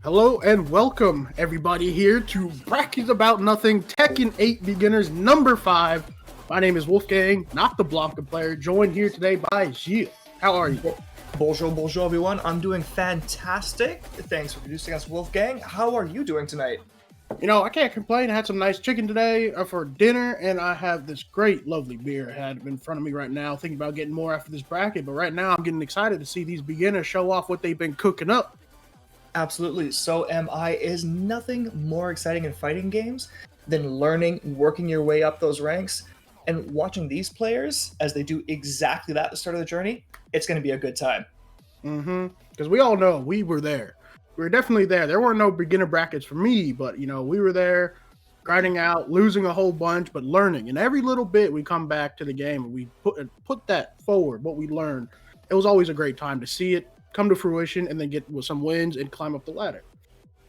Hello and welcome everybody here to Brackets About Nothing Tekken 8 Beginners number 5. My name is Wolfgang, not the Blanca player, joined here today by Giles. How are you? Bonjour everyone. I'm doing fantastic. Thanks for introducing us, Wolfgang. How are you doing tonight? You know, I can't complain. I had some nice chicken today for dinner, and I have this great, lovely beer I had in front of me right now, thinking about getting more after this bracket, but right now I'm getting excited to see these beginners show off what they've been cooking up. Absolutely. So am I. Is nothing more exciting in fighting games than learning, working your way up those ranks, and watching these players as they do exactly that at the start of the journey. It's going to be a good time. Because we all know we were there. We were definitely there. There weren't no beginner brackets for me, but, you know, we were there grinding out, losing a whole bunch, but learning. And every little bit we come back to the game and we put that forward, what we learned. It was always a great time to see it come to fruition and then get with some wins and climb up the ladder.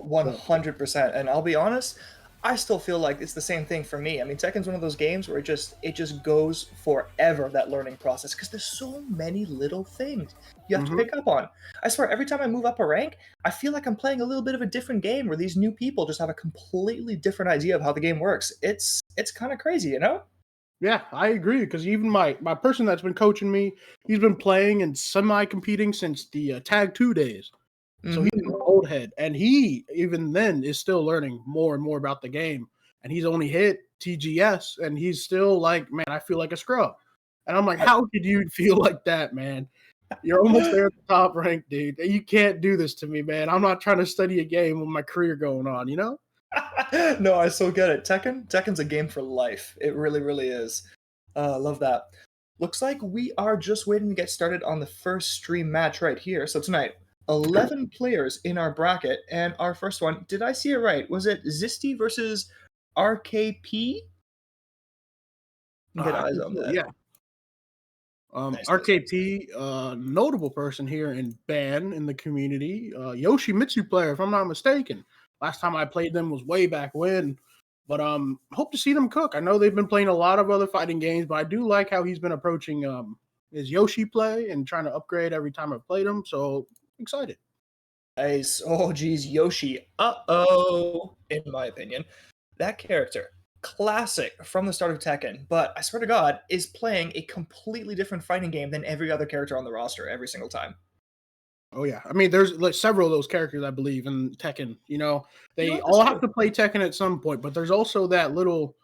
100%. And I'll be honest, I still feel like it's the same thing for me. I mean, Tekken's one of those games where it just goes forever, that learning process, because there's so many little things you have to pick up on. I swear, every time I move up a rank, I feel like I'm playing a little bit of a different game where these new people just have a completely different idea of how the game works. It's kind of crazy, you know? Yeah, I agree because even my person that's been coaching me, he's been playing and semi competing since the Tag 2 days. So he's Hmm. an old head, and he even then is still learning more and more about the game. And he's only hit TGS, and he's still like, man, I feel like a scrub. And I'm like, how could you feel like that, man? You're almost there at the top rank, dude. You can't do this to me, man. I'm not trying to study a game with my career going on, you know? No, I so get it. Tekken's a game for life. It really, really is. Love that. Looks like we are just waiting to get started on the first stream match right here. So tonight, 11 players in our bracket, and our first one, did I see it right? Was it Zisti versus RKP? Get I eyes think on so, that. yeah. Nice, nice, nice. RKP, notable person here in ban in the community, Yoshimitsu player, if I'm not mistaken. Last time I played them was way back when, but hope to see them cook. I know they've been playing a lot of other fighting games, but I do like how he's been approaching his Yoshi play and trying to upgrade every time I've played him. So excited. Nice. Oh, geez, Yoshi. Uh-oh, in my opinion. That character, classic from the start of Tekken, but I swear to God, is playing a completely different fighting game than every other character on the roster every single time. Oh yeah, I mean, there's like several of those characters I believe in Tekken. You know, You know they what? That's all have true. to play Tekken at some point, but there's also that little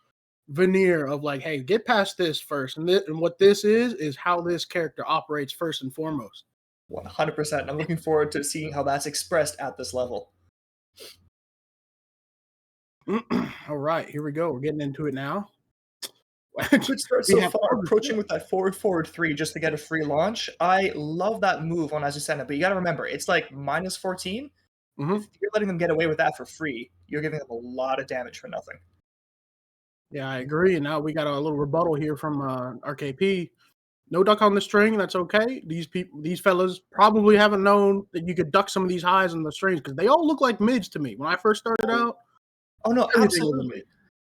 veneer of like, hey, get past this first, and what this is how this character operates first and foremost. 100%. I'm looking forward to seeing how that's expressed at this level. All right, here we go. We're getting into it now. Good start We so have far, Harvest. approaching with that forward, forward three just to get a free launch. I love that move on Azucena, but you got to remember, it's like minus 14. Hmm. If you're letting them get away with that for free, you're giving them a lot of damage for nothing. Yeah, I agree. And now we got a little rebuttal here from RKP. No duck on the string. That's okay. These fellas probably haven't known that you could duck some of these highs on the strings because they all look like mids to me. When I first started out, Oh no, everything was a mid. absolutely.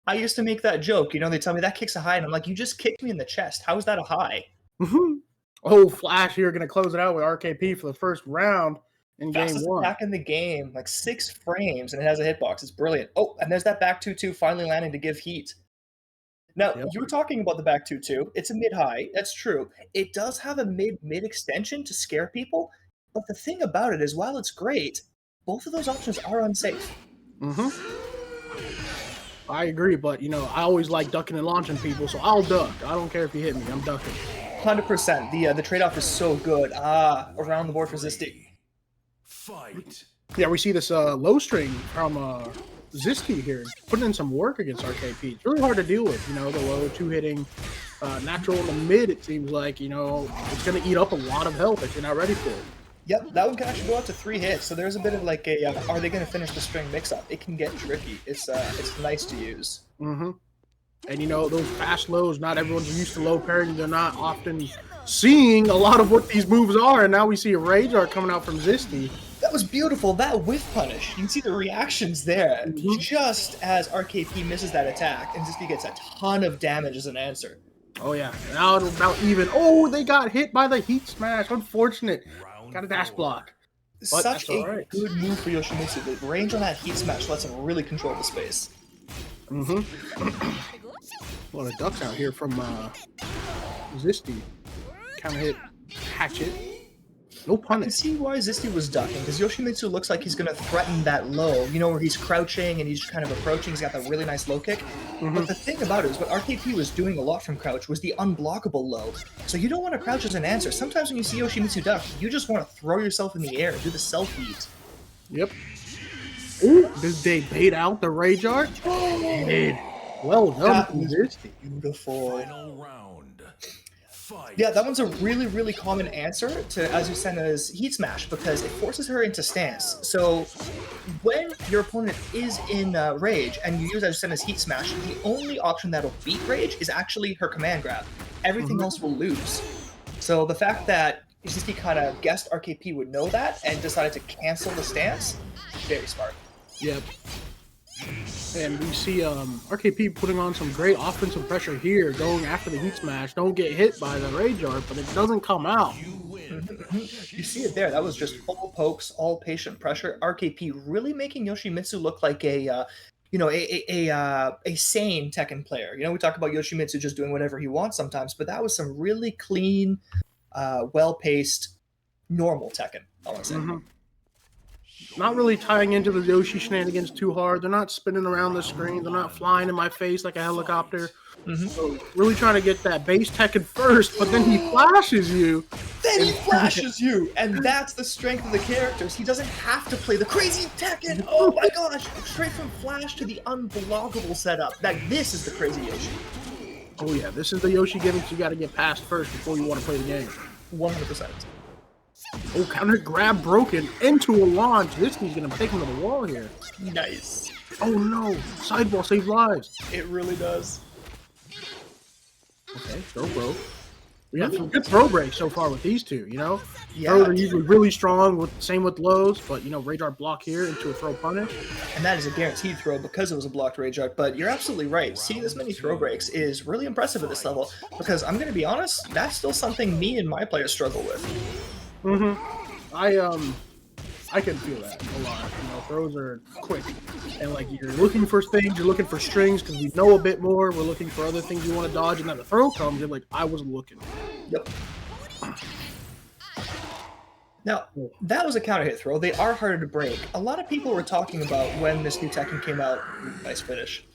I used to make that joke. They tell me that kick's a high, and I'm like, you just kicked me in the chest. How is that a high? Mhm. Oh, Flash here going to close it out with RKP for the first round in game Fastest one. attack in the game, like 6 frames, and it has a hitbox. It's brilliant. Oh, and there's that back 2-2 finally landing to give heat. Now, Yep. you were talking about the back 2-2. It's a mid-high. That's true. It does have a mid extension to scare people, but the thing about it is, while it's great, both of those options are unsafe. Hmm. I agree, but I always like ducking and launching people, so I'll duck. I don't care if you hit me. I'm ducking. 100%. The trade-off is so good. Around the board for Zisti. Fight. Yeah, we see this low string from Zisti here, putting in some work against RKP. It's really hard to deal with, the low two-hitting natural in the mid, it seems like, it's going to eat up a lot of health if you're not ready for it. Yep, that one can actually go out to 3 hits. So there's a bit of like a, are they going to finish the string mix-up? It can get tricky. It's nice to use. Mm-hmm. And those fast lows, not everyone's used to low parrying. They're not often seeing a lot of what these moves are. And now we see a Rage Art coming out from Zisti. That was beautiful. That whiff punish. You can see the reactions there. Mhm. Just as RKP misses that attack, and Zisti gets a ton of damage as an answer. Oh, yeah. Now it's about even. Oh, they got hit by the Heat Smash. Unfortunate. Round Got a dash four. block. But Such that's all a right. good move for Yoshimitsu. The range on that heat smash lets him really control the space. Mm-hmm. A lot of ducks out here from Zisti. Kind of hit Hatchet. No I can punish. see why Zisti was ducking, because Yoshimitsu looks like he's going to threaten that low, where he's crouching and he's kind of approaching. He's got that really nice low kick. But the thing about it is what RKP was doing a lot from crouch was the unblockable low. So you don't want to crouch as an answer. Sometimes when you see Yoshimitsu duck, you just want to throw yourself in the air and do the self-beat. Yep. Ooh, did they bait out the Rage Art? Did. Well done, That was Zisti. beautiful. Final round. Fight. Yeah, that one's a really, really common answer to Azucena's Heat Smash because it forces her into stance. So when your opponent is in Rage and you use Azucena's Heat Smash, the only option that'll beat Rage is actually her command grab. Everything else will lose. So the fact that Zisti kind of guessed RKP would know that and decided to cancel the stance, very smart. Yep. And we see RKP putting on some great offensive pressure here, going after the Heat Smash. Don't get hit by the Rage Art, but it doesn't come out. You win. You see it there. That was just all pokes, all patient pressure. RKP really making Yoshimitsu look like a you know, a sane Tekken player. You know, we talk about Yoshimitsu just doing whatever he wants sometimes, but that was some really clean, well-paced, normal Tekken, I want to say. Mm-hmm. Not really tying into the Yoshi shenanigans too hard. They're not spinning around the screen. They're not flying in my face like a helicopter. Mm-hmm. So really trying to get that base Tekken first, but then he flashes you. Then he flashes you, and that's the strength of the characters. He doesn't have to play the crazy Tekken. Oh my gosh! Straight from Flash to the unblockable setup. This is the crazy Yoshi. Oh yeah, this is the Yoshi gimmicks you got to get past first before you want to play the game. 100%. Oh, counter grab broken into a launch. This thing's gonna take him to the wall here. Nice. Oh no, sidewall save lives. It really does. Okay, throw broke. We got some good throw breaks so far with these two, you know? Yeah. Throws are usually really strong, same with lows, but, you know, Rage Art block here into a throw punish. And that is a guaranteed throw because it was a blocked Rage Art, but you're absolutely right. Seeing this many throw breaks is really impressive at this level, because I'm going to be honest, that's still something me and my players struggle with. Mm-hmm. I can feel that a lot. You know, throws are quick. And, like, you're looking for things, you're looking for strings because we know a bit more. We're looking for other things you want to dodge, and then the throw comes, you're like, I wasn't looking. Yep. Now, that was a counter hit throw. They are harder to break. A lot of people were talking about when this new Tekken came out. Nice finish.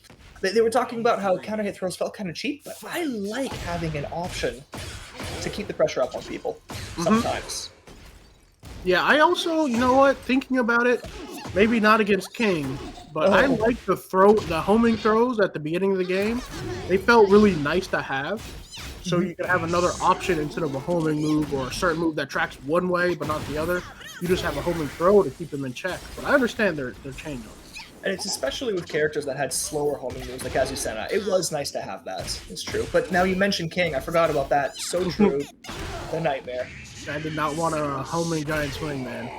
They were talking about how counter hit throws felt kind of cheap, but I like having an option to keep the pressure up on people sometimes. Yeah, I also, you know what, thinking about it, maybe not against King, but I like the homing throws at the beginning of the game. They felt really nice to have. So you can have another option instead of a homing move or a certain move that tracks one way but not the other. You just have a homing throw to keep them in check. But I understand their change-ups. And it's especially with characters that had slower homing moves like Azucena. It was nice to have that. It's true. But now you mentioned King. I forgot about that. So true. The nightmare. I did not want a homing giant swing, man.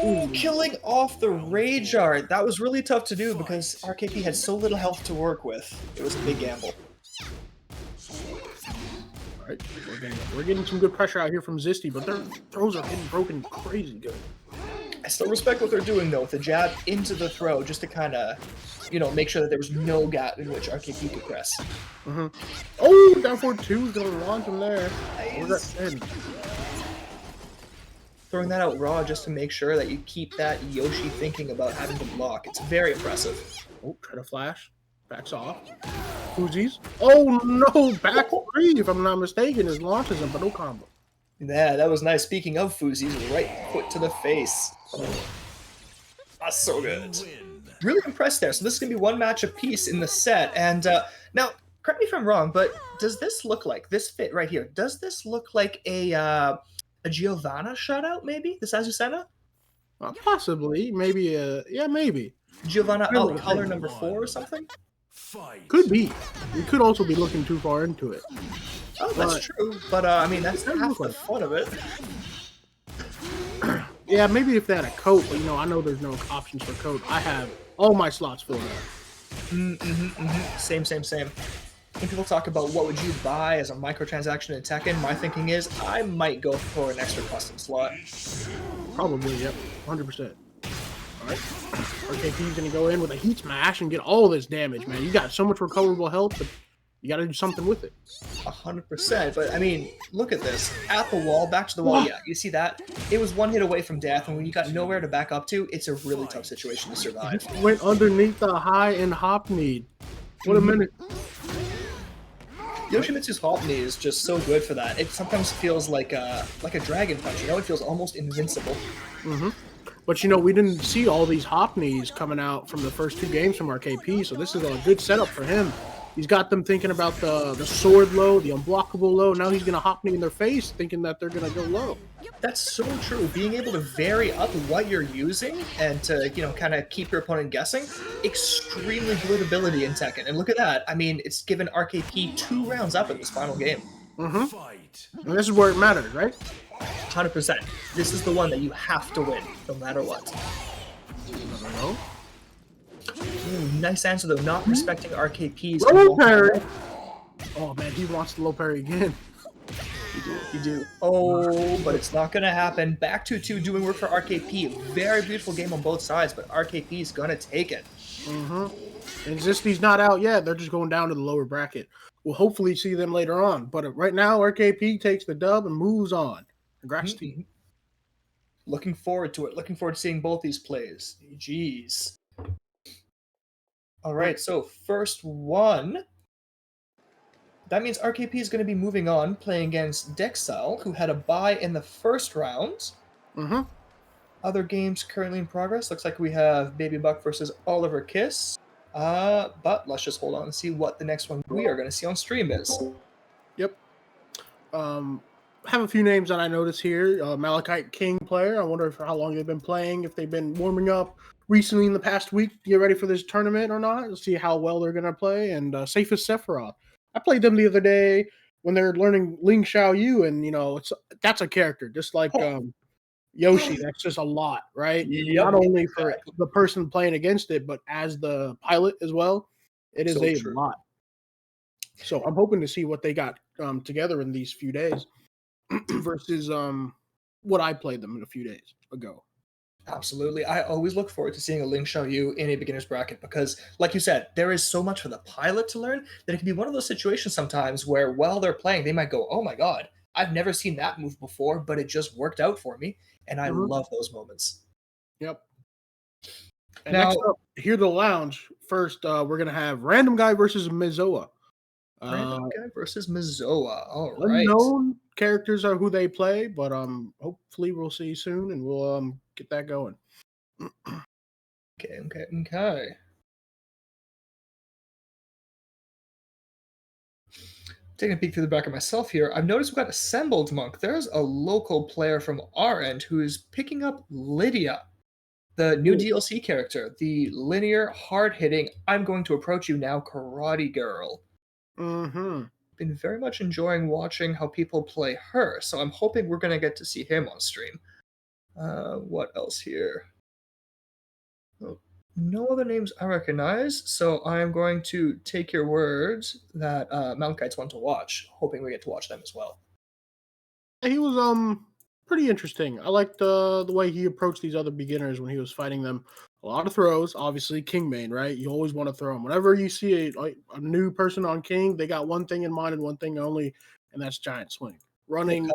Ooh, killing off the Rage Art. That was really tough to do because RKP had so little health to work with. It was a big gamble. All right, we're getting some good pressure out here from Zisty, but their throws are getting broken crazy good. I still respect what they're doing, though, with the jab into the throw, just to kind of, you know, make sure that there was no gap in which RKP could press. Oh, down forward 2 is going to launch him there. Nice. Throwing that out raw just to make sure that you keep that Yoshi thinking about having to block. It's very impressive. Oh, try to flash. Backs off. Fuzi's. Oh, no. Back 3, if I'm not mistaken, is launches him, but no combo. Yeah, that was nice. Speaking of Fuzi's, right foot to the face. That's so good. Really impressed there. So this is going to be one match apiece in the set. And now, correct me if I'm wrong, but does this look like, this fit right here, does this look like a Giovanna shutout, maybe? This Azucena? Possibly. Maybe. Yeah, maybe. Giovanna out color number 4 or something? Could be. We could also be looking too far into it. Oh, that's true. But, I mean, that's half the fun of it. Yeah, maybe if they had a coat, but, you know, I know there's no options for coat. I have all my slots filled up. Same. When people talk about what would you buy as a microtransaction in Tekken, my thinking is I might go for an extra custom slot. Probably, yep. 100%. Alright. RKP's gonna go in with a heat smash and get all this damage, man. You got so much recoverable health, but you gotta do something with it. 100%. But, I mean, look at this. At the wall, back to the wall. Yeah, you see that? It was one hit away from death, and when you got nowhere to back up to, it's a really tough situation to survive. Went underneath the high and hop need. What a minute. Yoshimitsu's hop knee is just so good for that. It sometimes feels like a dragon punch, you know? It feels almost invincible. But, you know, we didn't see all these hop knees coming out from the first 2 games from RKP, so this is a good setup for him. He's got them thinking about the sword low, the unblockable low. Now he's going to hop knee in their face thinking that they're going to go low. That's so true. Being able to vary up what you're using and to, you know, kind of keep your opponent guessing, extremely good ability in Tekken. And look at that. I mean, it's given RKP 2 rounds up in this final game. And this is where it matters, right? 100%. This is the one that you have to win, no matter what. No. Ooh, nice answer, though. Not respecting RKP's. Low parry. Oh, man, he wants the low parry again. You do. Oh, but it's not going to happen. Back 2-2 doing work for RKP. Very beautiful game on both sides, but RKP is going to take it. And since he's not out yet, they're just going down to the lower bracket. We'll hopefully see them later on. But right now, RKP takes the dub and moves on. Congrats to you. Looking forward to it. Looking forward to seeing both these plays. Jeez. All right, so first one. That means RKP is going to be moving on, playing against Dexile, who had a bye in the first round. Other games currently in progress. Looks like we have Baby Buck versus Oliver Kiss. But let's just hold on and see what the next one we are going to see on stream is. Yep. Have a few names that I noticed here. Malachite King player. I wonder how long they've been playing, if they've been warming up recently in the past week to get ready for this tournament or not. Let's see how well they're going to play. And Safest Sephiroth. I played them the other day when they're learning Ling Xiaoyu, and that's a character, just like Yoshi. That's just a lot, right? Yep, not only for the person playing against it, but as the pilot as well. It is a lot. So I'm hoping to see what they got together in these few days versus what I played them in a few days ago. Absolutely. I always look forward to seeing a Ling Xiaoyu in a beginner's bracket because, like you said, there is so much for the pilot to learn that it can be one of those situations sometimes where while they're playing, they might go, oh my god, I've never seen that move before, but it just worked out for me. And I love those moments. Yep. And next up, here to the lounge. First, we're going to have Random Guy versus Mizoa. Random Guy versus Mizoa. All right. Unknown characters are who they play, but hopefully we'll see soon and we'll get that going. Okay. Taking a peek through the back of myself here, I've noticed we've got Assembled Monk. There's a local player from our end who is picking up Lydia, the new DLC character, the linear, hard-hitting, I'm going to approach you now karate girl. Been very much enjoying watching how people play her, so I'm hoping we're going to get to see him on stream. What else here? Oh, no other names I recognize, so I'm going to take your words that Malachite's one to watch, hoping we get to watch them as well. He was pretty interesting. I liked the way he approached these other beginners when he was fighting them. A lot of throws, obviously King main, right? You always want to throw them. Whenever you see a new person on King, they got one thing in mind and one thing only, and that's giant swing. Running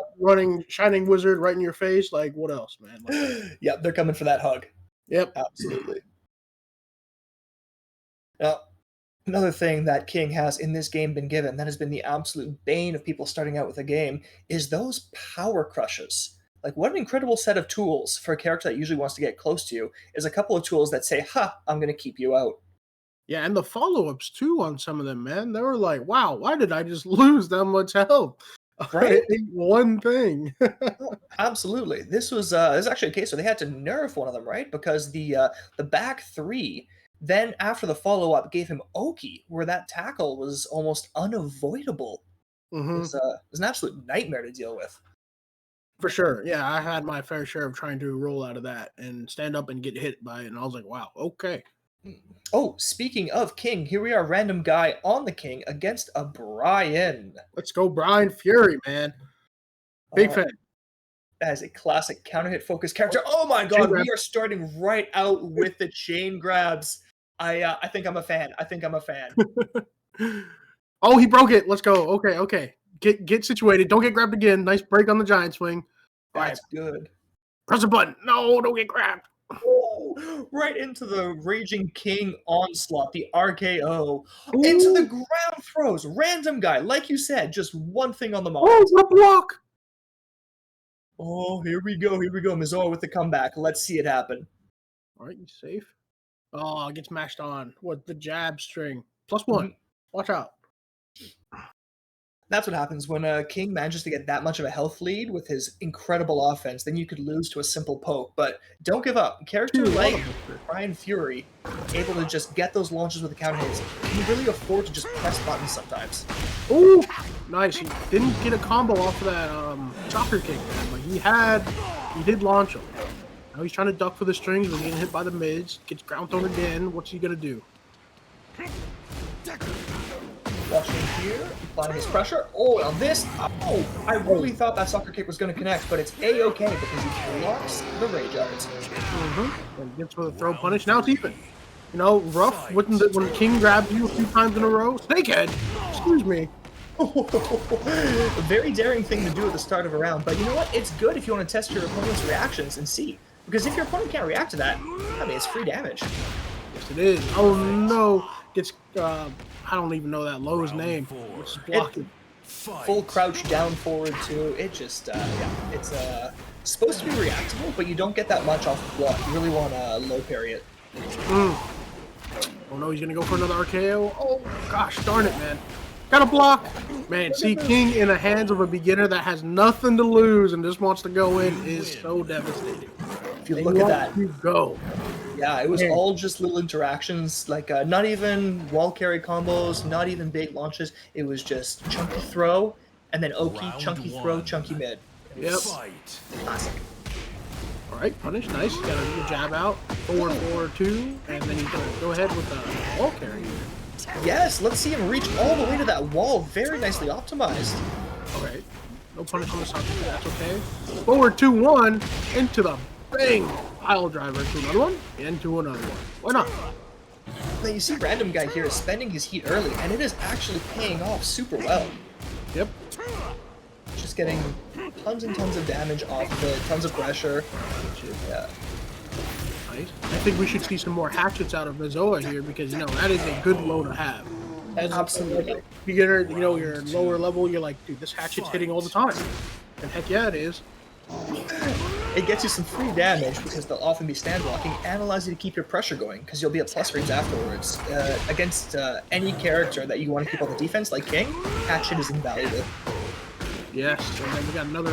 Shining Wizard right in your face. Like, what else, man? Like, yep, they're coming for that hug. Yep. Absolutely. Now, another thing that King has in this game been given that has been the absolute bane of people starting out with a game is those power crushes. Like, what an incredible set of tools for a character that usually wants to get close to you is a couple of tools that say, I'm going to keep you out. Yeah, and the follow-ups, too, on some of them, man. They were like, wow, why did I just lose that much health? Right? One thing. Oh, absolutely. This was actually a case where they had to nerf one of them, right? Because the back three, then after the follow-up, gave him Oki, where that tackle was almost unavoidable. It was an absolute nightmare to deal with. For sure. Yeah, I had my fair share of trying to roll out of that and stand up and get hit by it, and I was like, wow, okay. Oh, speaking of King, here we are, Random Guy on the King against a Brian. Let's go, Brian Fury, man. Big fan. That is a classic counter hit focused character. Oh my god, we are starting right out with the chain grabs. I think I'm a fan. Oh, he broke it. Let's go. Okay. Get situated. Don't get grabbed again. Nice break on the giant swing. That's good. Press the button. No, don't get grabbed. Oh, right into the Raging King onslaught, the RKO. Ooh. Into the ground throws. Random Guy, like you said, just one thing on the mind. Oh, what a block. Oh, here we go. Mizoa with the comeback. Let's see it happen. All right, you safe? Oh, it gets mashed on. What, the jab string? +1. Watch out. That's what happens when King manages to get that much of a health lead with his incredible offense. Then you could lose to a simple poke. But don't give up. Character like Brian Fury, able to just get those launches with the counter hits, can really afford to just press buttons sometimes. Ooh, nice. He didn't get a combo off of that chopper kick, man. But he did launch him. Now he's trying to duck for the strings, but getting hit by the mids. Gets ground thrown again. What's he gonna do? Watching here, applying his pressure. Oh, on this. Oh, I really thought that soccer kick was going to connect, but it's A-okay because he blocks the rage arts. And gets with a throw punish. Now it's even. You know, rough when King grabs you a few times in a row. Snakehead. Excuse me. A very daring thing to do at the start of a round, but you know what? It's good if you want to test your opponent's reactions and see. Because if your opponent can't react to that, I mean, it's free damage. Yes, it is. Oh no. Gets, I don't even know that Lowe's name. It's blocking. Full crouch down forward too. It just, yeah, it's supposed to be reactable, but you don't get that much off the block. You really want to low parry it. Oh no, he's gonna go for another RKO. Oh gosh, darn it, man. Got a block. Man, see, King in the hands of a beginner that has nothing to lose and just wants to go in is so devastating. If you look at that, you go. Yeah, it was all just little interactions, like not even wall carry combos, not even big launches. It was just chunky throw, and then Oki, chunky throw, chunky mid. Yep. Classic. All right, punish, nice. Got a jab out, forward 2, and then he's gonna go ahead with the wall carry. Yes, let's see him reach all the way to that wall. Very nicely optimized. All right, no punish on the side, that's okay. Forward 2-1 into the bang pile driver to another one, into another one. Why not? Now you see Random Guy here is spending his heat early, and it is actually paying off super well. Yep. Just getting tons and tons of damage off of it, tons of pressure. Yeah. Nice. I think we should see some more hatchets out of Mizoa here because, you know, that is a good low to have. As Absolutely. Like beginner, you know, you're lower level, you're like, dude, this hatchet's hitting all the time. And heck yeah, it is. It gets you some free damage because they'll often be stand blocking and allows you to keep your pressure going because you'll be at plus range afterwards. Against any character that you want to keep on the defense, like King, Hatchet is invaluable. Yes, and then we got another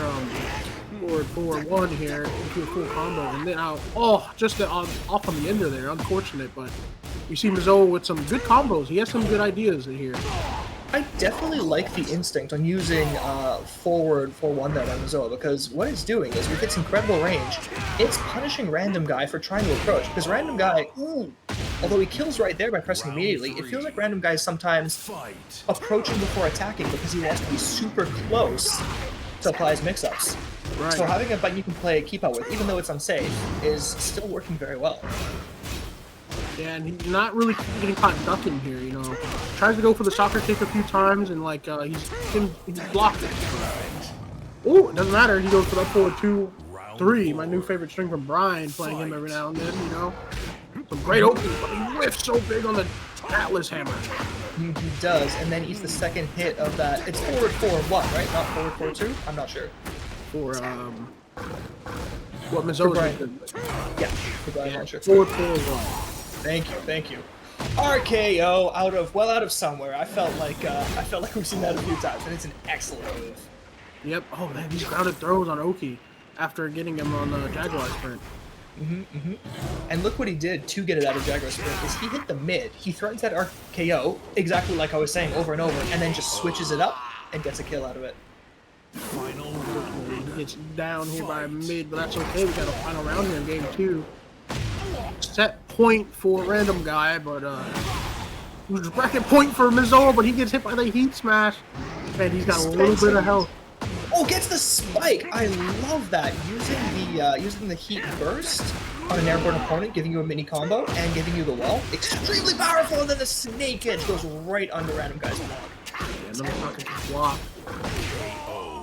forward 4-1 here into a full combo, and then just off on the ender there, unfortunate, but you see Mizoa with some good combos. He has some good ideas in here. I definitely like the instinct on using forward 4-1 there on Mizoa because what it's doing is with its incredible range, it's punishing Random Guy for trying to approach because Random Guy, although he kills right there by pressing immediately, it feels like Random Guy is sometimes approaching before attacking because he wants to be super close to apply his mix-ups. Right. So having a button you can play keep out with, even though it's unsafe, is still working very well. Yeah, and he's not really getting caught ducking here, you know. Tries to go for the soccer kick a few times, and like he's blocked it. Oh, it doesn't matter. He goes for the forward 2-3. My new favorite string from Brian, playing him every now and then, you know. Some great openings, but he whiffs so big on the Atlas hammer. He does, and then eats the second hit of that. It's forward 4-1, right? Not forward 4-2? I'm not sure. For what Mizoa's doing. Yeah, for Brian Launcher. Forward 4-1. Thank you. RKO out of somewhere. I felt like we've seen that a few times, and it's an excellent move. Yep. Oh man, these grounded throws on Oki after getting him on the Jaguar sprint. And look what he did to get it out of Jaguar sprint is he hit the mid. He threatens that RKO exactly like I was saying over and over, and then just switches it up and gets a kill out of it. He gets down here by mid, but that's okay. We got a final round here in game 2. Set point for Random Guy, but bracket point for Mizoa, but he gets hit by the heat smash, and he's got a little bit of health. Oh, gets the spike! I love that. Using the heat burst on an airborne opponent, giving you a mini combo and giving you the wall. Extremely powerful, and then the snake edge goes right under Random Guy's block. Yeah, another fucking block.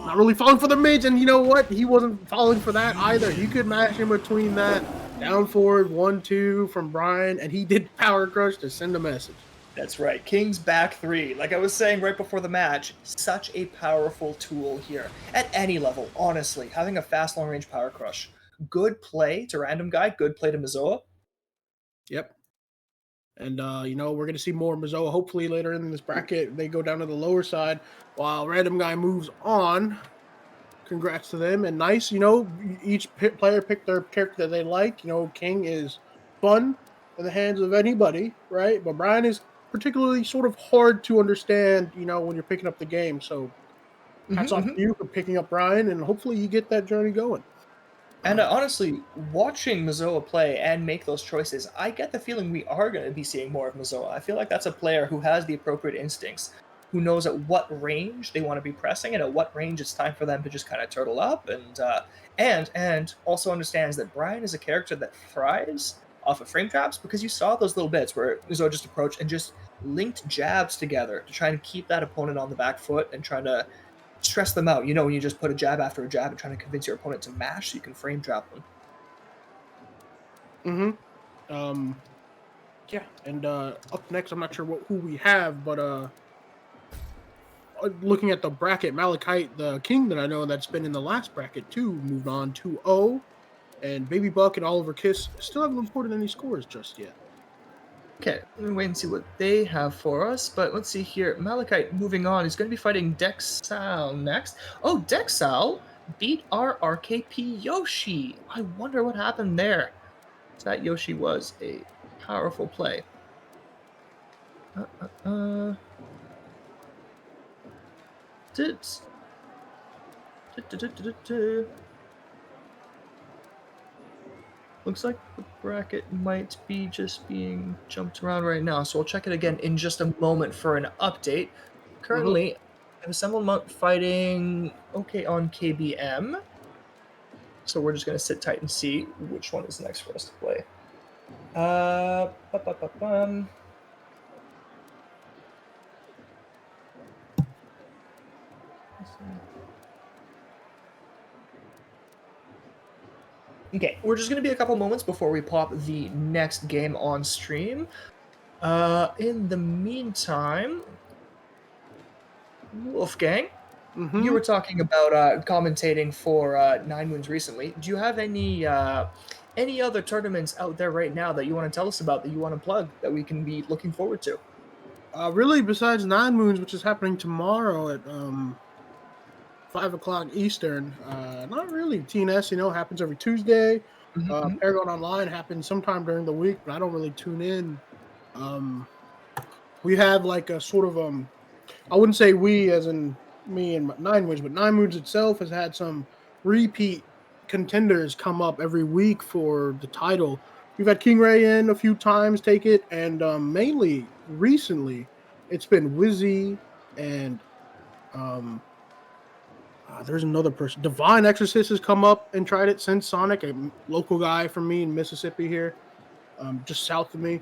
Not really falling for the mids, and you know what? He wasn't falling for that either. You could mash in between that. Down forward 1-2 from Brian, and he did power crush to send a message. That's right. King's back 3. Like I was saying right before the match, such a powerful tool here. At any level, honestly, having a fast long-range power crush. Good play to Random Guy, good play to Mizoa. Yep. And, you know, we're going to see more Mizoa hopefully later in this bracket. They go down to the lower side while Random Guy moves on. Congrats to them, and nice, you know, each player picked their character that they like. You know, King is fun in the hands of anybody, right? But Brian is particularly sort of hard to understand, you know, when you're picking up the game. So hats off to you for picking up Brian, and hopefully you get that journey going. And honestly, watching Mizoa play and make those choices, I get the feeling we are going to be seeing more of Mizoa. I feel like that's a player who has the appropriate instincts. who knows at what range they want to be pressing and at what range it's time for them to just kind of turtle up, and also understands that Brian is a character that thrives off of frame traps, because you saw those little bits where Uzo just approached and just linked jabs together to try and keep that opponent on the back foot and trying to stress them out. You know, when you just put a jab after a jab and trying to convince your opponent to mash so you can frame trap them. Yeah, and up next, I'm not sure who we have, but looking at the bracket, Malachite, the king that I know that's been in the last bracket too, moved on 2-0, and Baby Buck and Oliver Kiss still haven't reported any scores just yet. Okay, let me wait and see what they have for us. But let's see here. Malachite moving on. He's going to be fighting Dexal next. Oh, Dexal beat our RKP Yoshi. I wonder what happened there. So that Yoshi was a powerful play. Looks like the bracket might be just being jumped around right now, so I'll check it again in just a moment for an update. Currently, I've assembled fighting okay on KBM, so we're just going to sit tight and see which one is next for us to play. Ba-ba-ba-bum. Okay, we're just going to be a couple moments before we pop the next game on stream. In the meantime, Wolfgang, you were talking about commentating for Nine Moons recently. Do you have any other tournaments out there right now that you want to tell us about, that you want to plug, that we can be looking forward to? Really, besides Nine Moons, which is happening tomorrow at 5 o'clock Eastern. Not really. TNS, happens every Tuesday. Paragon Online happens sometime during the week, but I don't really tune in. We have like a sort of I wouldn't say we as in me and Nine Moons, but Nine Moons itself has had some repeat contenders come up every week for the title. We've had King Ray in a few times take it, and mainly recently it's been Wizzy and there's another person. Divine Exorcist has come up and tried it since Sonic, a local guy from me in Mississippi here, just south of me,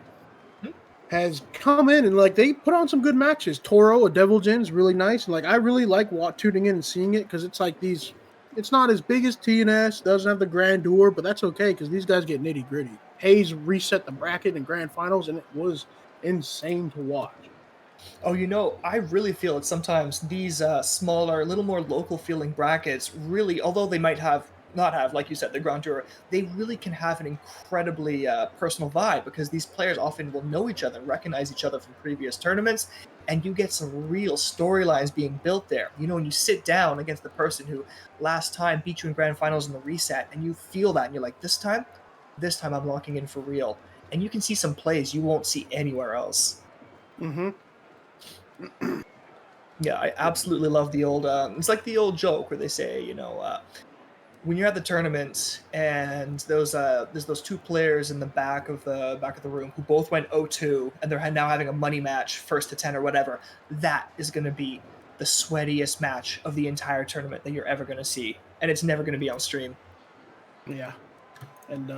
has come in and like they put on some good matches. Toro, a Devil Jin is really nice. And like I really like tuning in and seeing it because it's like these. It's not as big as TNS, doesn't have the grandeur, but that's okay because these guys get nitty gritty. Hayes reset the bracket in grand finals, and it was insane to watch. Oh, I really feel that sometimes these smaller, a little more local feeling brackets really, although they might not have, like you said, the grandeur, they really can have an incredibly personal vibe, because these players often will know each other, recognize each other from previous tournaments, and you get some real storylines being built there. When you sit down against the person who last time beat you in grand finals in the reset, and you feel that, and you're like, this time I'm locking in for real. And you can see some plays you won't see anywhere else. Yeah, I absolutely love the old. It's like the old joke where they say, when you're at the tournament and there's those two players in the back of the room who both went 0-2 and they're now having a money match, first to 10 or whatever. That is going to be the sweatiest match of the entire tournament that you're ever going to see, and it's never going to be on stream. Yeah. And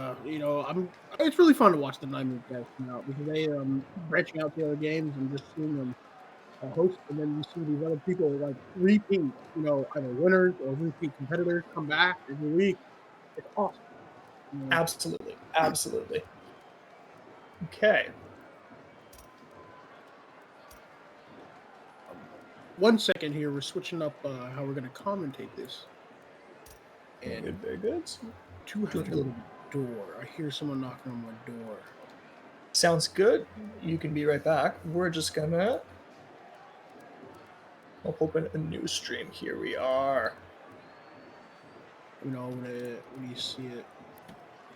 it's really fun to watch the Nine Moons guys come out because they branching out to other games and just seeing them host, and then you see these other people like repeat, either winners or repeat competitors come back every week. It's awesome. Absolutely. Okay. 1 second here. We're switching up how we're going to commentate this. And very good. To have to go to the door. I hear someone knocking on my door. Sounds good. You can be right back. We're just gonna open a new stream. Here we are. When you see it,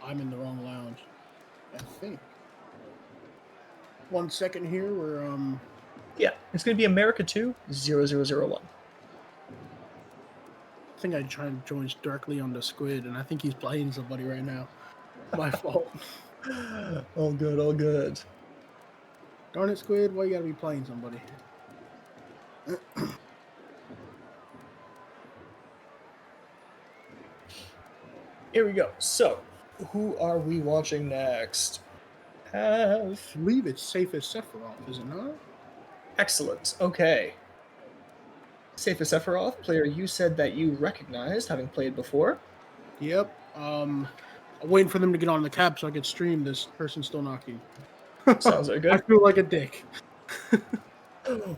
I'm in the wrong lounge, I think. 1 second here. We're Yeah, it's gonna be America 2 0001. I think I tried to join directly on the Squid, and I think he's playing somebody right now. My fault. All good. Darn it, Squid! Why you gotta be playing somebody? Here we go. So, who are we watching next? Have I believe it's safe as Sephiroth, is it not? excellent. Okay. Safe as Sephiroth, player you said that you recognized, having played before. Yep. I'm waiting for them to get on the cab so I can stream this person still knocking. Sounds very good. I feel like a dick.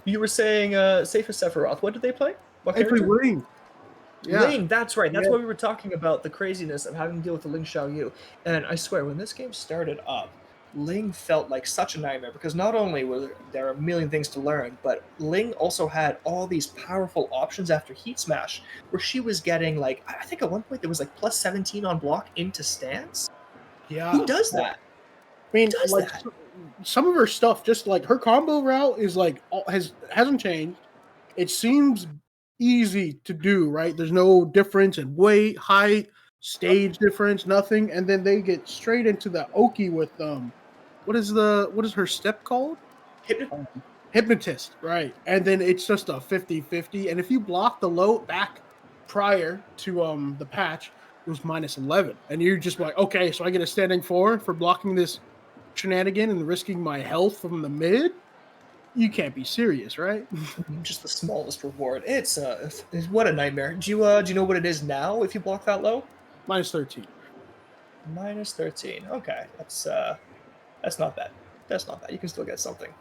You were saying Safe as Sephiroth. What did they play? What They play character? Ling. Yeah. Ling, that's right. That's Yeah. why we were talking about the craziness of having to deal with the Ling Xiaoyu. And I swear, when this game started up, Ling felt like such a nightmare because not only was there a million things to learn, but Ling also had all these powerful options after Heat Smash, where she was getting like I think at one point there was like plus 17 on block into stance. Yeah. Who does that? I mean, does like that? some of her stuff, just like her combo route is like hasn't changed. It seems easy to do, right? There's no difference in weight, height, stage difference, nothing, and then they get straight into the Oki with what is her step called? Hypno- Hypnotist, right? And then it's just a 50-50. And if you block the low back prior to the patch, it was -11. And you're just like, okay, so I get a standing 4 for blocking this shenanigan and risking my health from the mid? You can't be serious, right? just the smallest reward. It's what a nightmare. Do you know what it is now if you block that low? -13. Minus 13. Okay, that's not bad. That's not bad. You can still get something.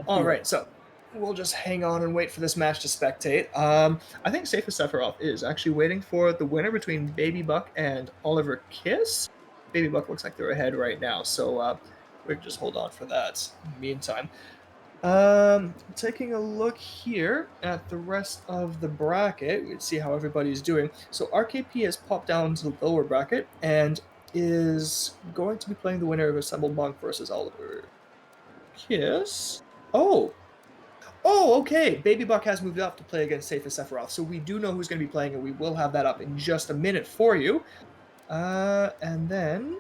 All right, so we'll just hang on and wait for this match to spectate. I think Safe as Sephiroth is actually waiting for the winner between Baby Buck and Oliver Kiss. Baby Buck looks like they're ahead right now, so we can just hold on for that. In the meantime, taking a look here at the rest of the bracket, we can see how everybody's doing. So RKP has popped down to the lower bracket and is going to be playing the winner of Assembled Monk versus Oliver Kiss. Oh, okay. Baby Buck has moved up to play against Safe as Sephiroth, so we do know who's going to be playing, and we will have that up in just a minute for you. And then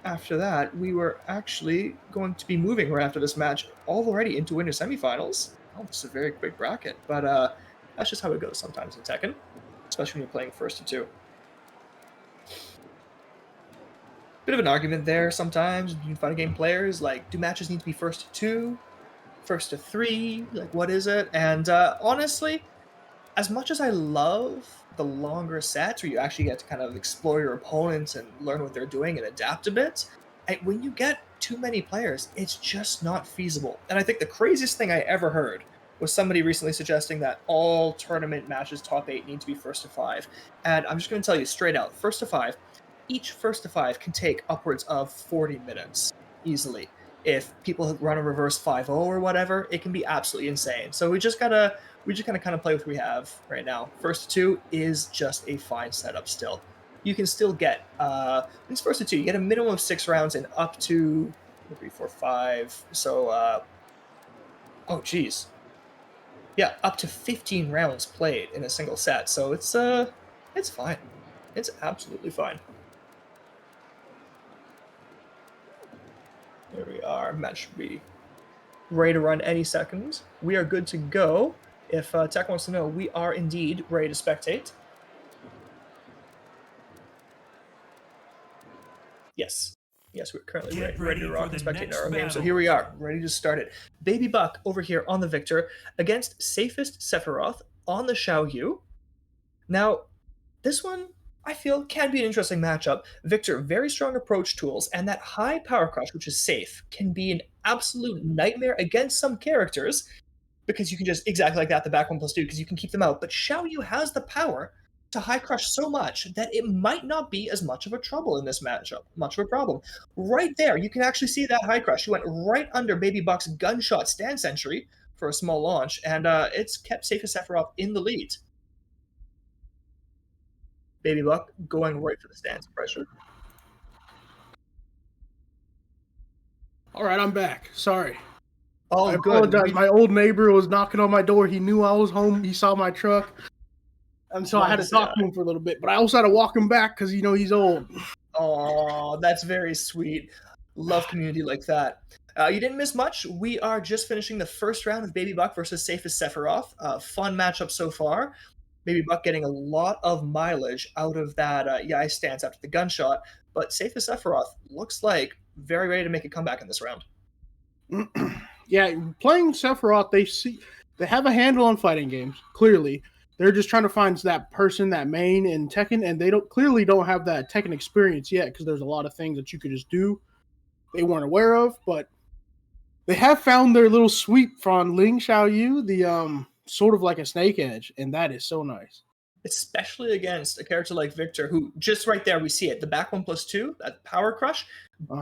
after that, we were actually going to be moving right after this match already into winter semifinals. Oh, this is a very quick bracket, but that's just how it goes sometimes in Tekken, especially when you're playing first to two. Bit of an argument there sometimes between fighting game players, like, do matches need to be first to two, first to three, like what is it? And honestly, as much as I love the longer sets where you actually get to kind of explore your opponents and learn what they're doing and adapt a bit, when you get too many players, it's just not feasible. And I think the craziest thing I ever heard was somebody recently suggesting that all tournament matches top 8 need to be first to 5. And I'm just going to tell you straight out, first to 5, each first to 5 can take upwards of 40 minutes easily. If people run a reverse 5-0 or whatever, it can be absolutely insane. So we just gotta kind of play with what we have right now. First to 2 is just a fine setup still. You can still get it's first to 2. You get a minimum of 6 rounds and up to 3, 4, 5. So oh geez, yeah, up to 15 rounds played in a single set. So it's fine. It's absolutely fine. There we are. Match should be ready to run any second. We are good to go. If Tech wants to know, we are indeed ready to spectate. Yes. Yes, we're currently ready to rock and spectate our own game. So here we are, ready to start it. Baby Buck over here on the Victor against Safest Sephiroth on the Xiaoyu. Now, this one, I feel, can be an interesting matchup. Victor, very strong approach tools, and that high power crush, which is safe, can be an absolute nightmare against some characters, because you can just, exactly like that, the back 1+2, because you can keep them out. But Xiaoyu has the power to high crush so much that it might not be as much of a trouble in this matchup, much of a problem. Right there, you can actually see that high crush. He went right under Baby Buck's gunshot stand sentry for a small launch, and it's kept Safe as Sephiroth in the lead. Baby Buck going right for the stance pressure. All right, I'm back. Sorry. Oh, I good. apologize. My old neighbor was knocking on my door. He knew I was home. He saw my truck. And so I had to talk to him for a little bit. But I also had to walk him back because, he's old. Oh, that's very sweet. Love community like that. You didn't miss much. We are just finishing the first round of Baby Buck versus Safest Sephiroth. Fun matchup so far. Baby Buck getting a lot of mileage out of that Yai stance after the gunshot, but Safest Sephiroth looks like very ready to make a comeback in this round. Yeah, playing Sephiroth, they have a handle on fighting games. Clearly, they're just trying to find that person, that main in Tekken, and they don't have that Tekken experience yet because there's a lot of things that you could just do they weren't aware of. But they have found their little sweep from Ling Xiaoyu, the sort of like a snake edge, and that is so nice. Especially against a character like Victor, who just right there we see it, the back 1+2, that power crush.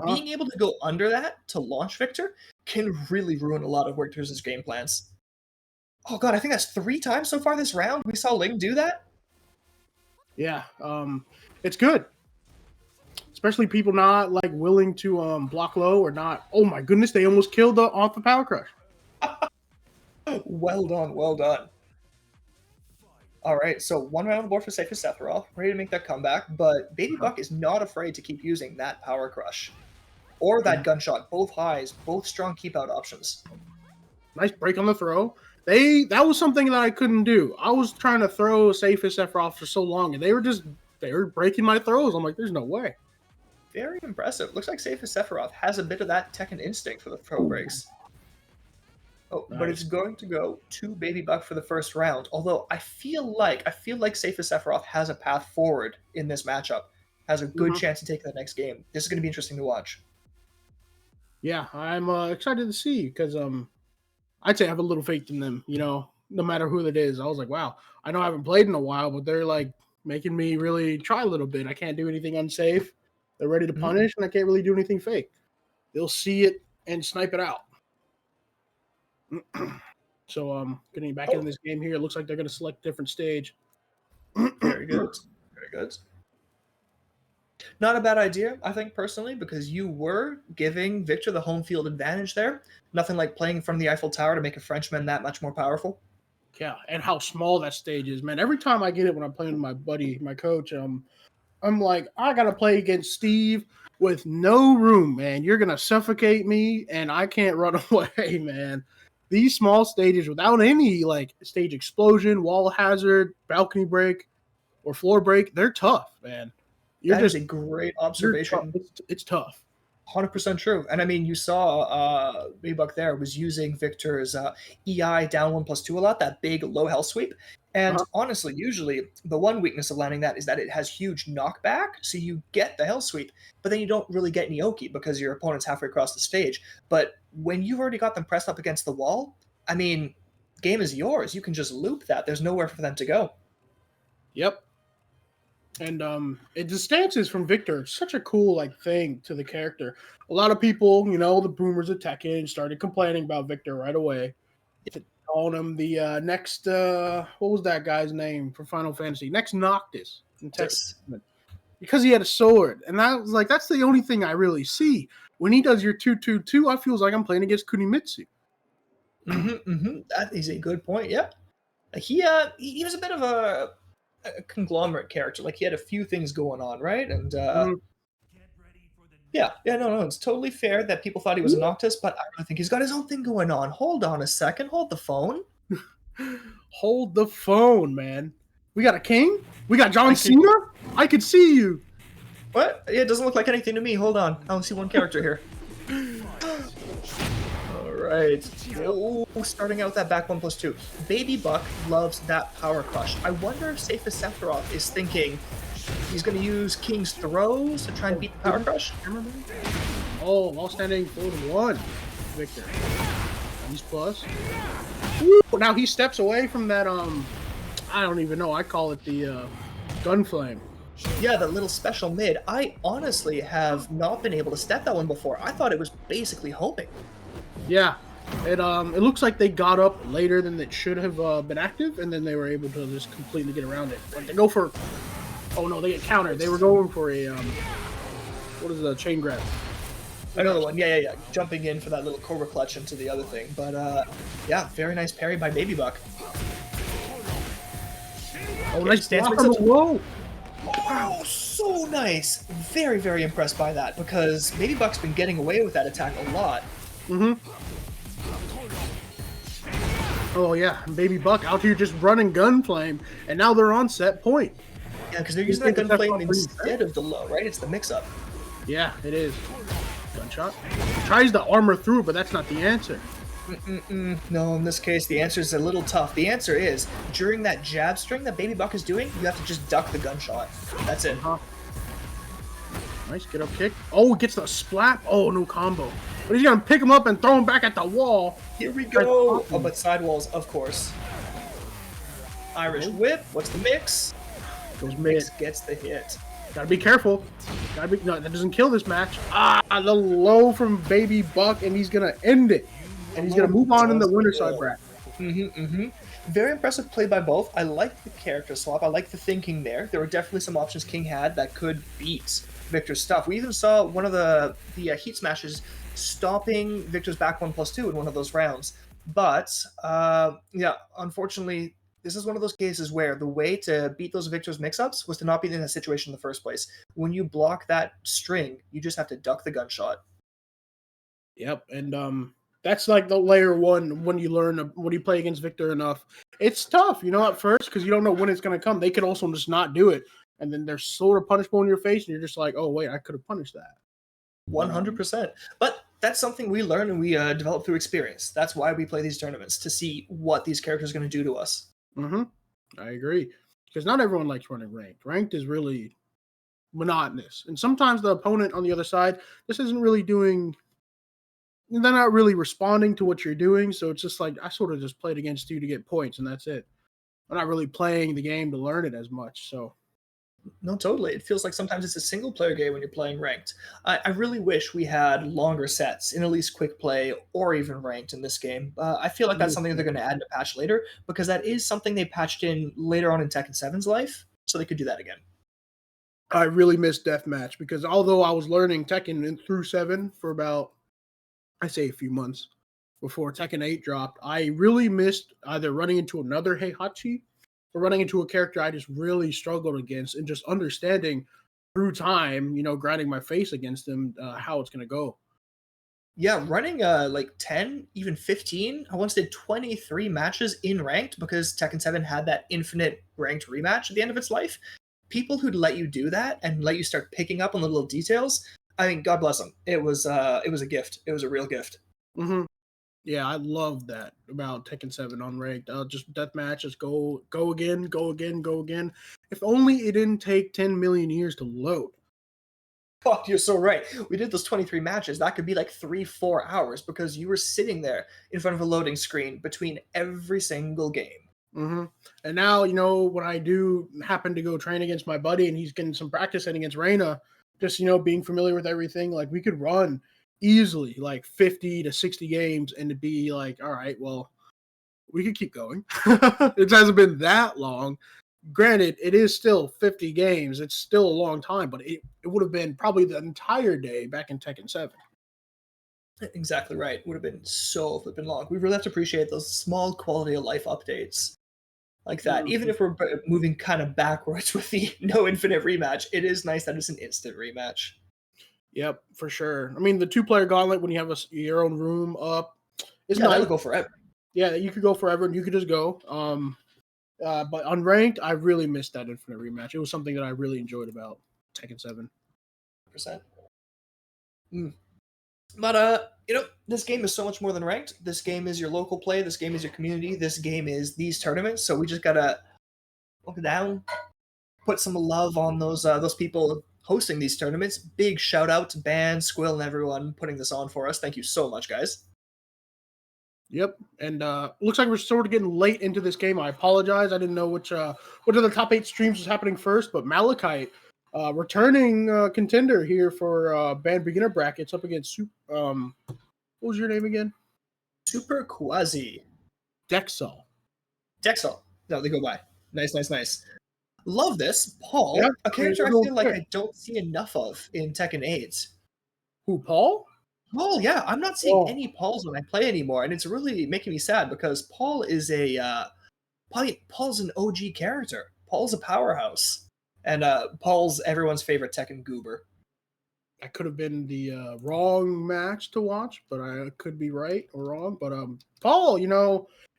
Being able to go under that to launch Victor can really ruin a lot of Victor's game plans. Oh god, I think that's 3 times so far this round we saw Ling do that. Yeah, it's good. Especially people not like willing to block low or not. Oh my goodness, they almost killed off the power crush. Well done, well done. All right, so 1 round on the board for Safest Sephiroth, ready to make that comeback, but Baby Buck is not afraid to keep using that power crush or that gunshot. Both highs, both strong keep out options. Nice break on the throw. That was something that I couldn't do. I was trying to throw Safest Sephiroth for so long, and they were breaking my throws. I'm like, there's no way. Very impressive. Looks like Safest Sephiroth has a bit of that Tekken instinct for the throw breaks. Oh, nice. But it's going to go to Baby Buck for the first round. Although I feel like Safest Sephiroth has a path forward in this matchup, has a good chance to take the next game. This is going to be interesting to watch. Yeah, I'm excited to see because I'd say I have a little faith in them. You know, no matter who it is. I was like, wow, I know I haven't played in a while, but they're like making me really try a little bit. I can't do anything unsafe. They're ready to punish, and I can't really do anything fake. They'll see it and snipe it out. So getting back into this game here, it looks like they're going to select a different stage. Very good. Very good. Not a bad idea, I think, personally, because you were giving Victor the home field advantage there. Nothing like playing from the Eiffel Tower to make a Frenchman that much more powerful. Yeah, and how small that stage is, man. Every time I get it when I'm playing with my buddy, my coach, I'm like, I got to play against Steve with no room, man. You're going to suffocate me, and I can't run away, man. These small stages without any like stage explosion, wall hazard, balcony break, or floor break, they're tough, man. That is a great observation. It's tough. 100% true. And I mean, you saw Baby Buck there was using Victor's EI down 1+2 a lot, that big low health sweep. And honestly, usually the one weakness of landing that is that it has huge knockback, so you get the health sweep, but then you don't really get any Oki because your opponent's halfway across the stage. But when you've already got them pressed up against the wall, I mean, game is yours. You can just loop that. There's nowhere for them to go. Yep. And the stances from Victor, it's such a cool like thing to the character. A lot of people, you know, the boomers of Tekken started complaining about Victor right away. Calling him the next what was that guy's name for Final Fantasy? Next Noctis in Tekken. Because he had a sword. And I was like, that's the only thing I really see. When he does your 2-2-2, I feel like I'm playing against Kunimitsu. That is a good point, yeah. He was a bit of a conglomerate character. Like, he had a few things going on, right? And yeah, no, it's totally fair that people thought he was a Noctis, but I really think he's got his own thing going on. Hold on a second. Hold the phone. Hold the phone, man. We got a king? We got John Cena? I could see you. What? Yeah, it doesn't look like anything to me. Hold on. I only see one character here. All right. Oh, starting out with that back 1+2. Baby Buck loves that power crush. I wonder if Safest Sephiroth is thinking he's going to use King's Throws to try and beat the power crush. Oh, while standing 4-1, Victor. He's plus. Woo! Now he steps away from that. I don't even know. I call it the gun flame. Yeah, the little special mid. I honestly have not been able to step that one before. I thought it was basically homing. Yeah, it looks like they got up later than it should have been active, and then they were able to just completely get around it. Like they go for, oh no, they get countered. They were going for a what is the chain grab? Another one, yeah. Jumping in for that little Cobra clutch into the other thing. But yeah, very nice parry by Baby Buck. Oh, nice stance. Whoa. Wow, so nice. Very, very impressed by that because Baby Buck's been getting away with that attack a lot. Hmm. Oh yeah, Baby Buck out here just running Gunflame, and now they're on set point. Yeah, because they're You using that think the gun Sephiroth flame brings it back? instead of the low, right? It's the mix-up. Yeah, it is. Gunshot. Tries to armor through, but that's not the answer. No, in this case, the answer is a little tough. The answer is, during that jab string that Baby Buck is doing, you have to just duck the gunshot. That's it. Uh-huh. Nice get up kick. Oh, gets the splat. Oh, no combo. But he's gonna pick him up and throw him back at the wall. Here we Tries to go! pop Oh, him. but sidewalls, of course. Irish whip, what's the mix? Goes mid. Mix gets the hit. Gotta be careful. Gotta be. No, that doesn't kill this match. Ah, the low from Baby Buck, and he's gonna end it. And he's gonna move on in the winner side bracket. Very impressive play by both. I like the character swap. I like the thinking there. There were definitely some options King had that could beat Victor's stuff. We even saw one of the heat smashes stopping Victor's back 1+2 in one of those rounds. But yeah, unfortunately, this is one of those cases where the way to beat those Victor's mix-ups was to not be in that situation in the first place. When you block that string, you just have to duck the gunshot. Yep, and that's like the layer one when you learn when you play against Victor enough. It's tough, at first because you don't know when it's gonna come. They could also just not do it, and then they're sort of punishable in your face, and you're just like, oh wait, I could have punished that. 100%. But that's something we learn and we develop through experience. That's why we play these tournaments, to see what these characters are going to do to us. Mm-hmm. I agree, because not everyone likes running ranked. Ranked is really monotonous, and sometimes the opponent on the other side this isn't really doing. They're not really responding to what you're doing, so it's just like I sort of just played against you to get points, and that's it. I'm not really playing the game to learn it as much. So No, totally. It feels like sometimes it's a single player game when you're playing ranked. I really wish we had longer sets in at least quick play or even ranked in this game. I feel like that's something that they're going to add in a patch later, because that is something they patched in later on in Tekken 7's life, so they could do that again. I really miss deathmatch because although I was learning Tekken through 7 for about I say a few months before Tekken 8 dropped, I really missed either running into another Heihachi or running into a character I just really struggled against and just understanding through time, grinding my face against them, how it's going to go. Yeah, running like 10, even 15. I once did 23 matches in ranked because Tekken 7 had that infinite ranked rematch at the end of its life. People who'd let you do that and let you start picking up on the little details, I mean, God bless them. It was a gift. It was a real gift. Mm-hmm. Yeah, I love that about Tekken 7 on ranked. Just deathmatch, just go again, go again, go again. If only it didn't take 10 million years to load. Fuck, you're so right. We did those 23 matches. That could be like 3-4 hours because you were sitting there in front of a loading screen between every single game. Mm-hmm. And now, when I do happen to go train against my buddy and he's getting some practice in against Reina, just, being familiar with everything, like we could run easily like 50 to 60 games and it'd be like, all right, well, we could keep going. It hasn't been that long. Granted, it is still 50 games. It's still a long time, but it would have been probably the entire day back in Tekken 7. Exactly right. It would have been so flipping long. We really have to appreciate those small quality of life updates like that. Even if we're moving kind of backwards with the no infinite rematch, it is nice that it's an instant rematch. Yep, for sure. I mean, the 2-player gauntlet when you have your own room up is Yeah, nice. that'll go forever. Yeah, you could go forever and you could just go. But on ranked, I really missed that infinite rematch. It was something that I really enjoyed about Tekken 7. Percent. But this game is so much more than ranked. This game is your local play. This game is your community. This game is these tournaments. So we just gotta look down, put some love on those people hosting these tournaments. Big shout out to Ban, Squill, and everyone putting this on for us. Thank you so much, guys. Yep, and looks like we're sort of getting late into this game. I apologize. I didn't know which of the top 8 streams was happening first, but Malachite, returning contender here for band beginner brackets up against what was your name again? Super Quasi. Dexel. Dexel. No, they go by. Nice. Love this. Paul, Yeah, a character I real feel like quick. I don't see enough of in Tekken 8. Who, Paul? Paul, yeah, I'm not seeing Oh, any Pauls when I play anymore, and it's really making me sad because Paul is Paul's an OG character. Paul's a powerhouse, and Paul's everyone's favorite Tekken goober. that could have been the wrong match to watch, but I could be right or wrong. But Paul,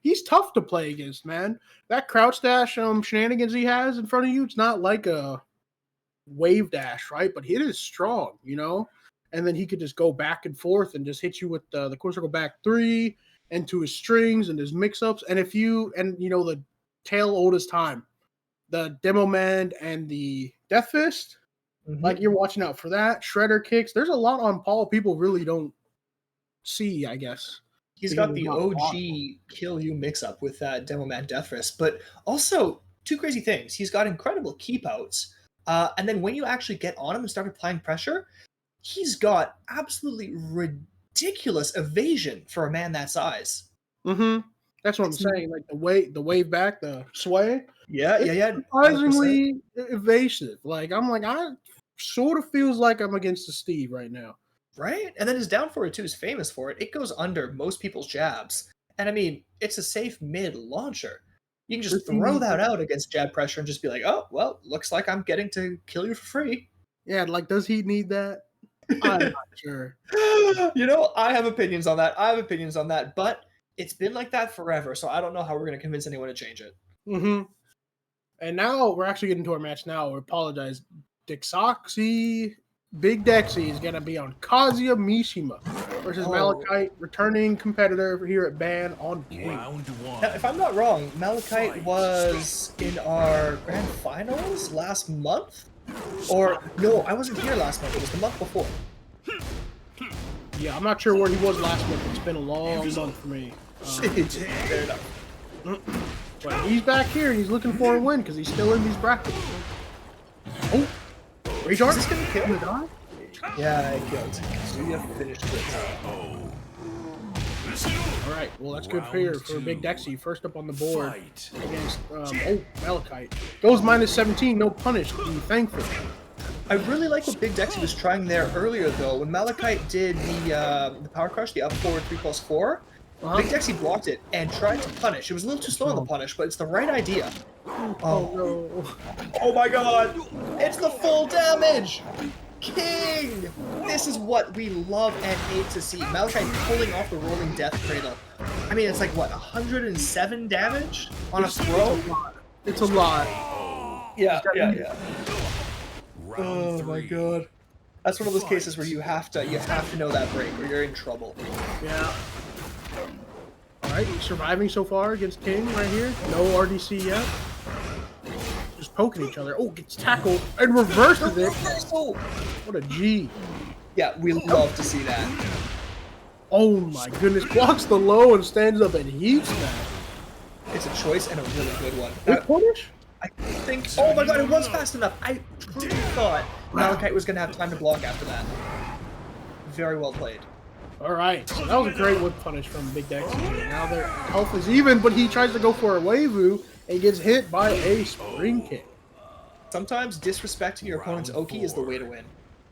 he's tough to play against, man. That crouch dash shenanigans he has in front of you, it's not like a wave dash, right? But it is strong, And then he could just go back and forth and just hit you with the core circle back 3 into his strings and his mix-ups. And the tail oldest time, the demo man and the death fist, like you're watching out for that. Shredder kicks. There's a lot on Paul people really don't see, I guess. He's got the OG kill you mix-up with that demo man death fist, but also two crazy things. He's got incredible keep outs. And then when you actually get on him and start applying pressure, he's got absolutely ridiculous evasion for a man that size. That's what I'm saying. Like the wave back, the sway. Yeah. Surprisingly evasive. Like I sort of feels like I'm against the Steve right now. Right? And then his down forward too is famous for it. It goes under most people's jabs. And I mean, it's a safe mid launcher. You can just throw that out against jab pressure and just be like, oh, well, looks like I'm getting to kill you for free. Yeah, like, does he need that? I'm not sure. I have opinions on that. But it's been like that forever, so I don't know how we're going to convince anyone to change it. And now we're actually getting to our match now. We apologize. Big Dexy is going to be on Kazuya Mishima versus Malachite, returning competitor here at Ban on King. Round 1. Now, if I'm not wrong, Malachite was in our grand finals last month? Or, no, I wasn't here last month. It was the month before. Yeah, I'm not sure where he was last month. It's been a long month for me. Fair enough. But he's back here and he's looking for a win because he's still in these brackets. Oh! Rage Art? Is this gonna kill him? Yeah, it killed. So you have finished it. Alright, well that's good for Big Dexy. First up on the board against Malachite. Goes minus 17, no punish. Be thankful. I really like what Big Dexy was trying there earlier though. When Malachite did the power crush, the up forward 3+4, Big Dexy blocked it and tried to punish. It was a little too slow on the punish, but it's the right idea. Oh no. Oh my god! It's the full damage! King! This is what we love and hate to see. Malachite pulling off the rolling death cradle. I mean, it's like, what, 107 damage on a throw? It's a lot. Yeah. Oh my god. That's one of those cases where you have to know that break or you're in trouble. Yeah. Alright, surviving so far against King right here. No RDC yet. Just poking each other. Oh, gets tackled and reverses it. What a G. Yeah, we love to see that. Oh my goodness. Blocks the low and stands up and heaps that. It's a choice and a really good one. Punish? I think... Oh my god, it was fast enough. I truly thought Malachite was going to have time to block after that. Very well played. Alright, so that was a great whip punish from Big Dexy. Now their health is even, but he tries to go for a Waivu and gets hit by a spring kick. Sometimes disrespecting your opponent's Oki is the way to win.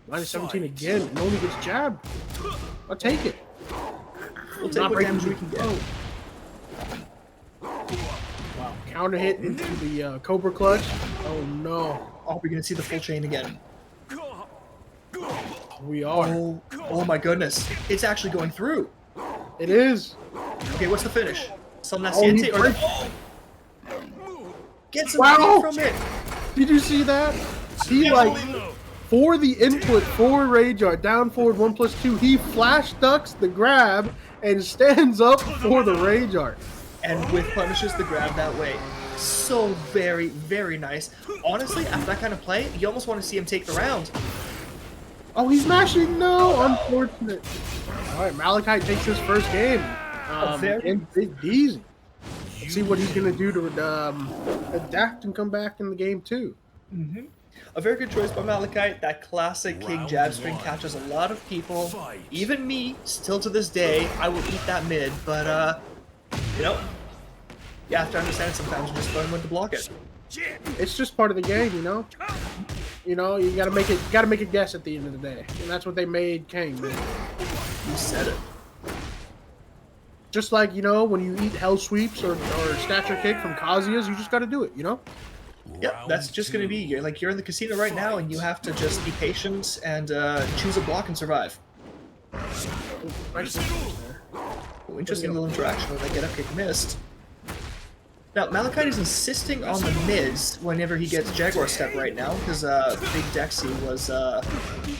Minus 17 again, and only gets jabbed. I'll take it. We'll take what damage we can get. Wow, counter hit into the Cobra Clutch. Oh no. Oh, we're gonna see the full chain again. We are. Oh my goodness. It's actually going through. It is. Okay, what's the finish? Some Naciente or... Get some from it. Did you see that? He for the input for Rage Art, down forward 1+2, he flash ducks the grab and stands up for the Rage Art. And with punishes the grab that way. So very, very nice. Honestly, after that kind of play, you almost want to see him take the round. Oh, he's mashing! No! Unfortunate. Alright, Malachite takes his first game. And Big Deezy. See what he's going to do to adapt and come back in the game, too. A very good choice by Malachite. That classic King jab string catches a lot of people. Even me, still to this day, I will eat that mid, but, you have to understand sometimes you just learn when to block it. It's just part of the game, you gotta make a guess at the end of the day. And that's what they made King, man. You said it. Just like, when you eat hell sweeps or stature kick from Kazuya's, you just gotta do it, Yep, that's just going to be you're in the casino right now, and you have to just be patient and choose a block and survive. Oh, interesting little interaction where they get up kick missed. Now, Malachite is insisting on the mids whenever he gets Jaguar Step right now, because Big Dexy was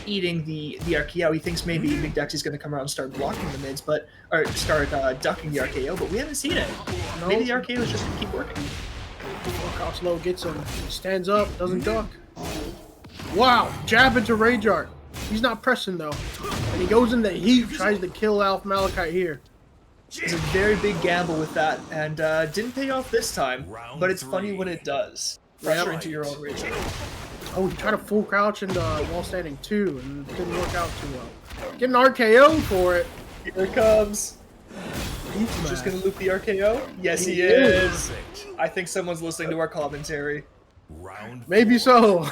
eating the RKO. He thinks maybe Big Dexy's going to come around and start blocking the mids, or start ducking the RKO, but we haven't seen it. No. Maybe the RKO is just going to keep working. Low gets him, stands up, doesn't duck. Wow, jab into Rage Art. He's not pressing though. And he goes in the heat, tries to kill out Malachite here. It's a very big gamble with that, and didn't pay off this time, but it's funny when it does. Pressure into your own Rage Art. Oh, he tried to full crouch and wall standing too, and it didn't work out too well. Get an RKO for it. Here it comes. He's just gonna loop the RKO? Yes, he is. I think someone's listening to our commentary. Maybe so.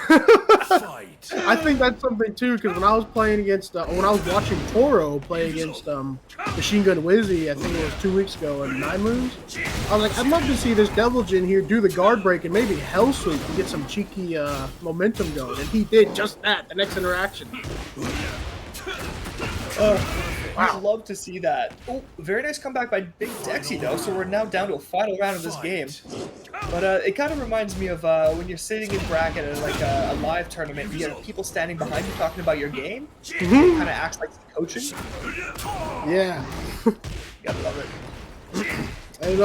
I think that's something too, because when I was playing against, when I was watching Toro play against Machine Gun Wizzy, I think it was 2 weeks ago in 9 Moons, I was like, I'd love to see this Devil Jin here do the guard break and maybe Hell Sweep and get some cheeky momentum going, and he did just that the next interaction. I'd love to see that. Oh, very nice comeback by Big Dexy though, so we're now down to a final round of this game. But it kind of reminds me of when you're sitting in bracket at like a live tournament, you have people standing behind you talking about your game. It kind of acts like coaching. Yeah. Gotta love it. And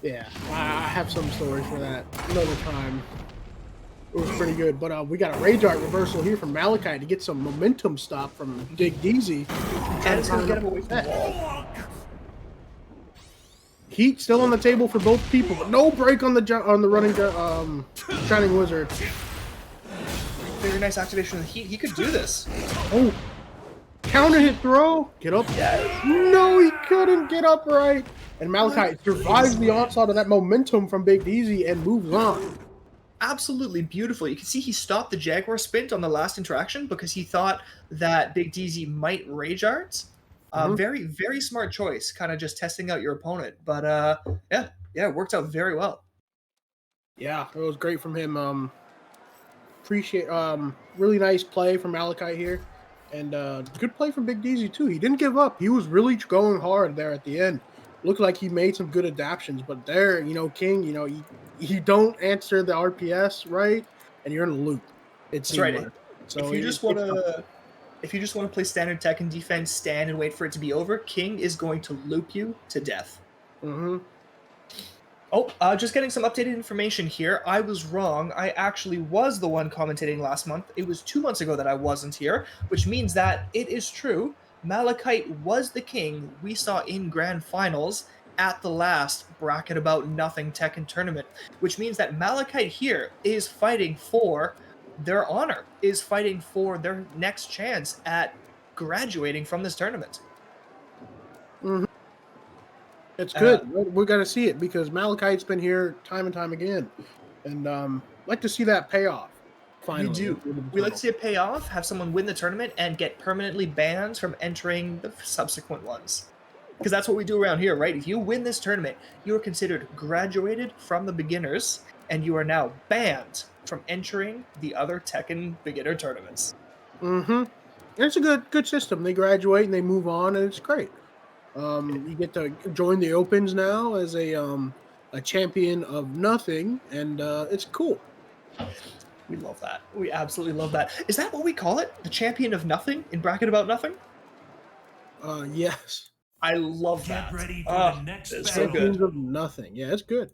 yeah, I have some stories for that another time. It was pretty good, but we got a Rage Art reversal here from Malachite to get some momentum stop from Big DZ. And it's gonna get him away from the wall. Heat still on the table for both people, but no break on the running Shining Wizard. Very nice activation of the Heat. He could do this. Oh, counter hit throw. Get up. Yes. No, he couldn't get up right. And Malachite survives the onslaught of that momentum from Big DZ and moves on. Absolutely beautiful. You can see he stopped the Jaguar Spint on the last interaction because he thought that Big DZ might Rage Art. Very, very smart choice, kind of just testing out your opponent. But yeah, it worked out very well. Yeah, it was great from him. Appreciate really nice play from Malachite here, and good play from Big DZ too. He didn't give up. He was really going hard there at the end. Looked like he made some good adaptations, but there, King, you don't answer the RPS right, and you're in a loop. It's right. Like. So if you just want to play standard Tekken defense, stand and wait for it to be over, King is going to loop you to death. Oh, just getting some updated information here. I was wrong. I actually was the one commentating last month. It was 2 months ago that I wasn't here, which means that it is true. Malachite was the king we saw in grand finals at the last Bracket About Nothing Tekken tournament, which means that Malachite here is fighting for their honor, is fighting for their next chance at graduating from this tournament. It's good. We're going to see it because Malachite's been here time and time again. And like to see that payoff. Finally. We do. We like to see it pay off, have someone win the tournament, and get permanently banned from entering the subsequent ones. Because that's what we do around here, right? If you win this tournament, you are considered graduated from the beginners, and you are now banned from entering the other Tekken beginner tournaments. It's a good system. They graduate and they move on, and it's great. You get to join the Opens now as a champion of nothing, and it's cool. We love that. We absolutely love that. Is that what we call it? The champion of nothing in Bracket About Nothing? Yes. I love that. Get ready for the next it's battle. so good. Of nothing. Yeah, it's good.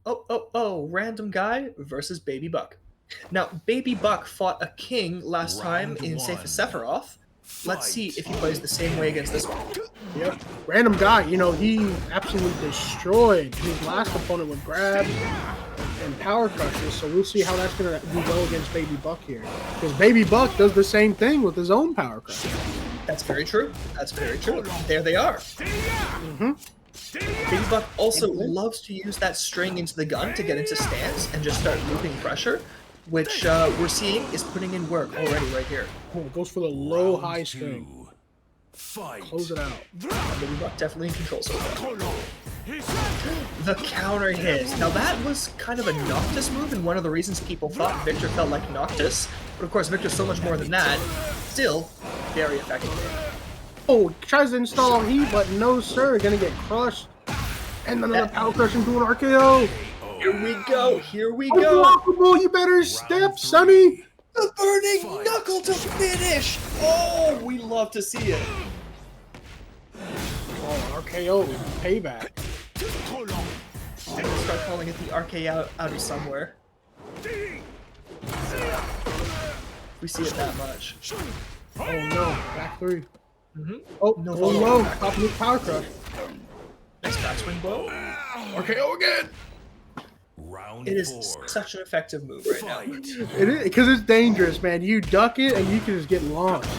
Oh, random guy versus Baby Buck. Now, Baby Buck fought a king last time in Safe as Sephiroth. Let's see if he plays the same way against this one. Yep. Random guy, he absolutely destroyed his last opponent with grab and power crushes, so we'll see how that's going to do well against Baby Buck here. Because Baby Buck does the same thing with his own power crushes. That's very true. That's very true. There they are. Baby Buck also loves to use that string into the gun to get into stance and just start looping pressure, which we're seeing is putting in work already right here. Oh, it goes for the low high string. Fight. Close it out. Baby Buck definitely in control so far. The counter hit. Now that was kind of a Noctis move, and one of the reasons people thought Victor felt like Noctis. But of course, Victor's so much more than that. Still, very effective. Oh, tries to install heat, but no sir, gonna get crushed. And another power crush into an RKO. Here we go. Here we go. Unblockable, you better step, Sonny. The burning knuckle to finish. Oh, we love to see it. Oh, RKO, payback. I'm gonna start calling it the RK out of somewhere. We see it that much. Oh no, back three. Mm-hmm. Oh, No no, follow-up. low, top move power crush. Nice backswing blow. RKO again. Round It is 4. such an effective move right now. Fight. It is, because it's dangerous, man. You duck it and you can just get launched.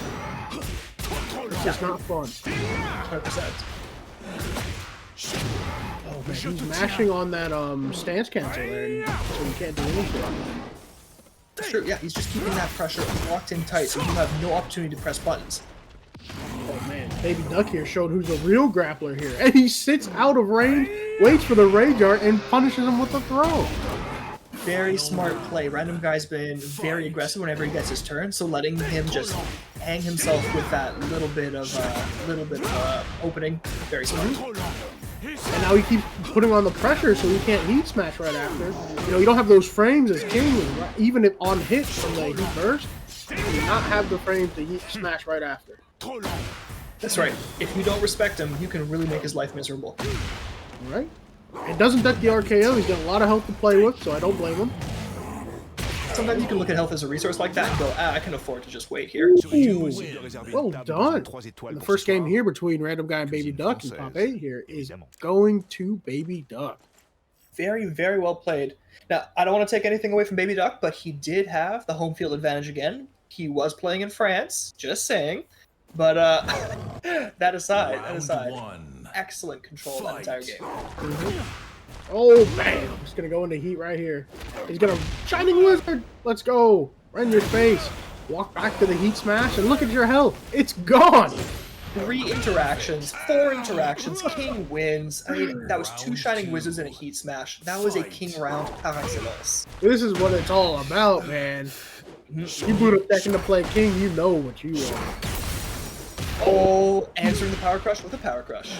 It's just not fun. 100%. Oh man, he's mashing on that stance cancel there, so you can't do anything. That's true. Yeah, he's just keeping that pressure locked in tight, so you have no opportunity to press buttons. Oh man, Baby Duck here showed who's a real grappler here. And he sits out of range, waits for the rage art, and punishes him with a throw. Very smart play. Random Guy's been very aggressive whenever he gets his turn, so letting him just hang himself with that little bit of opening. Very smart. And now he keeps putting on the pressure so he can't heat smash right after. You know, you don't have those frames as King, even if on hit from the heat burst, you do not have the frames to heat smash right after. That's right. If you don't respect him, you can really make his life miserable. Right? It doesn't duck the RKO. He's got a lot of health to play with, so I don't blame him. Sometimes you can look at health as a resource like that and go, I can afford to just wait here. Ooh, well done. And the first game here between Random Guy and Baby Duck in top 8 here is going to Baby Duck. Very, very well played. Now, I don't want to take anything away from Baby Duck, but he did have the home field advantage again. He was playing in France, just saying. But that aside, Round 1. excellent control of that entire game. Oh, bam. He's going to go into heat right here. He's going to... Shining Wizard! Let's go. Right in your face. Walk back to the heat smash, and look at your health. It's gone. 3 interactions, 4 interactions, King wins. I mean, that was 2 Shining Wizards and a Heat Smash. That was a King round par excellence. This is what it's all about, man. You boot up Tekken to play King, you know what you want. Oh, answering the Power Crush with a Power Crush.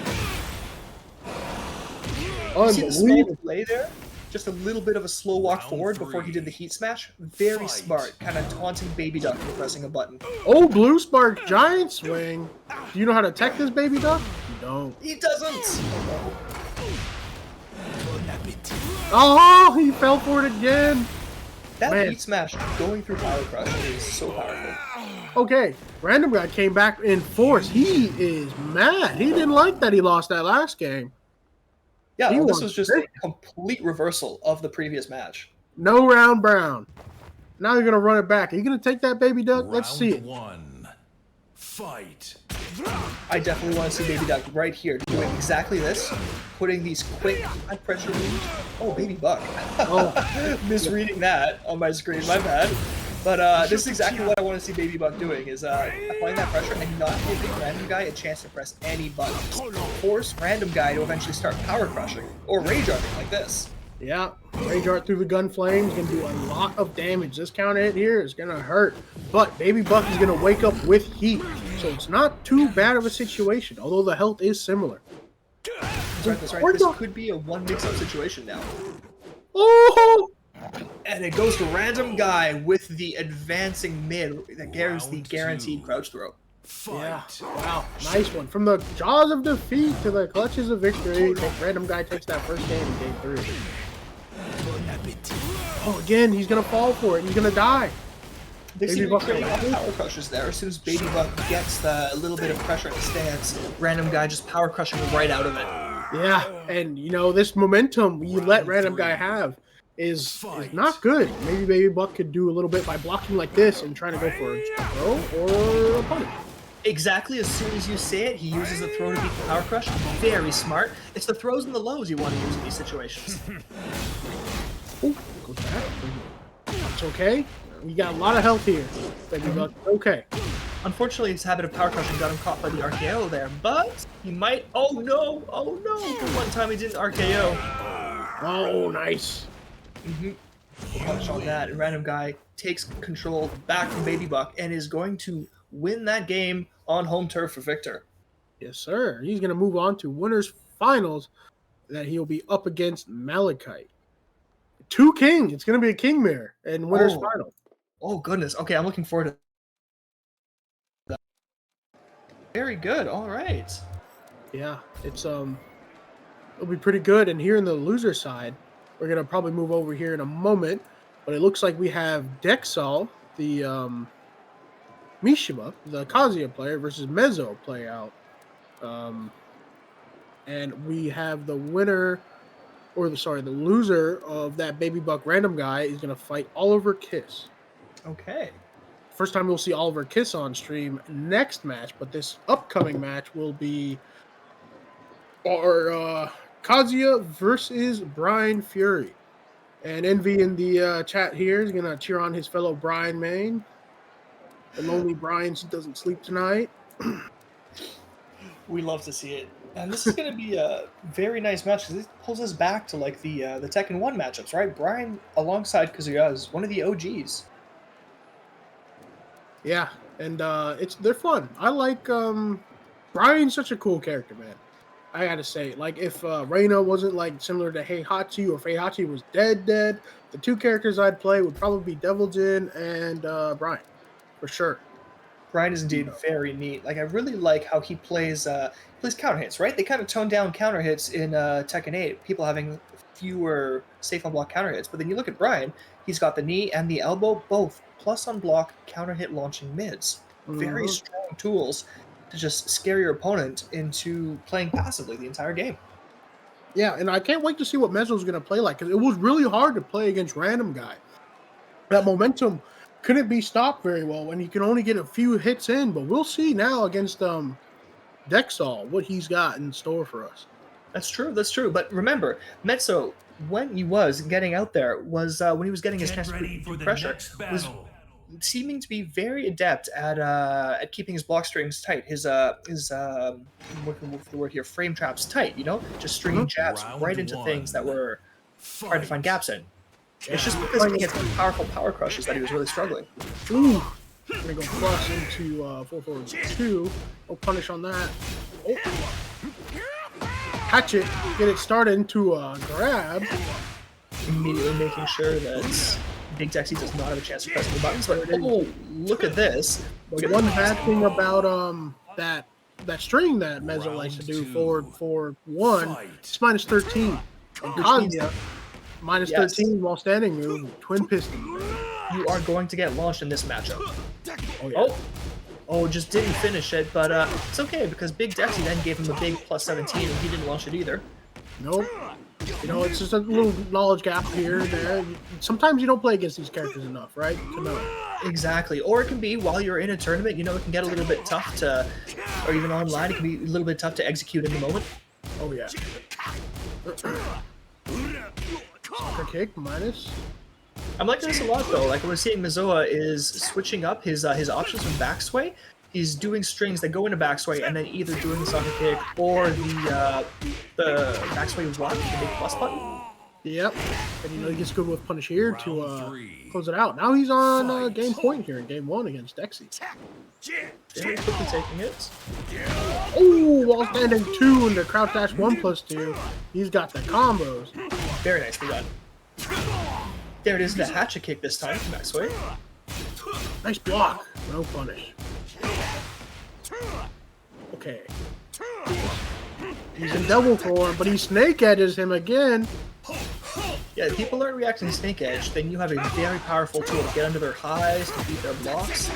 You see the small Unbelievable. delay there? Just a little bit of a slow walk forward before he did the Heat Smash. Very smart, kind of taunting Baby Duck for pressing a button. Oh, Blue Spark Giant Swing. Do you know how to tech this Baby Duck? You don't. He doesn't! Oh, he fell for it again. That Man. Heat Smash going through Power Crush is so powerful. Okay, Random Guy came back in force. He is mad. He didn't like that he lost that last game. Yeah, He well, this wants was just it. a complete reversal of the previous match. No round brown. Now you're going to run it back. Are you going to take that Baby Duck? Let's see it. Round 1. Fight. I definitely want to see Baby Duck right here doing exactly this, putting these quick high pressure moves. Oh, Baby Buck. Oh. Misreading that on my screen, my bad. But this is exactly what I want to see Baby Buck doing, is applying that pressure and not giving Random Guy a chance to press any buttons. Force Random Guy to eventually start power crushing, or rage arting like this. Yeah, Rage Art through the gun flames going to do a lot of damage. This counter hit here is going to hurt. But Baby Buck is going to wake up with heat. So it's not too bad of a situation, although the health is similar. That's right. This could be a one mix-up situation now. Oh! And it goes to Random Guy with the advancing mid that carries the guaranteed crouch throw. Yeah, Fight. wow, nice one. From the jaws of defeat to the clutches of victory, Random Guy takes that first game in game 3. Oh, again, he's going to fall for it. He's going to die. They Baby seem to Buck be trading off power crushes there. As soon as Baby Buck gets the little bit of pressure in the stance, Random Guy just power crushing right out of it. Yeah, and, you know, this momentum you let Random Guy have is not good. Maybe Baby Buck could do a little bit by blocking like this and trying to go for a throw or a punish. Exactly as soon as you say it, he uses the throw to beat the power crush. Very smart. It's the throws and the lows you want to use in these situations. Oh, goes back. It's okay. You got a lot of health here, Baby Buck. Okay. Unfortunately, his habit of power crushing got him caught by the RKO there, but he might. Oh no! Oh no! The one time he didn't RKO. Oh, nice. Punch on that, and Random Guy takes control back from Baby Buck and is going to win that game on home turf for Victor. Yes, sir. He's going to move on to winners finals that he'll be up against Malachite. Two king. It's going to be a king mirror and winners Oh. final. Oh goodness. Okay, I'm looking forward to that. Very good. All right. Yeah, it'll be pretty good. And here in the loser side, we're going to probably move over here in a moment, but it looks like we have Dexal, the Mishima, the Kazuya player, versus Mezzo play out. And we have the winner, the loser of that Baby Buck random guy is going to fight Oliver Kiss. Okay. First time we'll see Oliver Kiss on stream next match, but this upcoming match will be our Kazuya versus Brian Fury. And Envy in the chat here is going to cheer on his fellow Brian main. The lonely Brian doesn't sleep tonight. We love to see it. And this is going to be a very nice match because it pulls us back to like the Tekken 1 matchups, right? Brian alongside Kazuya is one of the OGs. Yeah, and they're fun. I like Brian's such a cool character, man. I gotta say, like if Reina wasn't like similar to Heihachi or if Heihachi was dead, the two characters I'd play would probably be Devil Jin and Brian, for sure. Brian is indeed very neat. Like I really like how he plays counter hits, right? They kind of toned down counter hits in Tekken 8, people having fewer safe on block counter hits. But then you look at Brian, he's got the knee and the elbow, both plus on block counter hit launching mids. Very strong tools to just scare your opponent into playing passively the entire game. Yeah, and I can't wait to see what Mezzo's going to play like, because it was really hard to play against Random Guy. That momentum couldn't be stopped very well when you can only get a few hits in, but we'll see now against Dexal what he's got in store for us. That's true. But remember, Mezzo, when he was getting out there, was when he was getting his chance to pressure, was seeming to be very adept at keeping his block strings tight. His what's the word here? Frame traps tight. You know, just stringing jabs right into things that were hard to find gaps in. It's just because he gets powerful power crushes that he was really struggling. Ooh, I'm gonna go plus into 4-4-2. No punish on that. Oh. Hatchet, get it started into a grab. Immediately making sure that Big Dexy does not have a chance to press the buttons. But oh, look at this! The one bad thing about that string that Mezzo likes to do, forward 4-1, it's minus 13. And Kazuya, minus 13 while standing move, twin piston. You are going to get launched in this matchup. Oh, yeah. Oh, just didn't finish it, but it's okay because Big Dexy then gave him a big plus 17 and he didn't launch it either. Nope. You know, it's just a little knowledge gap here and there. Sometimes you don't play against these characters enough, right? To know. Exactly. Or it can be while you're in a tournament, you know, it can get a little bit tough to, or even online, it can be a little bit tough to execute in the moment. Oh, yeah. Soccer kick, minus. I'm liking this a lot, though. Like, we're seeing Mizoa is switching up his options from backsway. He's doing strings that go into backsway and then either doing the soccer kick or the backsway rock with the big plus button. Yep. And, you know, he gets good with punish here to close it out. Now he's on game point here in game 1 against Dexy. Very quickly taking it. Oh, while standing 2 into crouch dash 1+2. He's got the combos. Very nicely done. There it is, the hatchet kick this time from backsway. Nice block. No punish. Okay. He's in double form, but he snake edges him again. Yeah, if people aren't reacting to snake edge, then you have a very powerful tool to get under their highs, to beat their blocks.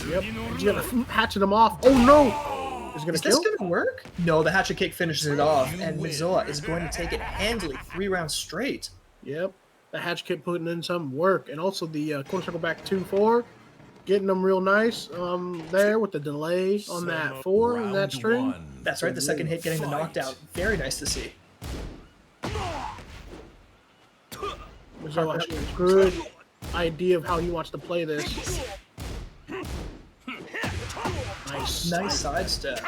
Yep. He's gonna hatchet him off. Oh no! Is Is this gonna work? No, the hatchet kick finishes it off, and Mizoa is going to take it handily 3 rounds straight. Yep. The hatchet kick putting in some work, and also the corner circle back 2-4. Getting them real nice there with the delay on that 4 and that string. That's right, the second hit getting the knockdown. Very nice to see. Mizoa has a good idea of how he wants to play this. Nice sidestep.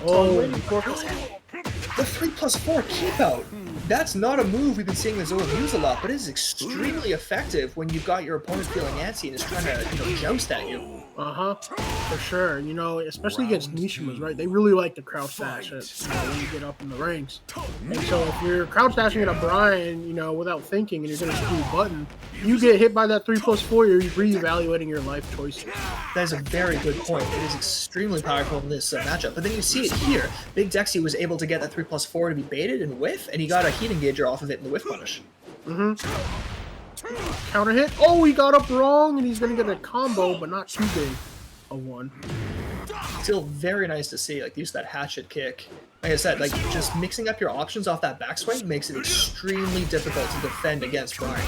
Oh, The 3+4 keep out. That's not a move we've been seeing Mizoa use a lot, but it is extremely effective when you've got your opponent feeling antsy and is trying to, joust at you. for sure. You know, especially against Nishimas, right? They really like to crouch dash it, when you get up in the ranks. And so if you're crouch dashing at a Brian, without thinking, and you're gonna screw a button, you get hit by that 3+4. You're reevaluating your life choices. That is a very good point. It is extremely powerful in this matchup. But then you see it here. Big Dexy was able to get that 3+4 to be baited and whiff, and he got a heat engager off of it in the whiff punish. Counter hit. Oh, he got up wrong, and he's gonna get a combo, but not too big a one. Still very nice to see, like, use that hatchet kick. Like I said, like, just mixing up your options off that backswing makes it extremely difficult to defend against Brian.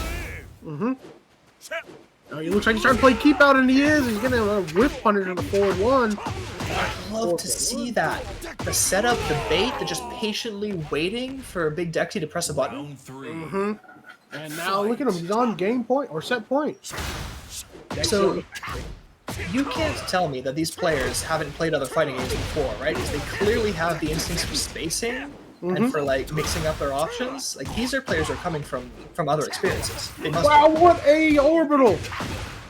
Now he looks like he's trying to play keep out, and he is. He's gonna whiff punish on the forward one. I love to see that. The setup, the bait, the just patiently waiting for Big Dexy to press a button. Round 3. And now look at him. He's on game point or set point. So you can't tell me that these players haven't played other fighting games before, right? Because they clearly have the instincts for spacing and for like mixing up their options. Like these are players who are coming from other experiences. They must Wow, what a orbital!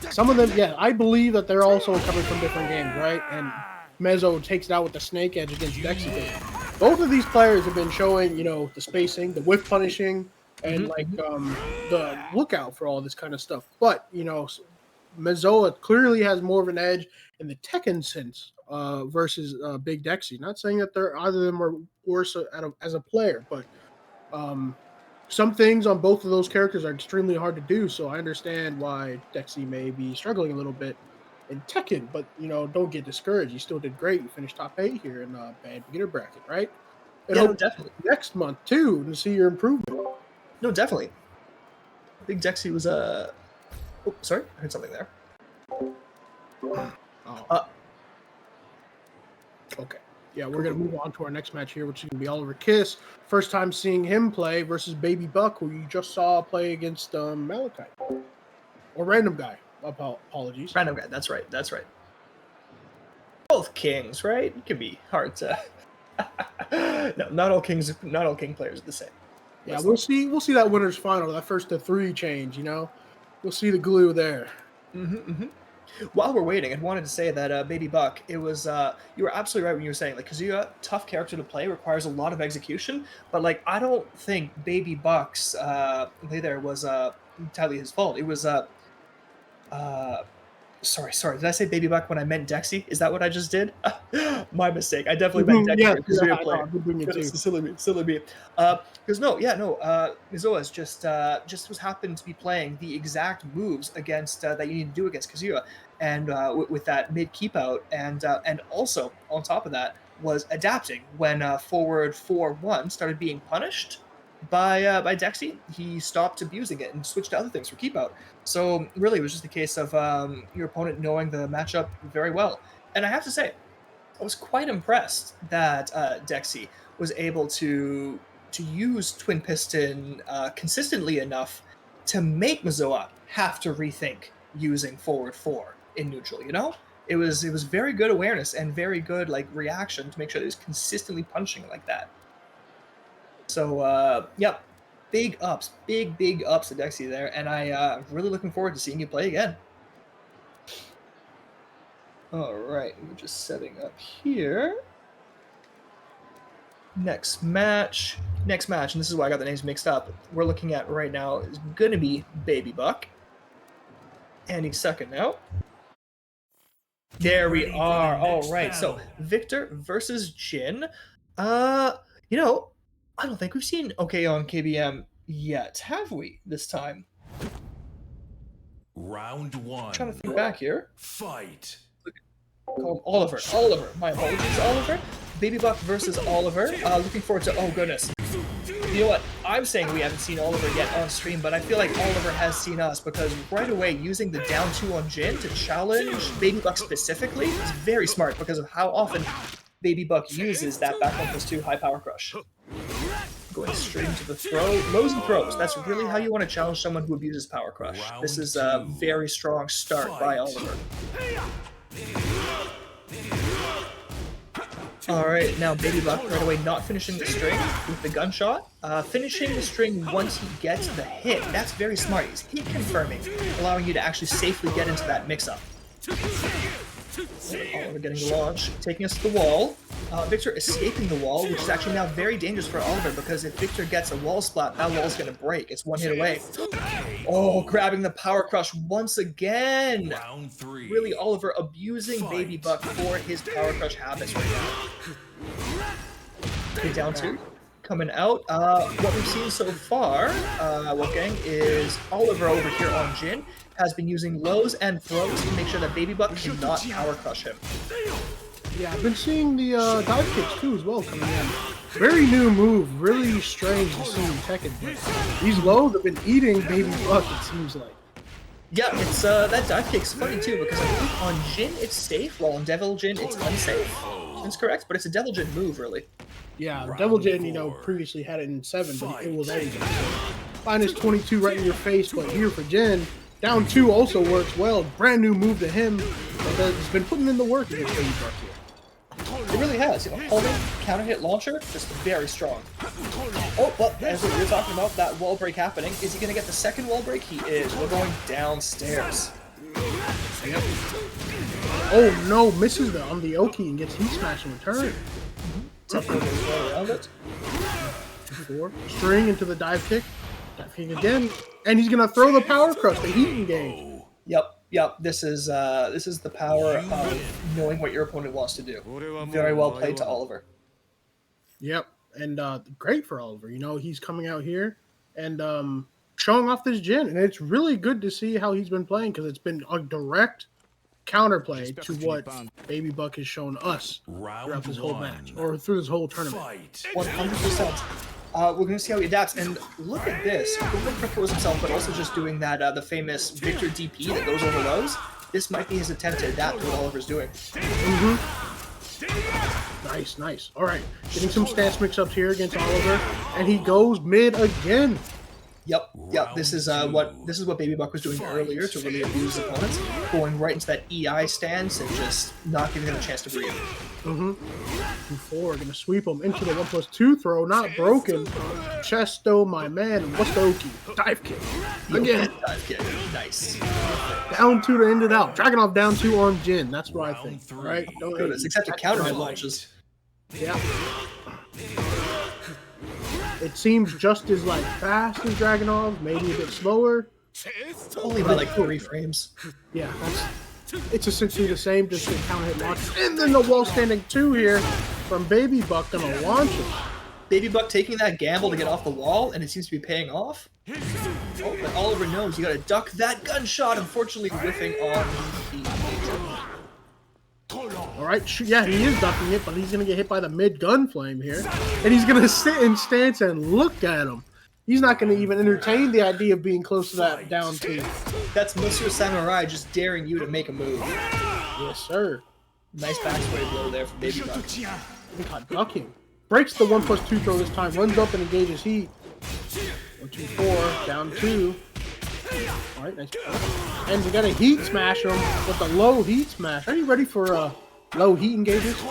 Some of them, yeah, I believe that they're also coming from different games, right? And Mezzo takes it out with the snake edge against Dexy. Both of these players have been showing, the spacing, the whiff punishing, and the lookout for all this kind of stuff. But Mezzoa clearly has more of an edge in the Tekken sense versus Big Dexy. Not saying that either of them are worse as a player, but some things on both of those characters are extremely hard to do. So I understand why Dexy may be struggling a little bit in Tekken, but don't get discouraged. You still did great. You finished top 8 here in bad beginner bracket, right? And Yeah, no, hope definitely. next month too to see your improvement. No, definitely. Big Dexy was Oh, sorry, I heard something there. Okay. Yeah, we're going to move on to our next match here, which is going to be Oliver Kiss. First time seeing him play versus Baby Buck, who you just saw play against Malachi. Or Random Guy. Apologies. Random guy, that's right. Both kings, right? It can be hard to No, not all king players are the same. Yeah, we'll see that winner's final, that first to 3 change, We'll see the glue there. While we're waiting, I wanted to say that Baby Buck, it was you were absolutely right when you were saying, like, Kazuya, tough character to play, requires a lot of execution, but like I don't think Baby Buck's play there was entirely his fault. It was sorry, did I say Baby Buck when I meant Dexy? Is that what I just did? My mistake. I definitely meant Dexy. Yeah, Player. Silly me. Because Mizoa's just was happened to be playing the exact moves against that you need to do against Kazuya, and with that mid keep out, and also on top of that was adapting when forward 4-1 started being punished by Dexy. He stopped abusing it and switched to other things for keep out. So really, it was just a case of your opponent knowing the matchup very well. And I have to say, I was quite impressed that Dexy was able to use Twin Piston consistently enough to make Mizoa have to rethink using forward 4 in neutral. It was very good awareness and very good reaction to make sure that he was consistently punching like that. So yep. Big ups to Dexy there, and I'm really looking forward to seeing you play again. All right, we're just setting up here. Next match, and this is why I got the names mixed up. We're looking at right now is going to be Baby Buck. Any second now. There we are. All right, so Victor versus Jin. I don't think we've seen OK on KBM yet, have we, this time? Round 1. I'm trying to think back here. Fight. Call him Oliver. My apologies, Oliver. Baby Buck versus Oliver. Looking forward to... Oh, goodness. You know what? I'm saying we haven't seen Oliver yet on stream, but I feel like Oliver has seen us, because right away, using the down 2 on Jin to challenge Baby Buck specifically is very smart because of how often Baby Buck uses that back 1+2 high power crush. Going straight into the throw. Lows and throws. That's really how you want to challenge someone who abuses Power Crush. This is a very strong start by Oliver. Alright, now Baby Buck right away not finishing the string with the gunshot. Finishing the string once he gets the hit. That's very smart. He's hit confirming, allowing you to actually safely get into that mix-up. Oliver getting the launch, taking us to the wall. Victor escaping the wall, which is actually now very dangerous for Oliver because if Victor gets a wall splat, that wall's going to break. It's one hit away. Oh, grabbing the Power Crush once again. Round 3. Really, Oliver abusing Baby Buck for his Power Crush habits right now. Okay, down 2. Coming out. What we've seen so far, Wolfgang, is Oliver over here on Jin has been using lows and throws to make sure that Baby Buck cannot Power Crush him. Yeah, I've been seeing the dive kicks too as well coming in. Very new move, really strange to see in Tekken. These lows have been eating Baby Buck, it seems like. Yeah, it's that dive kick's funny too because I believe on Jin it's safe, while on Devil Jin it's unsafe. That's correct, but it's a Devil Jin move really. Yeah, Devil Jin, you know, previously had it in 7, but it was anything. Minus 22 right in your face, but here for Jin, down 2 also works well. Brand new move to him, but he's been putting in the work against Baby Buck here. It really has. You know, holding, counter hit launcher, just very strong. Oh, but as we were talking about, that wall break happening. Is he going to get the second wall break? He is. We're going downstairs. Yep. Oh no, misses on the Oki and gets heat smash in return. Tekken goes well around it. 4. String into the dive kick. Dive kick again. And he's going to throw the Power Crush, the heat engage. Yep. This is the power of knowing what your opponent wants to do. Very well played to Oliver. Yep, and great for Oliver. You know, he's coming out here and showing off this Jin, and it's really good to see how he's been playing because it's been a direct counterplay to what Baby Buck has shown us throughout this whole match or through this whole tournament. 100%. We're going to see how he adapts, and look at this. Victor throws himself, but also just doing that the famous Victor DP that goes over lows. This might be his attempt to adapt to what Oliver's doing. Nice. All right, getting some stance mix-ups here against Oliver, and he goes mid again. Yep. This is what Baby Buck was doing earlier to really abuse his opponents, going right into that EI stance and just not giving him a chance to breathe. 2-4, gonna sweep him into the 1+2 throw, not broken. Chesto, my man, what's the Oki? Dive kick. Again. Dive kick. Nice. Down 2 to end it out. Dragunov down 2 on Jin. That's what I think. Right? Don't hate It's except to counter hit launches. Yeah. It seems just as fast as Dragunov, maybe a bit slower. Only by 3 frames. Yeah, it's essentially the same, just a counter hit launch. And then the wall standing 2 here from Baby Buck gonna launch it. Baby Buck taking that gamble to get off the wall, and it seems to be paying off. Oh, but Oliver knows you gotta duck that gunshot, unfortunately whiffing on the Alright, yeah, he is ducking it, but he's gonna get hit by the mid gun flame here. And he's gonna sit in stance and look at him. He's not gonna even entertain the idea of being close to that down 2. That's Monsieur Samurai just daring you to make a move. Yes, sir. Nice backspray blow there from Baby Buck. He caught ducking. Breaks the 1+2 throw this time, runs up and engages heat. 1-2-4, down 2. Alright, nice. And we gotta heat smash him with the low heat smash. Are you ready for low heat engages?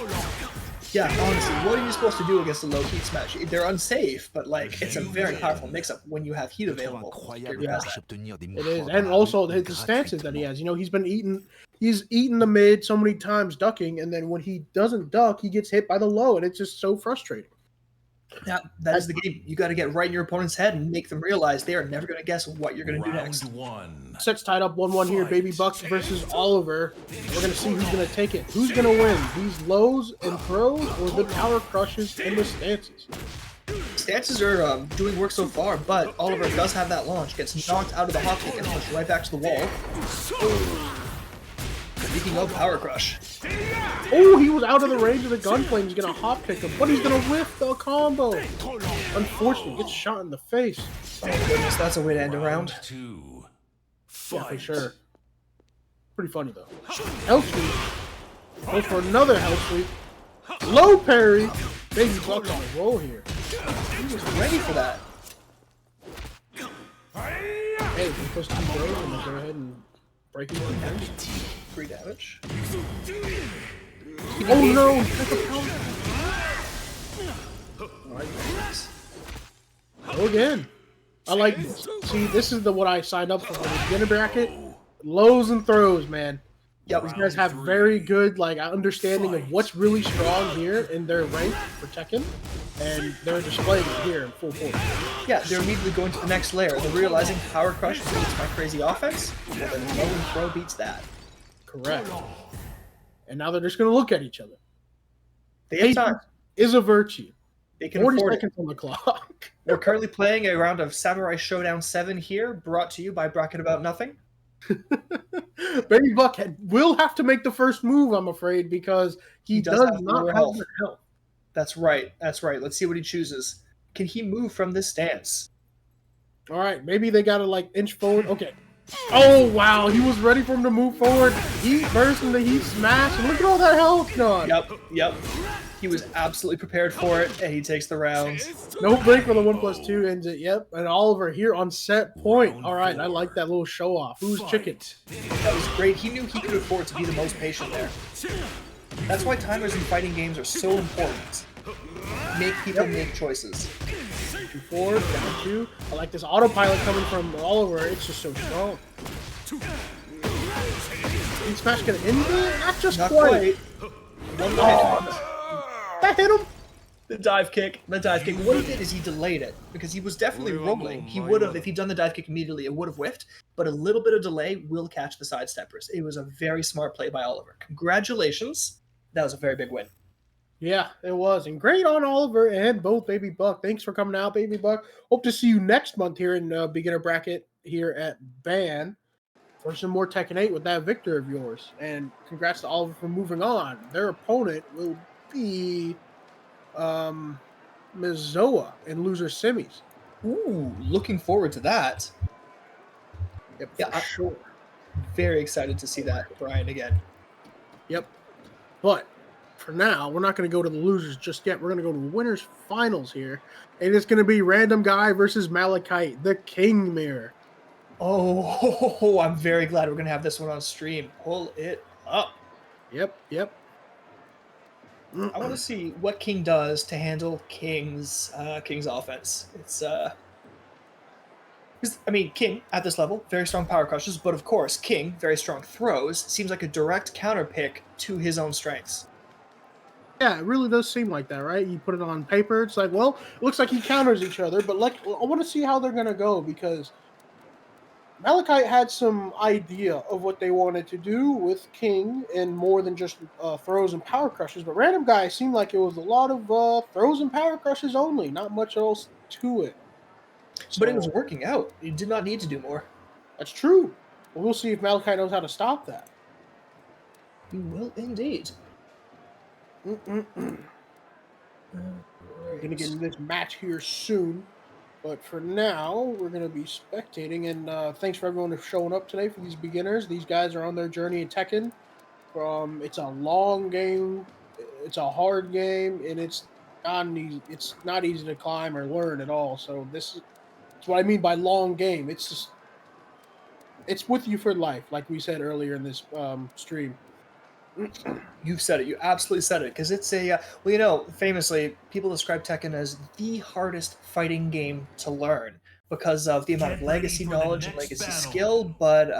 Yeah, honestly, what are you supposed to do against a low heat smash? They're unsafe, but it's a very powerful mix-up when you have heat available. Yeah, it is, and also the stances that he has. You know, he's eaten the mid so many times ducking, and then when he doesn't duck, he gets hit by the low, and it's just so frustrating. Yeah, that is the game. You got to get right in your opponent's head and make them realize they are never going to guess what you're going to do next. Sets tied up 1-1 here. Baby Buck versus Oliver. We're going to see who's going to take it. Who's going to win? These lows and throws or the power crushes and the stances? Stances are doing work so far, but Oliver does have that launch. Gets knocked out of the hop kick and pushed right back to the wall. Speaking of Power Crush. Oh, he was out of the range of the gun flame. He's going to hop kick him, but he's going to whiff the combo. Unfortunately, gets shot in the face. Oh, goodness, that's a way to end a round. Yeah, for sure. Pretty funny, though. Hell sweep. Goes for another hell sweep. Low parry. Baby Buck on a roll here. He was ready for that. Hey, we push 2 throws and we'll go ahead and break it down. 3 damage. Oh no! Alright. Go again. I like this. See, this is what I signed up for the beginner bracket. Lows and throws, man. Yep. These guys have very good understanding of what's really strong here in their rank for Tekken, and they're displaying it here in full force. Yeah, they're immediately going to the next layer. They're realizing Power Crush beats my crazy offense, well then Low and Throw beats that. Correct. And now they're just going to look at each other. They have time. Is a virtue. They can 40 afford seconds on the clock. We're currently playing a round of Samurai Showdown 7 here, brought to you by Bracket About Nothing. Baby Buck will have to make the first move, I'm afraid, because he does not have the health. That's right. That's right. Let's see what he chooses. Can he move from this stance? All right, maybe they got to inch forward. Okay. Oh, wow. He was ready for him to move forward. Heat burst and the heat smash. And look at all that health gone. Yep. He was absolutely prepared for it, and he takes the rounds. No break for the 1+2 ends it. Yep. And Oliver here on set point. All right, I like that little show off. Who's chicken? That was great. He knew he could afford to be the most patient there. That's why timers in fighting games are so important. Make people make choices. 2 forward, down 2. I like this autopilot coming from Oliver. It's just so strong. Heat smash gonna end it? Not quite. One more hit. That hit him. The dive kick. What he did is he delayed it because he was definitely rolling. He would have, if he'd done the dive kick immediately, it would have whiffed. But a little bit of delay will catch the sidesteppers. It was a very smart play by Oliver. Congratulations. That was a very big win. Yeah, it was. And great on Oliver and both Baby Buck. Thanks for coming out, Baby Buck. Hope to see you next month here in beginner bracket here at BAN for some more Tekken 8 with that victor of yours. And congrats to Oliver for moving on. Their opponent will be Mizoa in loser semis. Ooh, looking forward to that. Yep, for sure. Very excited to see that, Brian, again. Yep. But for now, we're not going to go to the losers just yet. We're going to go to the winners finals here. And it's going to be Random Guy versus Malachite, the King Mirror. Oh, I'm very glad we're going to have this one on stream. Pull it up. Yep. I want to see what King does to handle King's offense. King at this level, very strong power crushes, but of course, King, very strong throws, seems like a direct counter pick to his own strengths. Yeah, it really does seem like that, right? You put it on paper, it's like, well, it looks like he counters each other, but I want to see how they're going to go because Malachite had some idea of what they wanted to do with King and more than just throws and power crushes, but Random Guy seemed like it was a lot of throws and power crushes only, not much else to it. But it was working out. He did not need to do more. That's true. But we'll see if Malachite knows how to stop that. He will indeed. We're going to get into this match here soon. But for now, we're going to be spectating. And thanks for everyone for showing up today for these beginners. These guys are on their journey in Tekken. It's a long game. It's a hard game. And it's not easy to climb or learn at all. So that's what I mean by long game. It's with you for life, like we said earlier in this stream. You've said it. You absolutely said it. Because it's famously, people describe Tekken as the hardest fighting game to learn because of the amount of legacy knowledge and legacy skill. But,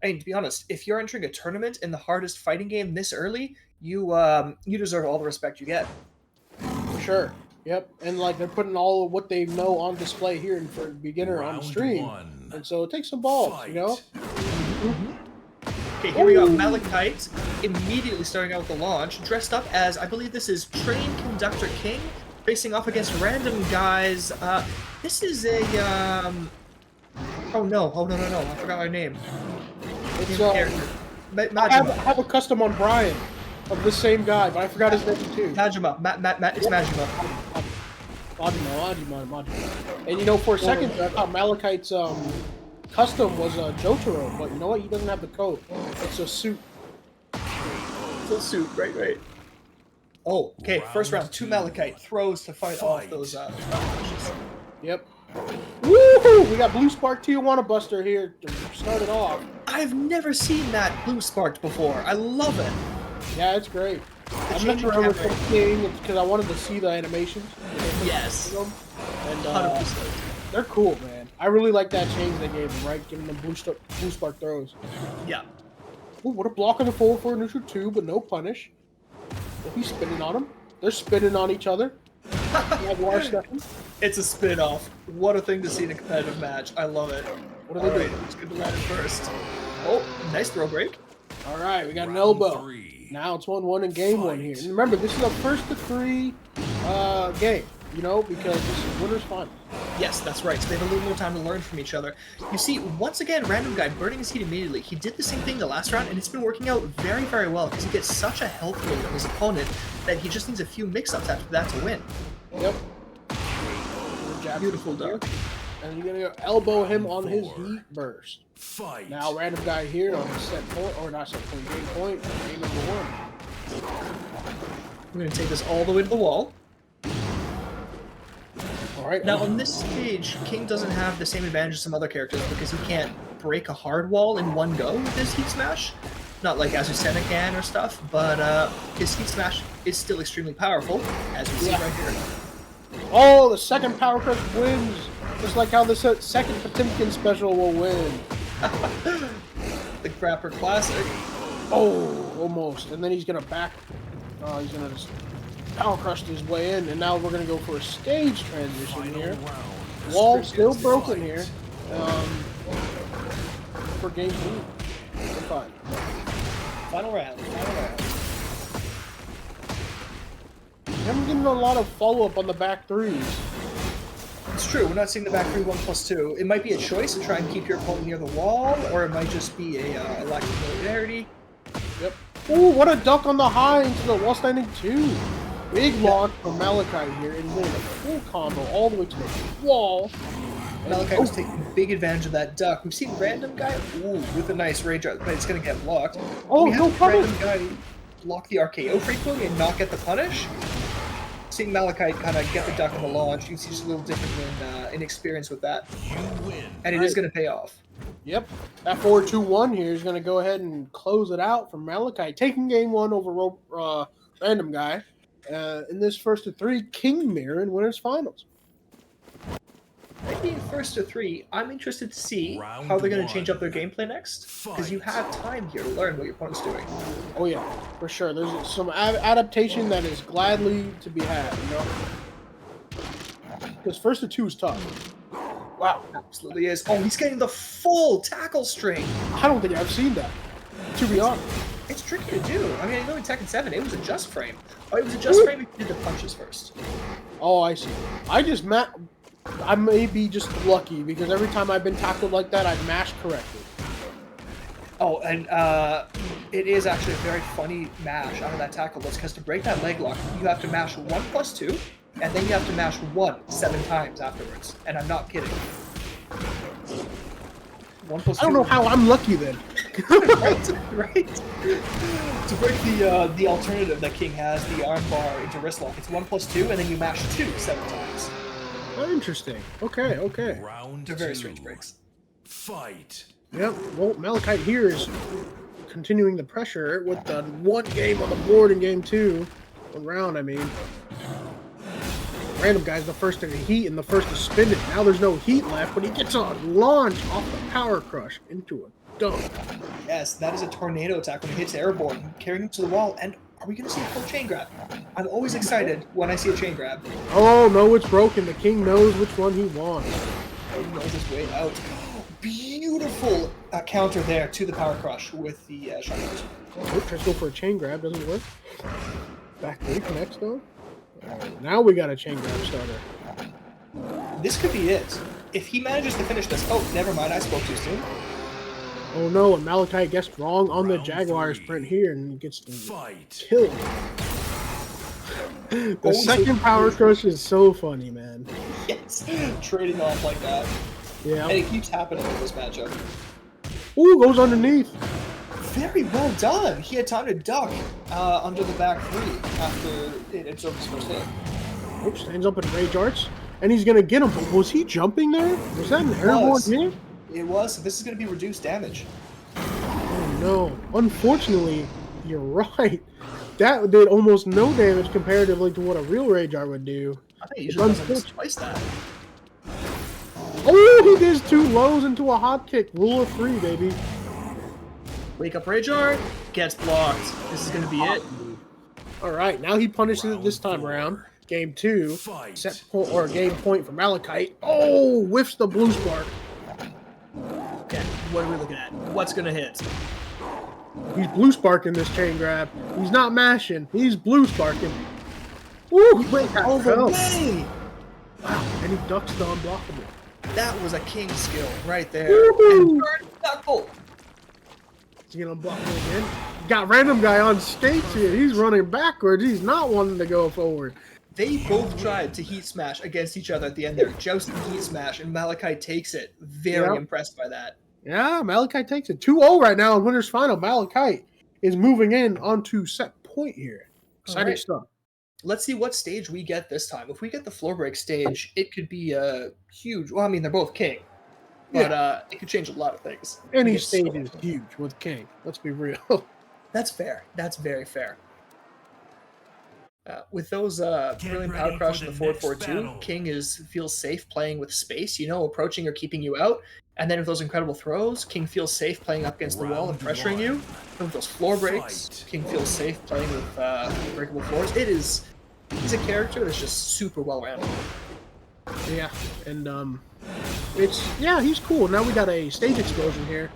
to be honest, if you're entering a tournament in the hardest fighting game this early, you deserve all the respect you get. For sure. Yep. And, they're putting all of what they know on display here for beginner on the stream. And so it takes some balls, Fight. Okay, here we go. Malachite immediately starting out with the launch, dressed up as, I believe this is Train Conductor King, facing off against Random Guys. This is a, Oh no, I forgot my name. It's, Majima. I have a custom on Brian of the same guy, but I forgot his name too. Majima. It's Majima. Majima. And for a second, I thought Malachite's custom was Jotaro, but you know what? He doesn't have the coat. It's a suit. It's a suit, right. Oh, okay. First round, Round 2 two. Malachite throws to fight off Fight. those crashes. Yep. Woohoo! We got Blue Spark Tijuana Buster here to start it off. I've never seen that blue sparked before. I love it. Yeah, it's great. I'm change not in sure camera. it's because I wanted to see the animations. Yes. And 100%. they're cool, man. I really like that change they gave them, right? Giving them blue spark throws. Yeah. Ooh, what a block on the forward for initial 2, but no punish. Oh, he's spinning on him. They're spinning on each other. Jaguar stepping. It's a spin-off. What a thing to see in a competitive match. I love it. What are they Alright, doing? it's good to land it first. Oh, nice throw break. All right, we got an Round elbow. 3. Now it's 1-1 in game 1 here. And remember, this is a first to 3 game, you know, because this is winner's final. Yes, that's right. So they have a little more time to learn from each other. You see, once again, Random Guy burning his heat immediately. He did the same thing the last round, and it's been working out very, very well because he gets such a health load on his opponent that he just needs a few mix-ups after that to win. Yep. Beautiful duck. And you're going to elbow him on his heat burst. Fight. Now, Random Guy here on the set point, or not set point, game point, game number 1. We're going to take this all the way to the wall. All right. Now, on this stage, King doesn't have the same advantage as some other characters because he can't break a hard wall in one go with his Heat Smash. Not like Azucena can or stuff, but his Heat Smash is still extremely powerful, as we see right here. Oh, the second Power Crush wins. Just like how the second Potemkin special will win. The Grapper Classic. Oh, almost. And then he's going to he's going to just Power Crush his way in. And now we're going to go for a stage transition Final here. round. Wall still Fight. broken here. For game 2. Fine. Final round. We haven't getting a lot of follow-up on the back threes. It's true, we're not seeing the back 3-1+2. It might be a choice to try and keep your opponent near the wall, or it might just be a lack of familiarity. Yep. Ooh, what a duck on the high into the wall standing 2. Big launch from Malachi here and doing a full combo all the way to the wall. Malachi was taking big advantage of that duck. We've seen Random Guy, with a nice range out, but it's going to get blocked. Oh, we no have punish! Random Guy block the RKO frequently and not get the punish. Seeing Malachi kind of get the duck in the launch, you can see just a little different in experience with that. You win. And it is going to pay off. Yep. That 4-2-1 here is going to go ahead and close it out for Malachi, taking game 1 over Random Guy. In this first to 3 King Mirror in winners finals. Maybe first to 3, I'm interested to see Round how they're going to 1. change up their gameplay next. Because you have time here to learn what your opponent's doing. Oh yeah, for sure. There's some adaptation that is gladly to be had, you know? Because first to 2 is tough. Wow. Absolutely is. Oh, he's getting the full tackle string. I don't think I've seen that, to be honest. It's tricky to do. I mean, I know in Tekken 7, it was a just frame. Oh, it was a just frame if you did the punches first. Oh, I see. I may be just lucky because every time I've been tackled like that, I've mashed correctly. Oh, and it is actually a very funny mash out of that tackle. That's because to break that leg lock, you have to mash 1+2, and then you have to mash 1 7 times afterwards. And I'm not kidding. 1+2. I don't know how I'm lucky then. right? To break the alternative that King has, the arm bar into wrist lock, it's 1+2, and then you mash 2 7 times. Oh, interesting. Okay. Round They're very 2. strange breaks. Fight. Yep. Well, Malachite here is continuing the pressure with the 1 game on the board in game 2. 1 round, I mean. Random Guy's the first to heat and the first to spin it. Now there's no heat left, but he gets a launch off the Power Crush into a dunk. Yes, that is a tornado attack when it hits airborne, carrying it to the wall. And are we going to see a full chain grab? I'm always excited when I see a chain grab. Oh, no, it's broken. The King knows which one he wants. He knows his way out. Beautiful counter there to the Power Crush with the shotguns. Oh, tries to go for a chain grab. Doesn't work. Back 3 connects, though. Now we got a chain grab starter. This could be it. If he manages to finish this... Oh, never mind. I spoke too soon. Oh, no, and Malachi gets wrong on the Round Jaguar 3. sprint here and gets Fight. killed. The second Power Crush is so funny, man. Yes. Trading off like that. Yeah. And it keeps happening in this matchup. Ooh, goes underneath. Very well done. He had time to duck under the back three after it absorbed his first hit. Oops, stands up in rage arts, and he's gonna get him. But was he jumping there? Was that an airborne hit? It was. So this is going to be reduced damage. Oh no! Unfortunately, you're right. That did almost no damage comparatively to what a real rage art would do. I think it usually does twice that. Oh, he does 2 lows into a hot kick. Rule of 3, baby. Wake up rage art, gets blocked. This is going to be it. All right, now he punishes it this time around. Game 2, set point or game point for Malachite. Oh, whiffs the blue spark. Okay, what are we looking at? What's going to hit? He's blue sparking this chain grab. He's not mashing. He's blue sparking. Woo! He went all the way. Wow, and he ducks the unblockable. That was a king skill right there. Woo-hoo! And third knuckle. He's gonna unblock him again. Got random guy on skates here. He's running backwards. He's not wanting to go forward. They both tried to heat smash against each other at the end there. Jousting heat smash, and Malachite takes it. Very impressed by that. Yeah, Malachite takes it. 2-0 right now in Winners Final. Malachite is moving in onto set point here. Exciting stuff. Let's see what stage we get this time. If we get the floor break stage, it could be a huge... Well, I mean, they're both king. But it could change a lot of things. Any stage is huge with king. Let's be real. That's fair. That's very fair. With those brilliant power crush and the 4-4-2, King feels safe playing with space, approaching or keeping you out. And then with those incredible throws, King feels safe playing up against the wall and pressuring you. And with those floor breaks, King feels safe playing with breakable floors. He's a character that's just super well rounded. Yeah, and he's cool. Now we got a stage explosion here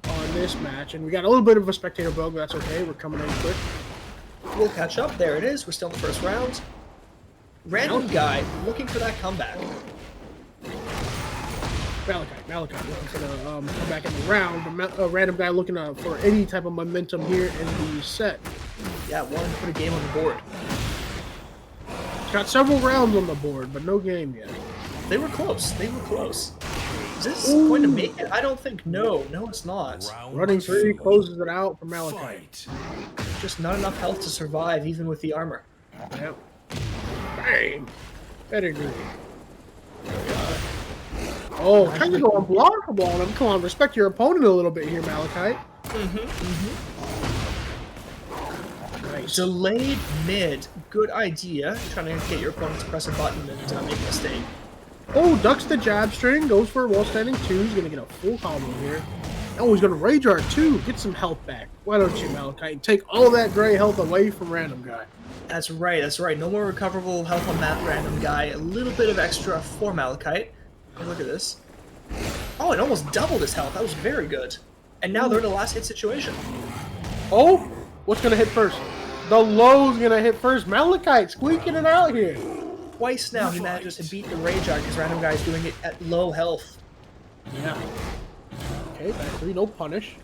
on this match, and we got a little bit of a spectator bug, but that's okay. We're coming in quick. We'll catch up. There it is. We're still in the first round. Random guy looking for that comeback. Malachite looking for the comeback in the round. A random guy looking for any type of momentum here in the set. Yeah, wanting to put a game on the board. Got several rounds on the board, but no game yet. They were close. Is this going to make it? I don't think. No, it's not. Running 3 closes it out for Malachite. Just not enough health to survive, even with the armor. Yep. Bang! Pedigree. Oh, trying to go unblockable on him. Come on, respect your opponent a little bit here, Malachite. Nice. Delayed mid. Good idea. Trying to get your opponent to press a button and make a mistake. Oh, ducks the jab string, goes for a wall standing 2. He's going to get a full combo here. Oh, he's going to rage art too. Get some health back. Why don't you, Malachite? Take all that gray health away from random guy. That's right. No more recoverable health on that random guy. A little bit of extra for Malachite. And look at this. Oh, it almost doubled his health. That was very good. And now they're in a last hit situation. Oh, what's going to hit first? The low's going to hit first. Malachite squeaking it out here. Twice now he manages to beat the rage art because random guy's doing it at low health. Yeah. Okay, back 3, no punish.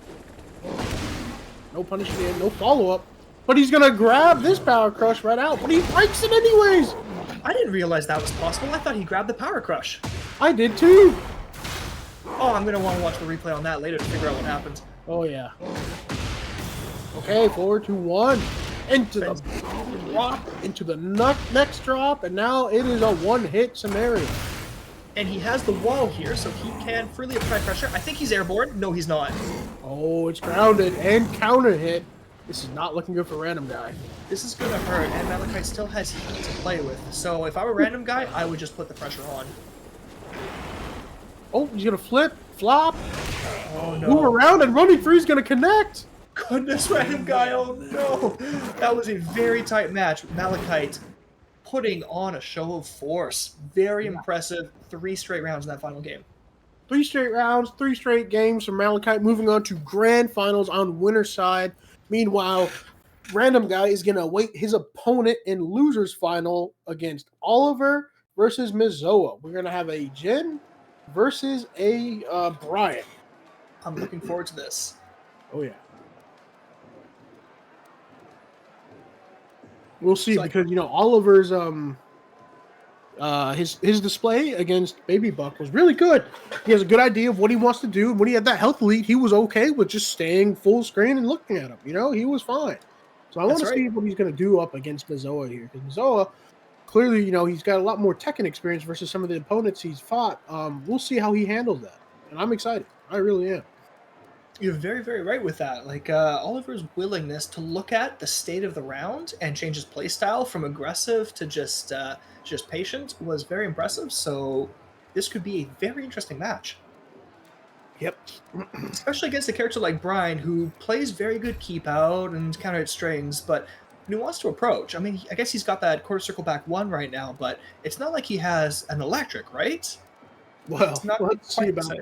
No punish again, no follow-up. But he's gonna grab this power crush right out, but he breaks it anyways! I didn't realize that was possible. I thought he grabbed the power crush. I did too! Oh, I'm gonna want to watch the replay on that later to figure out what happened. Oh yeah. Okay, 4-2-1. Into the drop, into the next drop, and now it is a one-hit scenario. And he has the wall here, so he can freely apply pressure. I think he's airborne. No, he's not. Oh, it's grounded and counter hit. This is not looking good for random guy. This is gonna hurt, and Malachite still has heat to play with. So if I were random guy, I would just put the pressure on. Oh, he's gonna flip, flop, oh, no. move around, and running 3 is gonna connect. Goodness, random guy, oh no! That was a very tight match. Malachite putting on a show of force. Very impressive. 3 straight rounds in that final game. 3 straight rounds, 3 straight games for Malachite, moving on to grand finals on winner's side. Meanwhile, random guy is going to await his opponent in loser's final against Oliver versus Mizoa. We're going to have a Jen versus a Brian. I'm looking forward to this. Oh, yeah. We'll see, because Oliver's His display against Baby Buck was really good. He has a good idea of what he wants to do. And when he had that health lead, he was okay with just staying full screen and looking at him. You know, he was fine. So I want That's to right. see what he's going to do up against Mizoa here, because Mizoa clearly, you know, he's got a lot more Tekken experience versus some of the opponents he's fought. We'll see how he handles that, and I'm excited. I really am. You're very, very right with that. Like Oliver's willingness to look at the state of the round and change his playstyle from aggressive to just patient was very impressive. So this could be a very interesting match, Yep. especially against a character like Brian, who plays very good keep out and counter hit strings, but when he wants to approach, I mean, I guess he's got that quarter circle back one right now, but it's not like he has an electric, right? Well, It's not let's see quite the about same.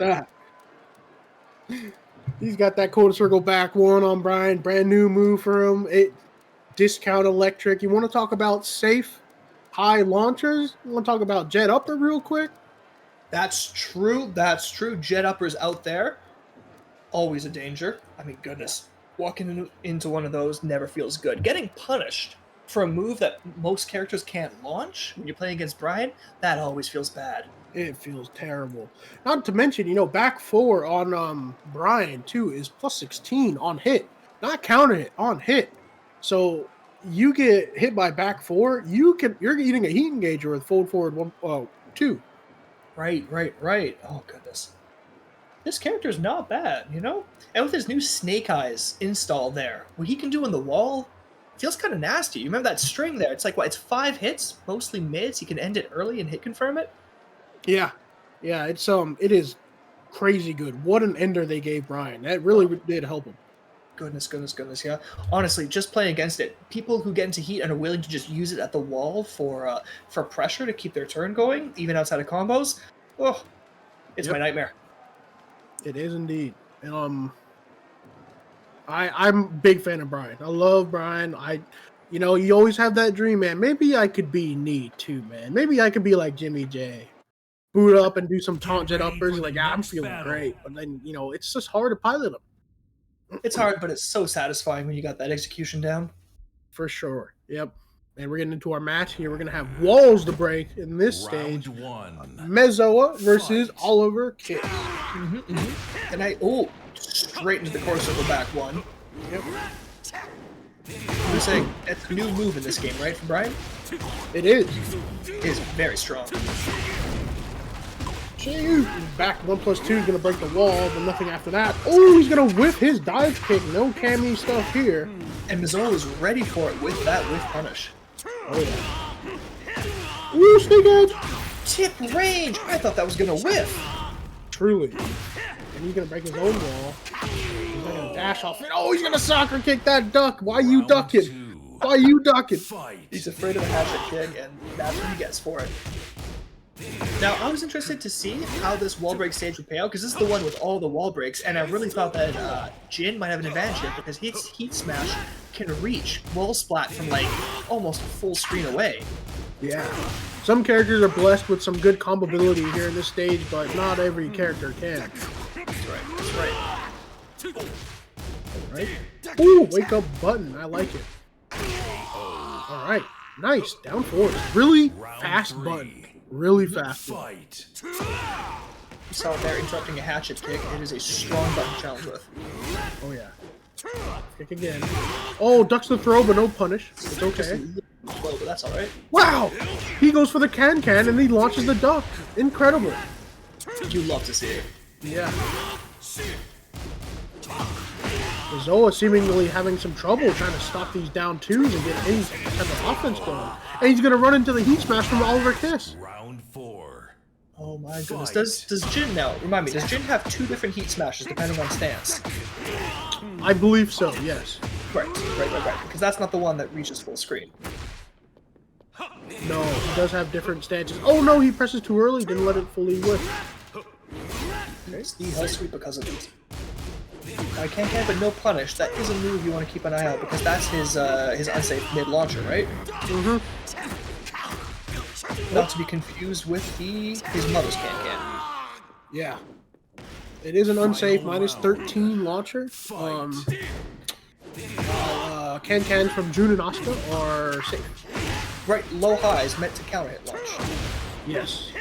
that. He's got that quarter circle back one on Brian. Brand new move for him. It discount electric. You want to talk about safe high launchers? You want to talk about jet upper real quick? That's true. That's true. Jet uppers out there, always a danger. I mean, goodness, into one of those never feels good. Getting punished for a move that most characters can't launch when you're playing against Brian, that always feels bad. It feels terrible. Not to mention, you know, back four on Brian too is plus 16 on hit, not counter hit, on hit. So you get hit by back four, you're eating a heat engager with forward two. Right. Oh, goodness. This character's not bad, you know? And with his new Snake Eyes install there, what he can do on the wall feels kind of nasty. You remember that string there? It's like, what, it's 5 hits, mostly mids. He can end it early and hit confirm it. Yeah, it is crazy good. What an ender they gave Brian. That really did help him. Goodness, yeah. Honestly, just playing against it, people who get into heat and are willing to just use it at the wall for pressure to keep their turn going, even outside of combos, oh, it's my nightmare. It is indeed. I'm a big fan of Brian. I love Brian. You know, you always have that dream, man. Maybe I could be neat too, man. Maybe I could be like Jimmy J. Boot up and do some taunt jet uppers. Like, I'm feeling great. But then, you know, it's just hard to pilot them. It's hard, but it's so satisfying when you got that execution down. For sure. Yep. And we're getting into our match here. We're going to have walls to break in this stage. Round 1. Mezoa versus Fight. Oliver Kiss. And straight into the quarter circle back one. Yep. You're saying it's a new move in this game, right, for Brian? It is. It is very strong. Back 1+2 is going to break the wall, but nothing after that. Oh, he's going to whip his dive kick. No Cammy stuff here. And Mizola was ready for it with that whiff punish. Oh, yeah. Ooh, snake edge. Tip range! I thought that was going to whiff. Truly. And he's going to break his own wall. He's not going to dash off it. Oh, he's going to soccer kick that duck. Why you ducking? 2. Why you ducking? Fight. He's afraid of a hatchet kick, and that's what he gets for it. Now, I was interested to see how this wall break stage would pay out, because this is the one with all the wall breaks, and I really thought that Jin might have an advantage here, because his Heat Smash can reach wall splat from, like, almost full screen away. Yeah. Some characters are blessed with some good combability here in this stage, but not every character can. That's right. Right? Ooh, wake up button. I like it. All right. Nice. Down forward. Really fast 3. button. Really fast button. Fight. You saw it there interrupting a hatchet kick. It is a strong button to challenge with. Oh, yeah. Kick again. Oh, ducks the throw, but no punish. It's okay. Slow, but that's alright. Wow! He goes for the can and he launches the duck. Incredible. You love to see it. Yeah. Zoa seemingly having some trouble trying to stop these down twos and get any type of offense going. And he's going to run into the heat smash from Oliver Kiss. Round 4. Oh my goodness. Fight. Does Jin now, remind me, does Jin have 2 different heat smashes depending on stance? I believe so, yes. Right. Because that's not the one that reaches full screen. No, he does have different stances. Oh no, he presses too early, didn't let it fully whiff. There's the hell sweep because of it. I can't have but no punish. That is a move you want to keep an eye out because that's his unsafe mid launcher, right? Mm-hmm. Not to be confused with his mother's can. Yeah. It is an unsafe minus 13 launcher. Can from Jun and Asuka are safe. Right, low highs meant to counter hit launch. Yes.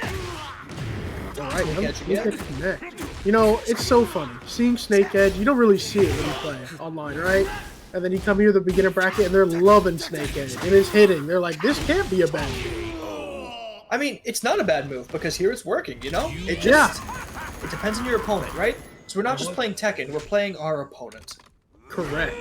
All right, Snake Edge Snake again. Edge connect. You know, it's so funny. Seeing Snake Edge, you don't really see it when you play online, right? And then you come here to the beginner bracket, and they're loving Snake Edge. It is hitting. They're like, this can't be a bad game. I mean, it's not a bad move because here it's working, you know? It just it depends on your opponent, right? So we're not just playing Tekken, we're playing our opponent. Correct.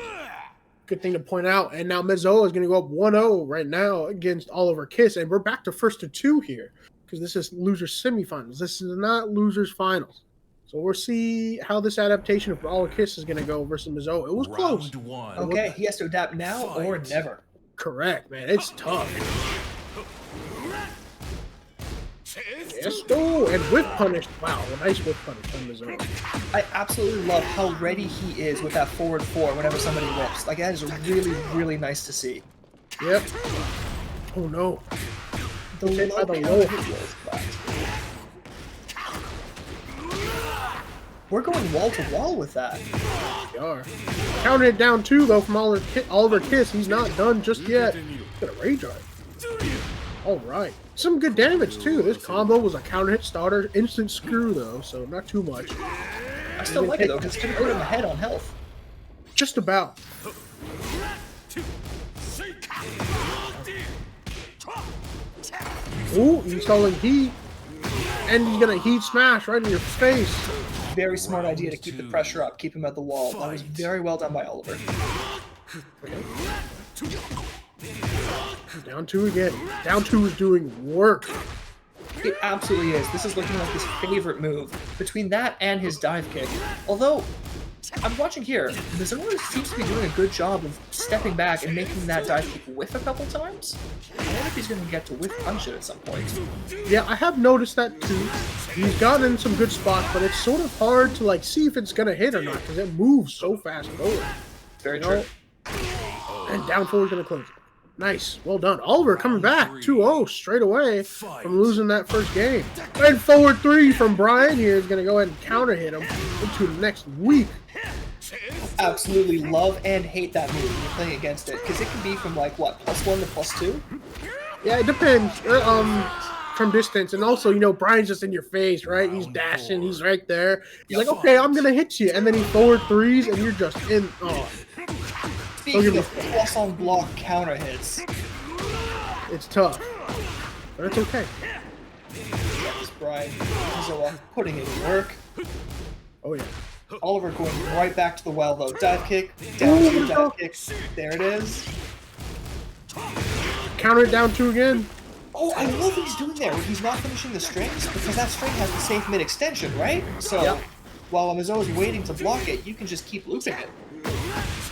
Good thing to point out. And now Mizoa is going to go up 1-0 right now against Oliver Kiss. And we're back to first to two here because this is losers semifinals. This is not losers finals. So we'll see how this adaptation of Oliver Kiss is going to go versus Mizoa. It was close. Round one. Okay, he has to adapt now or Fight. never. Correct, man. It's tough. Yes, oh, and whip punish. Wow, a nice whip punish from Mizoa. I absolutely love how ready he is with that forward four whenever somebody whips. Like, that is really, really nice to see. Yep. Oh, no. The Hit by low the counter low. hit rolls back. We're going wall to wall with that. We are. Counted it down two, though, from Oliver Kiss. He's not done just yet. Got a rage drive. All right. Some good damage, too. This combo was a counter hit starter. Instant screw, though, so not too much. I still like it though, because it's going to put him ahead on health. Just about. Ooh, installing heat. And he's going to heat smash right in your face. Very smart idea to keep the pressure up, keep him at the wall. That was very well done by Oliver. Down two again. Down two is doing work. It absolutely is. This is looking like his favorite move. Between that and his dive kick. Although, I'm watching here, Mizoa seems to be doing a good job of stepping back and making that dive kick whiff a couple times. I wonder if he's going to get to whiff punch it at some point. Yeah, I have noticed that too. He's gotten in some good spots, but it's sort of hard to like see if it's gonna hit or not because it moves so fast forward. Very You true. know? And down forward gonna close it. Nice, well done. Oliver coming back 2-0 straight away from losing that first game. And forward three from Brian here is gonna go ahead and counter hit him into next week. Absolutely love and hate that move when you're playing against it, because it can be from like what, +1 to +2? Yeah, it depends. From distance, and also, you know, Brian's just in your face, right? He's dashing, he's right there. He's like, okay, I'm gonna hit you, and then he forward threes, and you're just in. Oh, Speaking of plus on block counter hits, it's tough, but it's okay. this Brian Mizoa putting in work. Oh yeah. Oliver going right back to the well though. Dive kick, down two, dive kick. There it is. Counter it down two again. Oh, I love what he's doing there when he's not finishing the strings, because that string has the safe mid extension, right? So Yep. while Mizoa's waiting to block it, you can just keep looping it.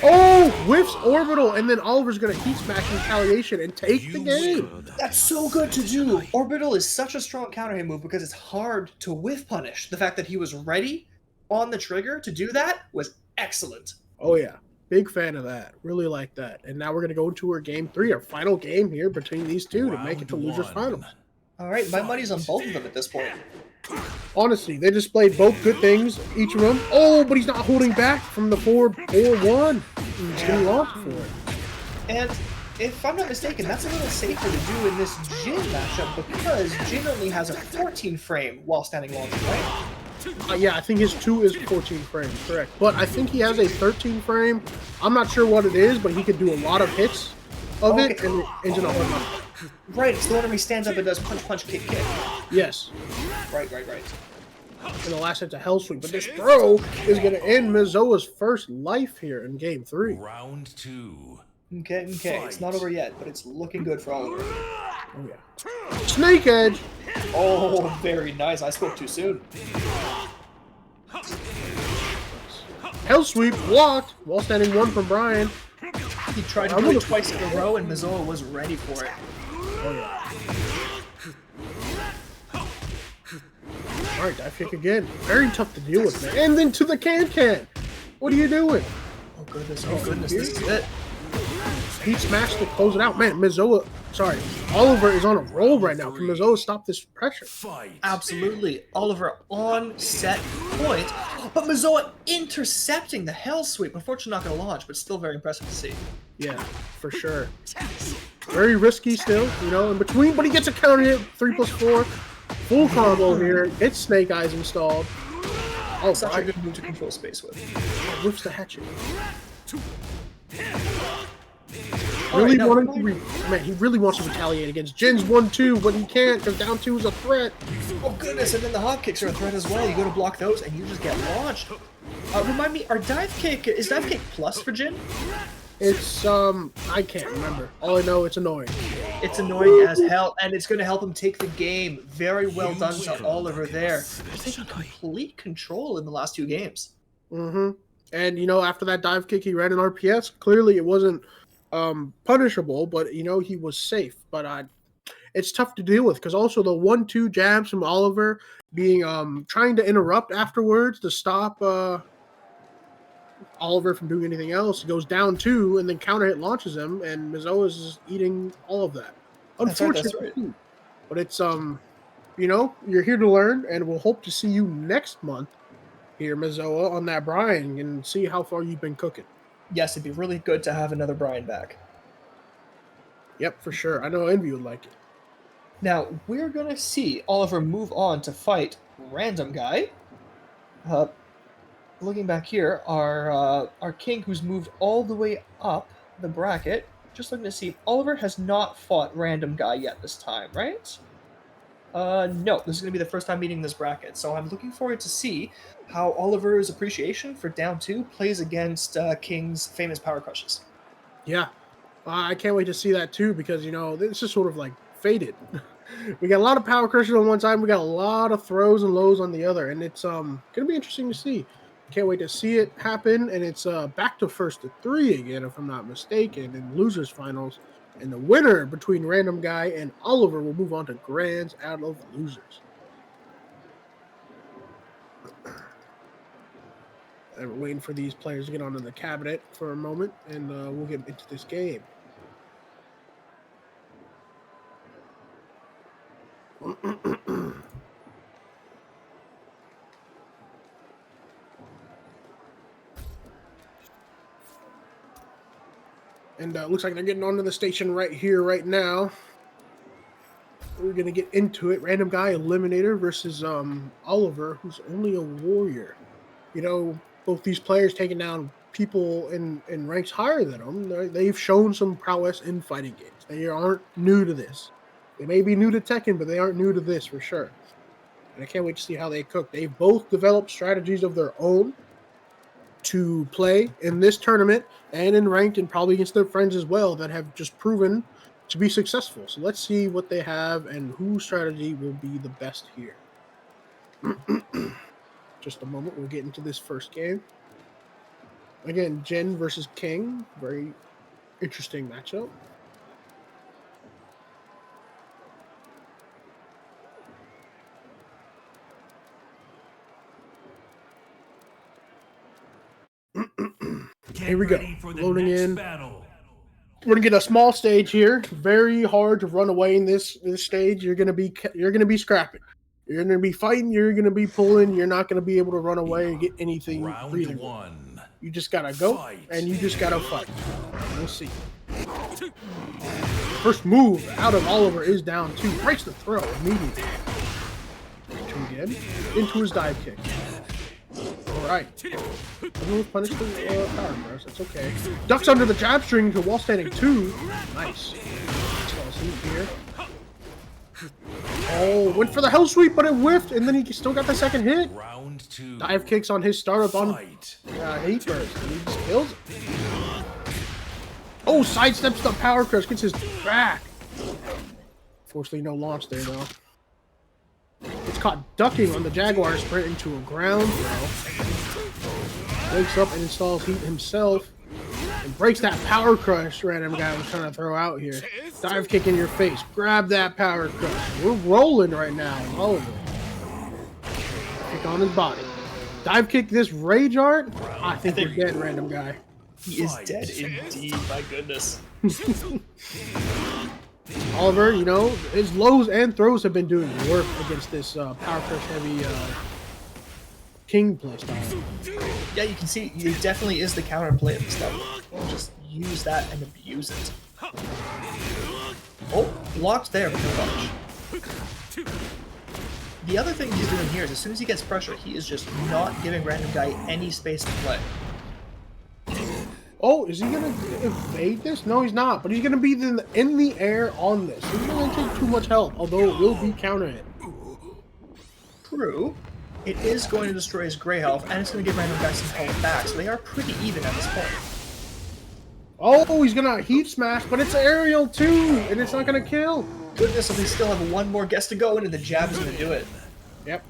Oh, whiffs orbital, and then Oliver's gonna heat smash in retaliation and take the game. That's so good to do. Orbital is such a strong counter hit move because it's hard to whiff punish. The fact that he was ready on the trigger to do that was excellent. Oh yeah, big fan of that. Really like that. And now we're gonna go into our game three, our final game here between these two to make it to losers Round finals. one. All right, my money's on both of them at this point. Honestly, they displayed both good things, each of them. Oh, but he's not holding back from the forward 4-1. He's getting launched for it. And if I'm not mistaken, that's a little safer to do in this Jin matchup because Jin only has a 14 frame while standing launching, right? Yeah, I think his 2 is 14 frames, correct. But I think he has a 13 frame. I'm not sure what it is, but he could do a lot of hits of it Okay. and engine a whole lot. Right, it's the one where he stands up and does punch, punch, kick, kick. Yes. Right. And the last hit's a hell sweep. But this throw is going to end Mizoa's first life here in game 3. Round two. Okay, it's not over yet, but it's looking good for Oliver. Oh, yeah. Snake Edge. Oh, very nice. I spoke too soon. Hell sweep blocked. While standing 1 from Brian. He tried to do it twice in a row, and Mizoa was ready for it. Oh, yeah. All right, dive kick again. Very tough to deal with, man. And then to the can. What are you doing? Oh goodness, this is it. Heat smash to close it out. Man, Oliver is on a roll right now. Can Mizoa stop this pressure? Fight. Absolutely. Oliver on set point, but Mizoa intercepting the hell sweep. Unfortunately not going to launch, but still very impressive to see. Yeah, for sure. Very risky still, you know, in between, but he gets a counter hit, 3+4. Full combo here. Gets Snake Eyes installed. Oh, Such a good move to control space with. Whips the hatchet. Alright, now, Man, he really wants to retaliate against Jin's 1-2, but he can't because down 2 is a threat. oh goodness, and then the hop kicks are a threat as well. You go to block those and you just get launched. Remind me, is dive kick plus for Jin? It's, I can't remember. All I know, it's annoying. It's annoying as hell, and it's going to help him take the game. Very well done to Oliver there. He's taking complete control in the last 2 games. Mm-hmm. And, you know, after that dive kick, he ran an RPS. Clearly, it wasn't punishable, but, you know, he was safe. But it's tough to deal with because also the 1-2 jabs from Oliver being trying to interrupt afterwards to stop Oliver from doing anything else. He goes down 2 and then counter hit launches him, and Mizoa is just eating all of that. Unfortunately, that's right. But it's you know, you're here to learn, and we'll hope to see you next month here, Mizoa, on that Brian, and see how far you've been cooking. Yes, it'd be really good to have another Brian back. Yep, for sure. I know Envy would like it. Now, we're going to see Oliver move on to fight Random Guy. Looking back here, our king who's moved all the way up the bracket. Just looking to see, Oliver has not fought Random Guy yet this time, right? No, this is going to be the first time meeting this bracket, so I'm looking forward to see how Oliver's appreciation for down 2 plays against King's famous power crushes. Yeah, I can't wait to see that too, because, you know, this is sort of like faded. We got a lot of power crushes on one side, we got a lot of throws and lows on the other, and it's going to be interesting to see. Can't wait to see it happen, and it's back to first to 3 again, if I'm not mistaken, in losers finals. And the winner between Random Guy and Oliver will move on to grands out of losers. And we're waiting for these players to get onto the cabinet for a moment, and we'll get into this game. And looks like they're getting onto the station right here, right now. We're going to get into it. Random Guy Eliminator versus Oliver, who's only a warrior. You know, both these players taking down people in ranks higher than them. They've shown some prowess in fighting games. They aren't new to this. They may be new to Tekken, but they aren't new to this for sure. And I can't wait to see how they cook. They've both developed strategies of their own to play in this tournament and in ranked, and probably against their friends as well, that have just proven to be successful. So let's see what they have and whose strategy will be the best here. Just a moment, we'll get into this first game. Again, Jin versus King. Very interesting matchup. Here we go. Loading in. Battle. We're gonna get a small stage here. Very hard to run away in this stage. You're gonna be scrapping. You're gonna be fighting. You're gonna be pulling. You're not gonna be able to run away and get anything. Round breathing. 1. You just gotta go Fight. and you just gotta fight. We'll see. First move out of Oliver is down 2. Breaks the throw immediately. 2 again. Into his dive kick. Alright. Everyone's punished the power burst. That's okay. Ducks under the jab string to wall standing 2. Nice. Here. Oh, went for the hell sweep, but it whiffed, and then he still got the second hit. Round 2. Dive kicks on his startup on Fight. Hate burst. And he just kills it. Oh, sidesteps the power crush, gets his back. Fortunately, no launch there, though. It's caught ducking on the Jaguar sprint into a ground throw. Wakes up and installs heat himself and breaks that power crush Random Guy was trying to throw out here. Dive kick in your face. Grab that power crush. We're rolling right now. All of it. Kick on his body. Dive kick this rage art. I think you're dead, Random Guy. He is dead indeed, my goodness. Oliver, you know, his lows and throws have been doing work against this power crush heavy King playstyle. Yeah, you can see he definitely is the counterplay of the stuff. Just use that and abuse it. Oh, blocked there, but no dodge. The other thing he's doing here is as soon as he gets pressure, he is just not giving random guy any space to play. Oh, is he gonna evade this? No, he's not. But he's gonna be in the air on this. He's gonna take too much help, although it will be counter hit. True. It is going to destroy his gray health, and it's going to give random guys some health back, so they are pretty even at this point. Oh, he's gonna heat smash, but it's aerial too, and it's not gonna kill. Goodness, we still have one more guess to go, and the jab is going to do it. Yep.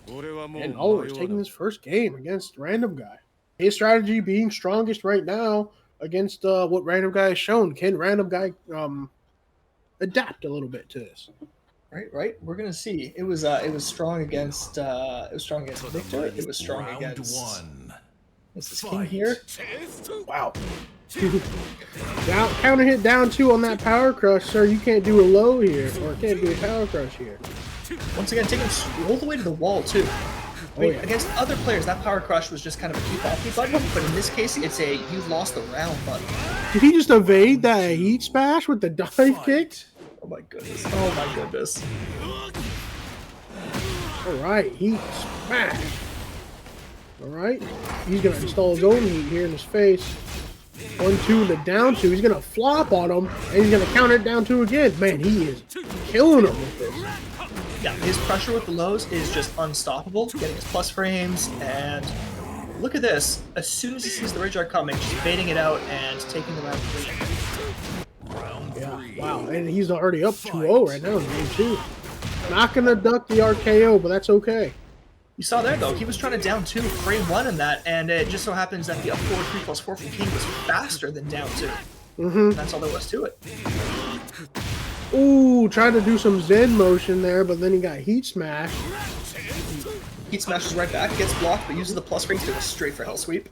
And Oliver's taking his first game against Random Guy. His strategy being strongest right now against what Random Guy has shown. Can Random Guy adapt a little bit to this? Right. We're gonna see. It was strong against Victor. It was strong against this is King here. Wow. Down, counter hit down 2 on that power crush, sir. You can't do a low here, or can't do a power crush here. Once again, taking all the way to the wall too. I mean, against other players, that power crush was just kind of a keep off button, but in this case, it's a you've lost the round button. Did he just evade that heat smash with the dive kick? Oh my goodness. Oh my goodness. Alright, heat smash. Alright. He's gonna install his own heat here in his face. 1-2 and the down 2. He's gonna flop on him, and he's gonna counter it down 2 again. Man, he is killing him with this. Yeah, his pressure with the lows is just unstoppable. Getting his plus frames, and look at this. As soon as he sees the Rage Art coming, just baiting it out and taking the round clean. Yeah, wow, and he's already up 2-0 right now in game 2. Not gonna duck the RKO, but that's okay. You saw there though, he was trying to down 2 frame 1 in that, and it just so happens that the up forward 3+4 from King was faster than down 2. That's all there was to it. Ooh, tried to do some Zen motion there, but then he got heat smashed. Heat smashes right back, gets blocked, but uses the plus frames to go straight for Hell Sweep.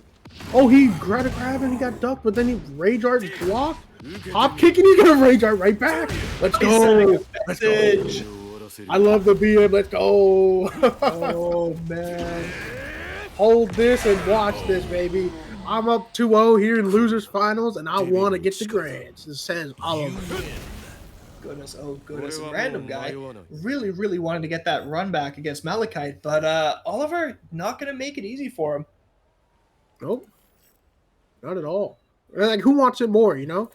Oh, he grabbed a grab and he got ducked, but then he Rage Art's blocked. Hop kick and he's gonna Rage Art right back. Let's go. Let's go. I love the BM. Let's go. Oh, man. Hold this and watch this, baby. I'm up 2-0 here in Losers Finals, and I want to get the grands. It says Oliver. Goodness, oh goodness. Random Guy really wanted to get that run back against Malachite, but Oliver not going to make it easy for him. Nope. Not at all. Like, who wants it more, you know?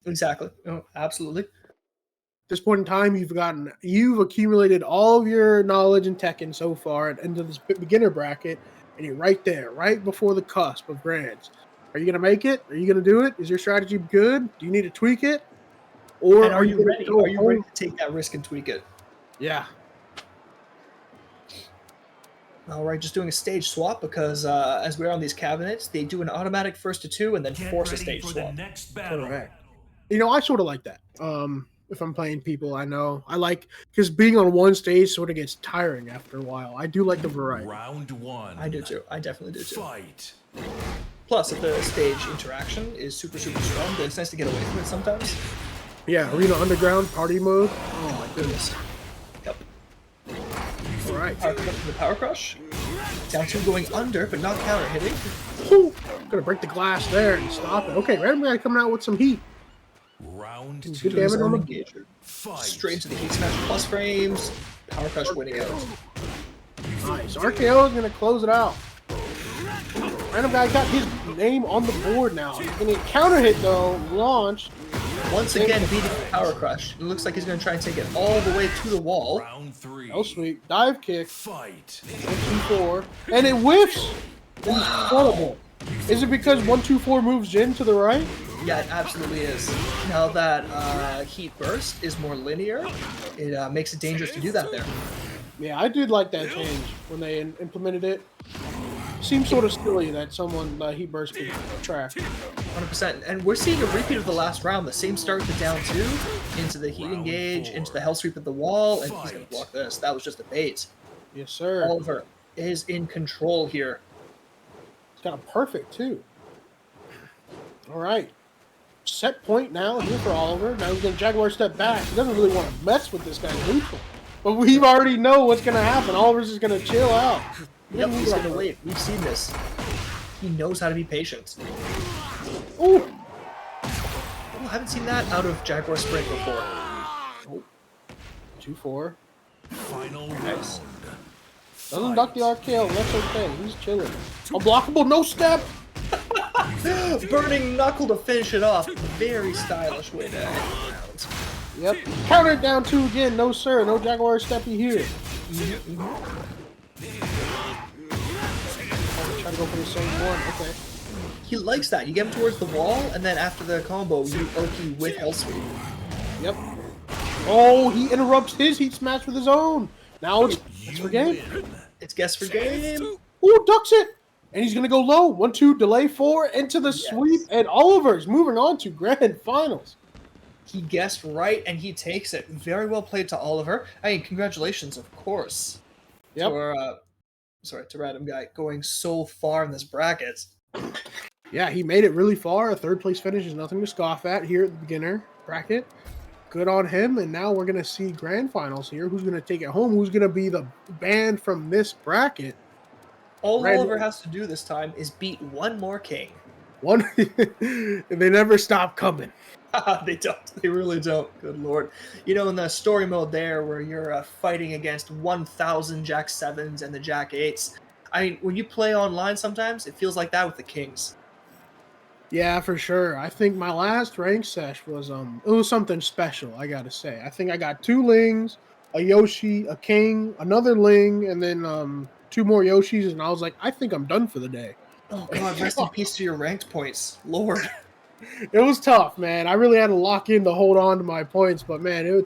Exactly. Oh, absolutely. At this point in time, you've accumulated all of your knowledge in Tekken so far into this beginner bracket, and you're right there, right before the cusp of grands. Are you going to make it? Are you going to do it? Is your strategy good? Do you need to tweak it? Or and are you ready? Are you ready to take that risk and tweak it? Yeah. All right, just doing a stage swap because as we're on these cabinets, they do an automatic first to 2 and then force a stage swap. Correct. You know, I sort of like that. If I'm playing people I know, I like, because being on one stage sort of gets tiring after a while. I do like the variety. Round 1. I do too. I definitely do too. Fight. Plus, if the stage interaction is super strong, then it's nice to get away from it sometimes. Yeah, Arena Underground party mode. Oh my goodness. Yep. All right. The power crush. Down 2 going under, but not counter hitting. Ooh, gonna break the glass there and stop it. Okay, Random Guy coming out with some heat. Round 2. Good damage on the engager. Straight into the heat smash plus frames. Power crush winning out. Nice. RKO is gonna close it out. Random Guy got his name on the board now. And he counter hit though, launched. Once again beating the power crush. It looks like he's gonna try and take it all the way to the wall. Round 3. Oh sweet. Dive kick. Fight. 1-2-4. And it whiffs! Incredible. Is it because 1-2-4 moves Jin to the right? Yeah, it absolutely is. Now that heat burst is more linear, it makes it dangerous to do that there. Yeah, I did like that change when they implemented it. Seems sort of silly that someone heat burst could track. 100%. And we're seeing a repeat of the last round. The same start to down 2, into the heat engage, into the hell sweep at the wall, and he's going to block this. That was just a bait. Yes, sir. Oliver is in control here. He's got a perfect, too. All right. Set point now here for Oliver. Now he's going to Jaguar step back. He doesn't really want to mess with this guy neutral. But we already know what's going to happen. Oliver's just going to chill out. Yep, he's going to wait. We've seen this. He knows how to be patient. Ooh. Oh, I haven't seen that out of Jaguar Sprint before. Oh, 2-4. Final Nice. round. Doesn't duck the RKO. That's okay. He's chilling. Unblockable, no step. Burning knuckle to finish it off. Very stylish way to end the round. Yep. Counter it down 2 again. No, sir. No Jaguar steppy here. Try to go for the same one. Okay. He likes that. You get him towards the wall, and then after the combo, you Oki with Hell Sweep. Yep. Oh, he interrupts his heat smash with his own. Now it's for game. It's guess for game. Ooh, ducks it. And he's going to go low. 1-2, delay 4, into the sweep. And Oliver's moving on to grand finals. He guessed right, and he takes it. Very well played to Oliver. I mean, congratulations, of course. Yep. To Random Guy going so far in this bracket. Yeah, he made it really far. A third place finish is nothing to scoff at here at the beginner bracket. Good on him. And now we're going to see grand finals here. Who's going to take it home? Who's going to be the band from this bracket? All Oliver has to do this time is beat one more king. One, they never stop coming. They don't. They really don't. Good lord. You know, in the story mode there, where you're fighting against 1,000 Jack 7s and the Jack 8s. I mean, when you play online sometimes, it feels like that with the kings. Yeah, for sure. I think my last rank sesh was it was something special, I gotta say. I think I got 2 Lings, a Yoshi, a King, another Ling, and then 2 more Yoshis, and I was like, I think I'm done for the day. Oh god, rest in peace to your ranked points. Lord. It was tough, man. I really had to lock in to hold on to my points, but man,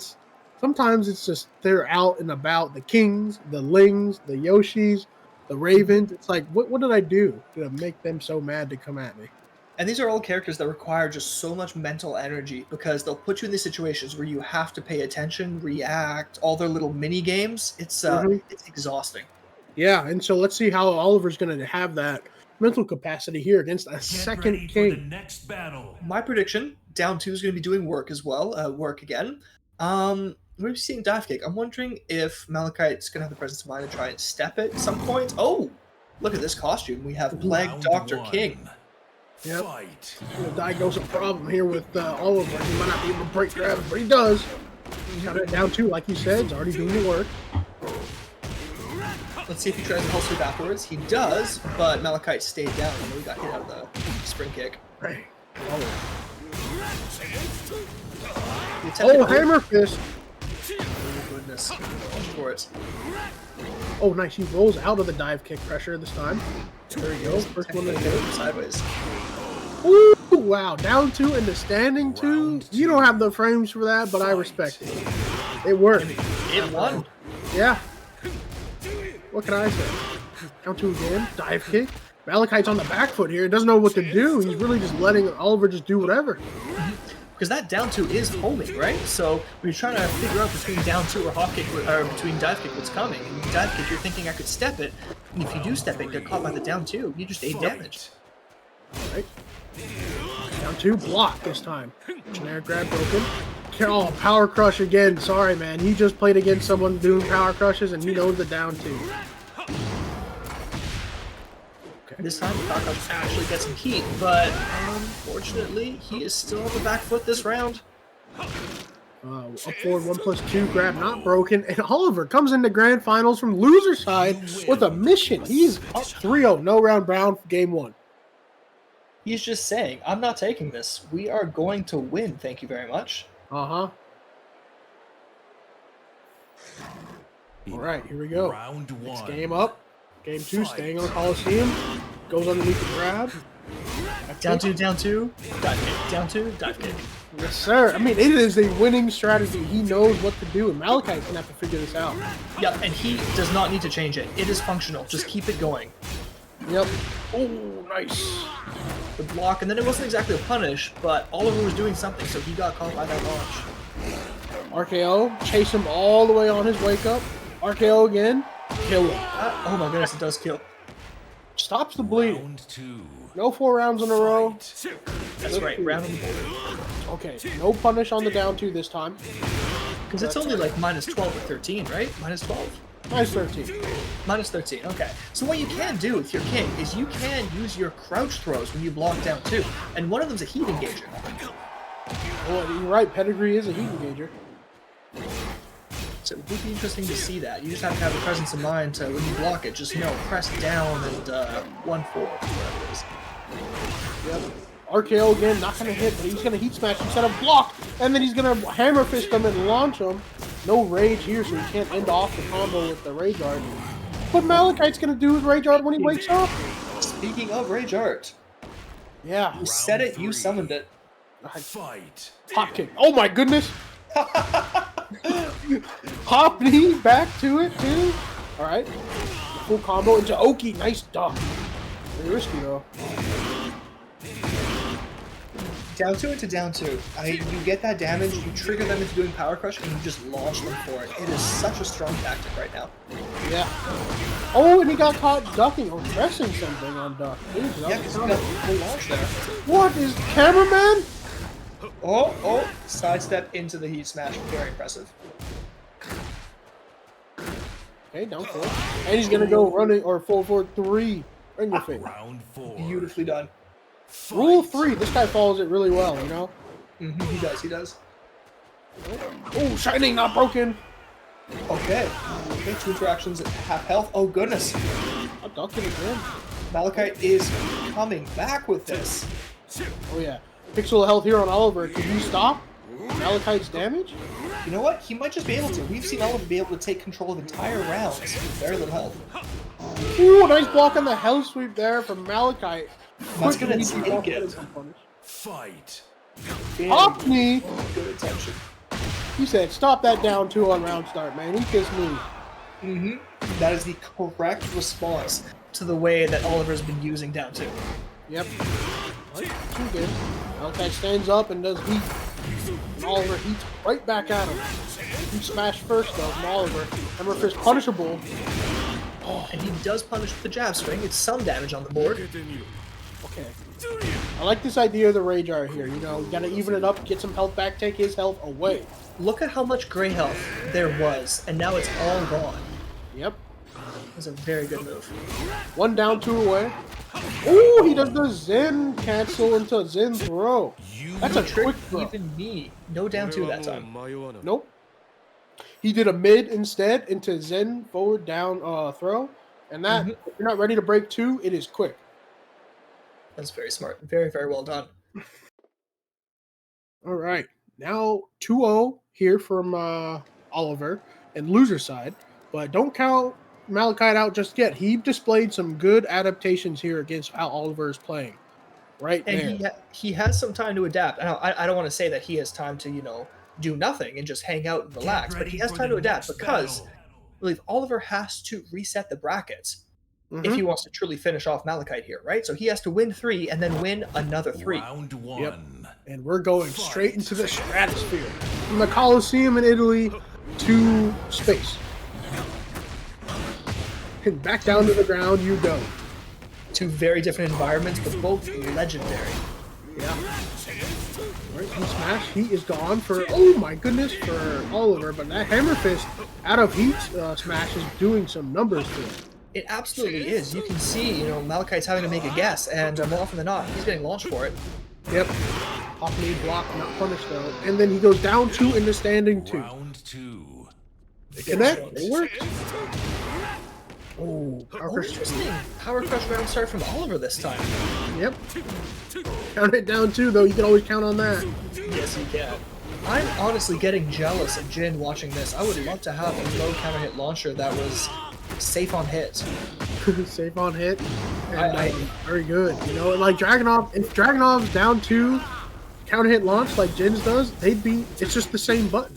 sometimes it's just they're out and about. The Kings, the Lings, the Yoshis, the Ravens. It's like, what did I do to make them so mad to come at me? And these are all characters that require just so much mental energy because they'll put you in these situations where you have to pay attention, react, all their little mini games. It's exhausting. Yeah, and so let's see how Oliver's going to have that mental capacity here against a second king. For the next battle. My prediction, down 2 is going to be doing work as well, work again. We're seeing dive kick. I'm wondering if Malachite's going to have the presence of mind to try and step it at some point. Oh, look at this costume. We have Plague Round Dr. 1. King. Yep. Fight. Gonna diagnose a problem here with Oliver. He might not be able to break grabs, but he does. He's got it down 2, like you said. He's already doing the work. Let's see if he tries to hell sweep afterwards. He does, but Malachite stayed down and we got hit out of the spring kick. Hey. Oh, hammer fist. Oh, goodness. For it. Oh, nice. He rolls out of the dive kick pressure this time. There he goes. First one to hit. Sideways. Ooh, wow. Down 2 and the standing 2. You don't have the frames for that, but I respect it. It worked. It won. Yeah. What can I say? Down 2 again. Dive kick. Malachite's on the back foot here. He doesn't know what to do. He's really just letting Oliver just do whatever. Because that down 2 is homing, right? So when you're trying to figure out between down 2 or hop kick, or between dive kick, what's coming. And dive kick, you're thinking I could step it. And if you do step it, get caught by the down 2. You just 8 damage. Right. Down 2, block this time. Generic grab broken. Oh, power crush again. Sorry, man. He just played against someone doing power crushes, and he knows the down 2. Okay. This time, the power crush actually gets some heat, but unfortunately, he is still on the back foot this round. Up forward, 1+2 grab not broken, and Oliver comes into grand finals from loser side with a mission. He's up 3-0, no round brown for game 1. He's just saying, I'm not taking this. We are going to win, thank you very much. Uh-huh. All right, here we go. Round 1. Next game up. Game 2, staying on Coliseum. Goes underneath the grab. Down 2, dive kick. Down 2, dive kick. Yes, sir. I mean, it is a winning strategy. He knows what to do, and Malachite's going to have to figure this out. Yep, and he does not need to change it. It is functional. Just keep it going. Yep. Oh, nice. The block, and then it wasn't exactly a punish, but Oliver was doing something, so he got caught by that launch. RKO, chase him all the way on his wake up. RKO again, kill him. Oh my goodness, it does kill. Stops the bleeding. Round 2. No 4 rounds in a row. That's right, round on the board. Okay, no punish on the down 2 this time. Because it's only like minus 12 or 13, right? Minus 12? Minus 13. Minus 13, okay. So what you can do if you're king is you can use your crouch throws when you block down 2, and one of them's a heat engager. Well, you're right, Pedigree is a heat engager. So it would be interesting to see that. You just have to have the presence of mind to, when you block it, just press down and 1-4, whatever it is. Yep. RKO again, not gonna hit, but he's gonna heat smash instead of block, and then he's gonna hammer fist him and launch him. No rage here, so he can't end off the combo with the rage art. What Malachite's gonna do with rage art when he wakes up? Speaking of rage art, Yeah. you said it, you summoned it. Fight. Hop kick. Oh my goodness. Hop knee back to it too. All right. Full combo into Oki. Nice duck. Very risky though. Down two into down two. You get that damage, you trigger them into doing power crush, and you just launch them for it. It is such a strong tactic right now. Yeah. Oh, and he got caught ducking or pressing something on duck. Jeez, Yeah, because he got full launch there. what is cameraman? Oh, sidestep into the heat smash. Very impressive. Okay, down 4. And he's gonna go running or 4-4-3. Ring your face. Round 4. Beautifully done. Rule 3. This guy follows it really well, you know? He does. Oh, shining, not broken. Okay, 2 interactions at half health. Oh goodness. I'm ducking again. Malachite is coming back with this. Oh yeah. Pixel of health here on Oliver. Can you stop Malachite's damage? You know what? He might just be able to. We've seen Oliver be able to take control of entire rounds with very little health. Ooh, nice block on the hell sweep there from Malachite. That's Quick gonna easy take block it. with some punish. Fight. Hop knee. Good attention. He said, stop that down 2 on round start, man. He kissed me. That is the correct response to the way that Oliver's been using down two. Yep. Right, 2 good. Malachite stands up and does heat. And Oliver heats right back at him. He smashed first though from Oliver. Hammer fist punishable. And he does punish with the jab swing. It's some damage on the board. Okay. I like this idea of the rage art here. You know, you gotta even it up, get some health back, take his health away. Look at how much gray health there was, and now it's all gone. Yep. It was a very good move. 1 down, 2 away. Ooh, he does the Zen cancel into a Zen throw. That's a quick throw. Even me. No down two that time. Nope. He did a mid instead into Zen forward down throw. And that, if you're not ready to break 2, it is quick. That's very smart. Very, very well done. All right. Now 2-0 here from Oliver and loser side. But don't count Malachite out just yet. He displayed some good adaptations here against how Oliver is playing. Right there. And he has some time to adapt. I don't want to say that he has time to, do nothing and just hang out and relax, but he has time to adapt because I believe Oliver has to reset the brackets if he wants to truly finish off Malachite here, right? So he has to win 3 and then win another 3. Round 1. Yep. And we're going straight into the stratosphere. From the Colosseum in Italy to space. And back down to the ground you go. 2 very different environments, but both legendary. Yeah. Alright, he smash. Heat is gone for, oh my goodness, for Oliver. But that hammer fist out of heat smash is doing some numbers to it. It absolutely is. You can see, Malachite's having to make a guess, and more often than not, he's getting launched for it. Yep. Hop knee block, not punished though. And then he goes down 2 into standing 2. Round 2. They connect. It works. Oh, Interesting. Power crush round start from Oliver this time. Yep. Count it down 2 though. You can always count on that. Yes, you can. I'm honestly getting jealous of Jin watching this. I would love to have a low counter hit launcher that was safe on hit. Safe on hit. And very good. Like Dragunov, if Dragunov's down 2, counter hit launch like Jin's does, it's just the same button.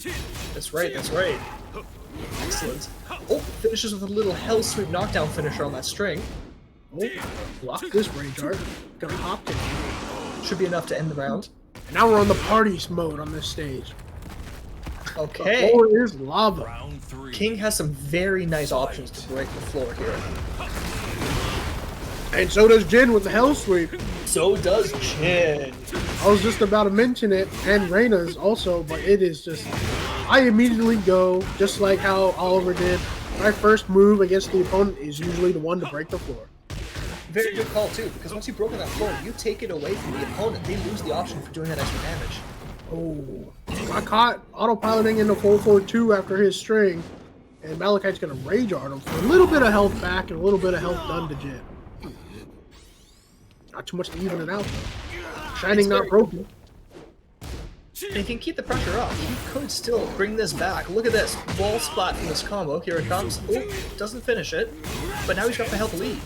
That's right. Excellent. Oh, finishes with a little hell sweep knockdown finisher on that string. Oh, block this rage art. Gonna hop it. Should be enough to end the round. And now we're on the parties mode on this stage. Okay. The floor is lava. Round 3. King has some very nice options to break the floor here. And so does Jin with the hell sweep. So does Jin. I was just about to mention it, and Reyna's also, but it is just... I immediately go, just like how Oliver did. My first move against the opponent is usually the one to break the floor. Very good call, too, because once you've broken that floor, you take it away from the opponent. They lose the option for doing that extra damage. Oh, Got caught autopiloting into 4-4-2 after his string. And Malachite's going to Rage Art him for a little bit of health back and a little bit of health done to Jin. Not too much to even it out, though. Shining not broken. If he can keep the pressure up, he could still bring this back. Look at this. Wall splat from this combo. Here it comes. Oh, doesn't finish it. But now he's got the health lead.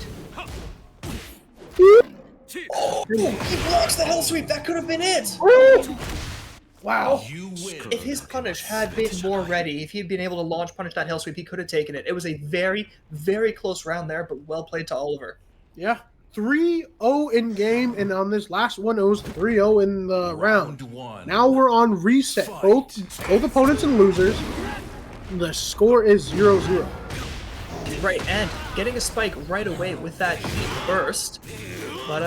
Oh, he blocks the hell sweep. That could have been it. Wow. If his punish had been more ready, if he had been able to launch punish that hell sweep, he could have taken it. It was a very, very close round there, but well played to Oliver. Yeah. 3-0 in game, and on this last one, it was 3-0 in the round. Now we're on reset. Both opponents and losers. The score is 0-0. Right, and getting a spike right away with that heat burst. But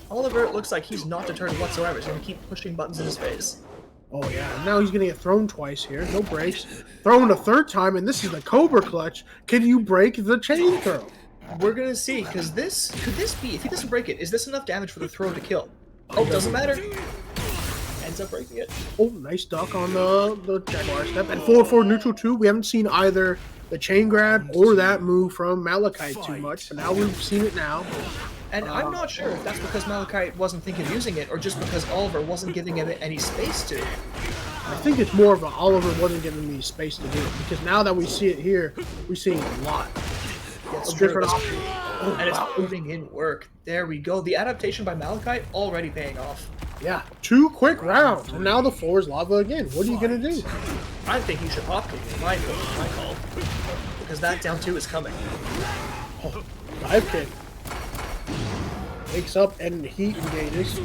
Oliver, it looks like he's not deterred whatsoever. He's going to keep pushing buttons in his face. Oh yeah, and now he's going to get thrown twice here. No breaks. Thrown a third time, and this is the Cobra Clutch. Can you break the chain throw? We're gonna see, because could this be, if he doesn't break it, is this enough damage for the throw to kill? Oh, doesn't matter. Ends up breaking it. Oh, nice duck on the Jaguar step. And 4-4 neutral too. We haven't seen either the chain grab or that move from Malachite too much, but now we've seen it now. And I'm not sure if that's because Malachite wasn't thinking of using it, or just because Oliver wasn't giving him any space to. I think it's more of a Oliver wasn't giving me space to do it, because now that we see it here, we're seeing a lot. It's different options. Oh, and it's putting in work. There we go. The adaptation by Malachite already paying off. Yeah, 2 quick rounds, and now the floor is lava again. What are you gonna do? I think he should pop kick. My call, because that down 2 is coming. Oh, dive kick. Wakes up and heat engages.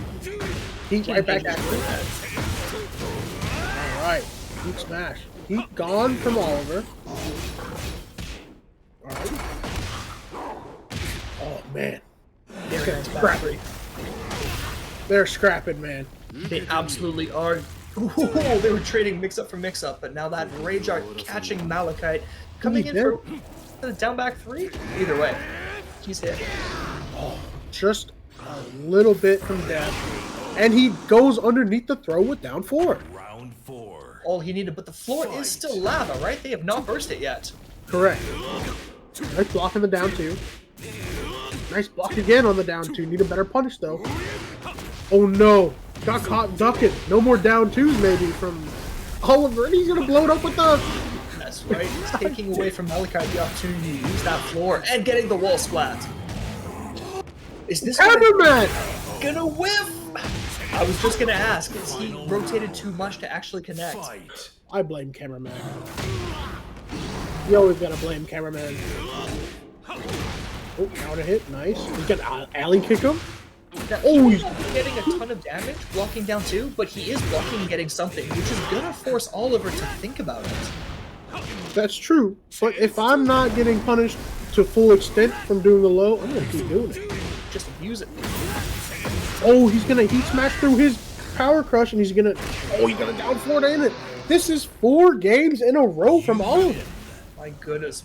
Heat right back at him. All right, heat smash. Heat gone from Oliver. All right. Oh man, they're scrapping, man. They absolutely are. Ooh, they were trading mix-up for mix-up, but now that Rage Art catching Malachite, coming in for the down back 3? Either way, he's hit. Oh, just a little bit from death. And he goes underneath the throw with down 4. Round 4. All he needed, but the floor is still lava, right? They have not burst it yet. Correct. Nice block on the down 2. Nice block again on the down 2. Need a better punish, though. Oh, no. Got caught ducking. No more down 2s, maybe, from Oliver. And he's going to blow it up with the... That's right. He's taking away from Malachite the opportunity to use that floor and getting the wall splat. Is this Cameraman gonna whiff? I was just going to ask. Is he rotated too much to actually connect? I blame cameraman. You always got to blame cameraman. Oh, counter hit. Nice. He's got alley kick him. Now, he's getting a ton of damage, blocking down 2, but he is blocking and getting something, which is gonna force Oliver to think about it. That's true, but if I'm not getting punished to full extent from doing the low, I'm gonna keep doing it. Just use it. Oh, he's gonna heat smash through his power crush, and he's gonna down 4 to end it. This is 4 games in a row from Oliver. My goodness,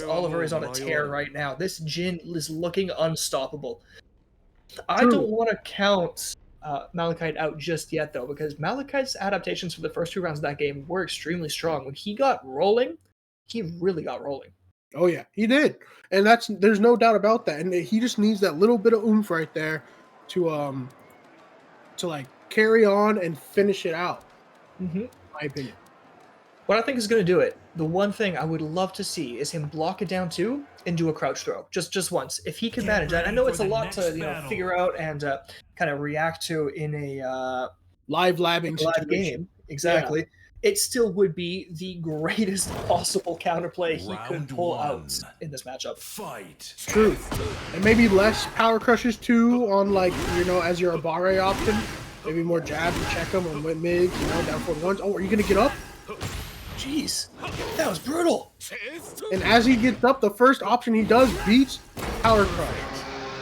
Oliver is on a tear right now. This Jin is looking unstoppable. I don't want to count Malachite out just yet, though, because Malachite's adaptations for the first 2 rounds of that game were extremely strong. When he got rolling, he really got rolling. Oh yeah, he did, and there's no doubt about that. And he just needs that little bit of oomph right there to like carry on and finish it out. In my opinion. What I think is going to do it, the one thing I would love to see is him block it down 2 and do a crouch throw, just once. If he can manage that, I know it's a lot to figure out and kind of react to in a live game. Exactly. Yeah. It still would be the greatest possible counterplay he could pull out in this matchup. Fight. True. And maybe less power crushes too on, like, as your Abare option. Maybe more jabs to check him on mids, down 4 ones. Oh, are you going to get up? Jeez, that was brutal. And as he gets up, the first option he does beats Power Crush.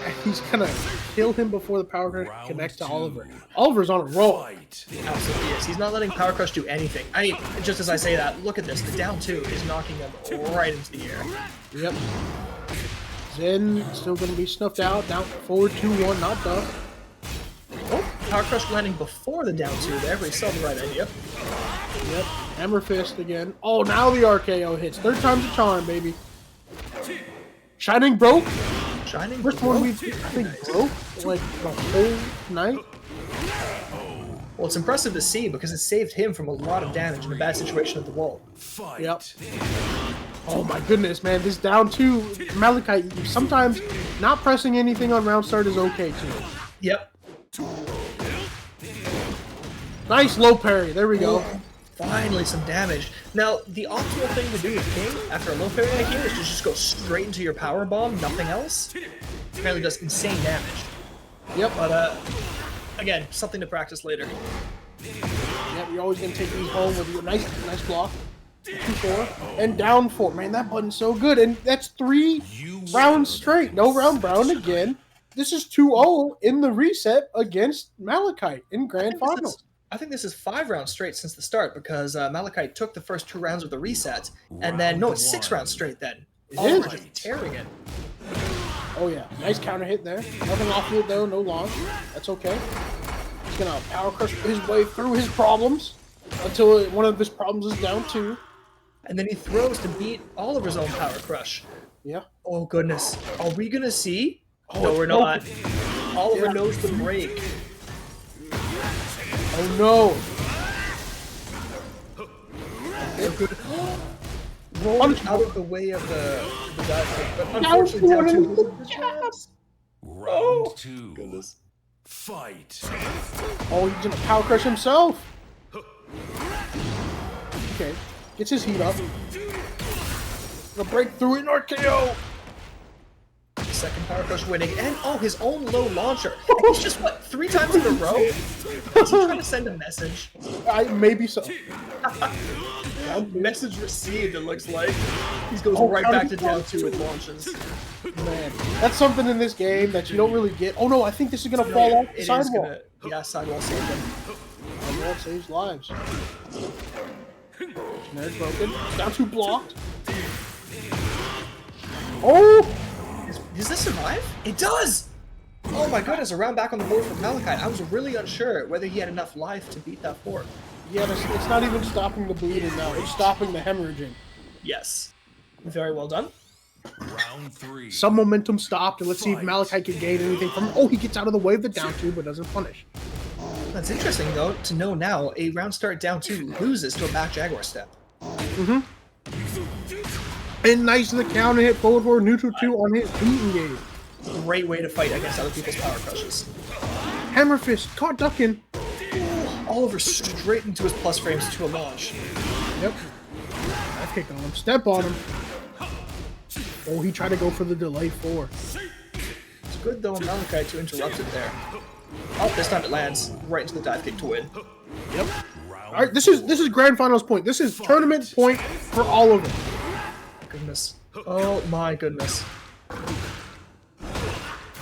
And he's gonna kill him before the Power Crush connects to Oliver. Oliver's on a roll. Absolutely is. He's not letting Power Crush do anything. I mean, just as I say that, look at this. The down 2 is knocking him right into the air. Yep. Zen still gonna be snuffed out. Down forward 2-1, not duck. Oh, Power Crush landing before the down 2 there, but he still had the right idea. Yep. Hammer fist again. Oh, now the RKO hits. Third time's a charm, baby. Shining broke. Shining First one we I think broke like the whole night. Well, it's impressive to see because it saved him from a lot of damage in a bad situation at the wall. Fight. Yep. Oh my goodness, man. This down 2, Malachite, sometimes not pressing anything on round start is okay too. Yep. Nice low parry. There we go. Finally, some damage. Now, the optimal thing to do with King after a low parry like here is to just go straight into your power bomb, nothing else. Apparently does insane damage. Yep. But, again, something to practice later. Yep, you're always going to take these home with your nice block. 2-4. And down 4. Man, that button's so good. And that's 3 rounds straight. No round brown again. This is 2-0 in the reset against Malachite in Grand Finals. I think this is 5 rounds straight since the start because Malachite took the first 2 rounds of the reset, and then no, it's 6 rounds straight then. It Oliver is. just tearing it. Oh yeah, nice counter hit there. Nothing off it though, no launch. That's okay. He's gonna power crush his way through his problems until one of his problems is down 2. And then he throws to beat Oliver's own power crush. Yeah. Oh goodness, are we gonna see? Oh, No, it's we're not. broken. Oliver Yeah. knows the break. Oh no. Rolling out of the way of the dive kick, but Down unfortunately down 2 2. in the jabs. Round 2. Fight. Oh, he's gonna power crush himself. Okay, gets his heat up. Gonna break through it in RKO. Second power crush winning, and oh, his own low launcher. And he's just, what, 3 times in a row? Is he trying to send a message? Maybe so. Message received, it looks like. He goes Oh, right how back did to he down launch? 2 with launches. Man, that's something in this game that you don't really get. Oh no, I think this is gonna fall off the It is sidewall. gonna, yeah, sidewall saved him. Sidewall saves lives. Snare's broken. Down 2 blocked. Oh! Does this survive? It does! Oh my goodness, a round back on the board for Malachite. I was really unsure whether he had enough life to beat that 4. Yeah, it's not even stopping the bleeding now. It's stopping the hemorrhaging. Yes. Very well done. Round 3. Some momentum stopped, and let's see if Malachite can gain anything from. Oh, he gets out of the way of the down 2, but doesn't punish. That's interesting, though, to know now a round start down 2 loses to a back Jaguar step. Mm-hmm. And nice to the counter hit forward for neutral 2 on his beat engage. Great way to fight against other people's power crushes. Hammer fist, caught ducking. Oliver straight into his plus frames to a launch. Yep. Dive kick on him. Step on him. Oh, he tried to go for the delay 4. It's good, though, on Malachite to interrupt it there. Oh, this time it lands right into the dive kick to win. Yep. All right, this is grand finals point. This is tournament point for Oliver. Goodness. Oh my goodness.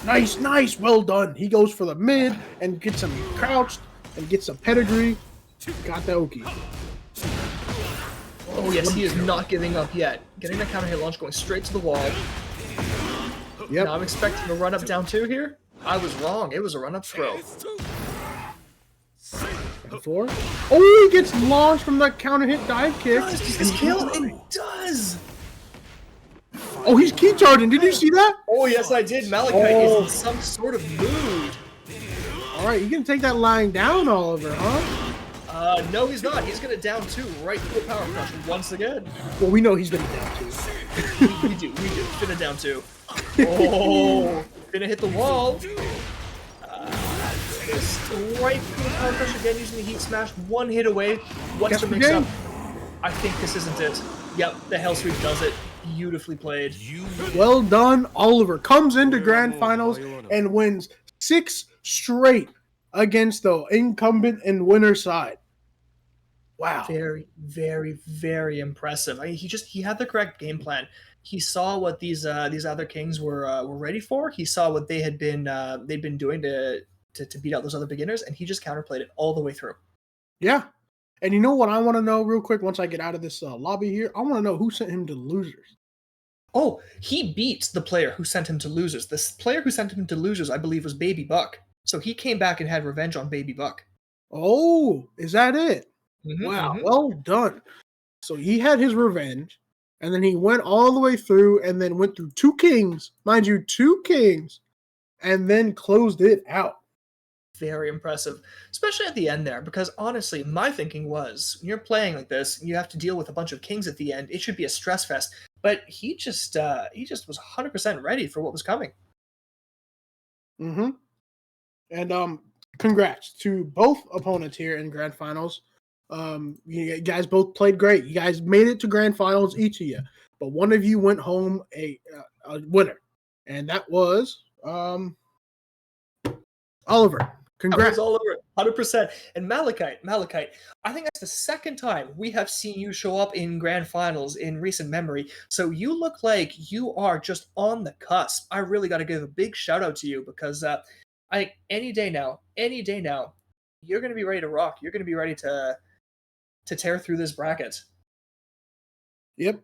Nice, nice, well done. He goes for the mid and gets him crouched and gets a pedigree. Got the Oki. Oh yes, he is not giving up yet. Getting that counter hit launch going straight to the wall. Yep. Now I'm expecting a run up down 2 here. I was wrong. It was a run up throw. 4. Oh, he gets launched from that counter hit dive kick. Does this kill? It does. Oh, he's key charging. Did you see that? Oh yes, I did. Malachite is in some sort of mood. All right, you can take that line down, Oliver, huh? No, he's not. He's gonna down 2 right to a power crush once again. Well, we know he's gonna down 2. we do. Finna down 2. Oh, finna hit the wall. Just right through the power crush again using the heat smash. 1 hit away. What's Guess the we mix up? did. I think this isn't it. Yep, the Hell Sweep does it. Beautifully played. Well done, Oliver. Comes into grand finals and wins 6 straight against the incumbent and winner side. Wow. Very, very, very impressive. I mean, he had the correct game plan. He saw what these other kings were ready for. He saw what they'd been doing to beat out those other beginners, and he just counterplayed it all the way through. Yeah. And you know what I want to know real quick once I get out of this lobby here? I want to know who sent him to losers. Oh, he beat the player who sent him to losers. This player who sent him to losers, I believe, was Baby Buck. So he came back and had revenge on Baby Buck. Oh, is that it? Wow, Mm-hmm. well done. So he had his revenge, and then he went all the way through, and then went through two kings, mind you, two kings, and then closed it out. Very impressive, especially at the end there, because honestly, my thinking was when you're playing like this, you have to deal with a bunch of kings at the end. It should be a stress fest. But he just was 100% ready for what was coming. Mm-hmm. And congrats to both opponents here in grand finals. You guys both played great. You guys made it to grand finals, each of you, but one of you went home a winner, and that was Oliver. I was Congrats. all over it, 100%. And Malachite, I think that's the second time we have seen you show up in grand finals in recent memory. So you look like you are just on the cusp. I really got to give a big shout out to you because any day now, you're going to be ready to rock. You're going to be ready to tear through this bracket. Yep.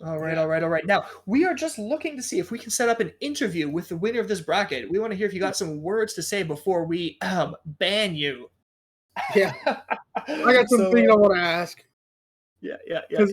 All right, all right, all right. Now, we are just looking to see if we can set up an interview with the winner of this bracket. We want to hear if you got some words to say before we ban you. Yeah. I got some So, things I want to ask yeah. because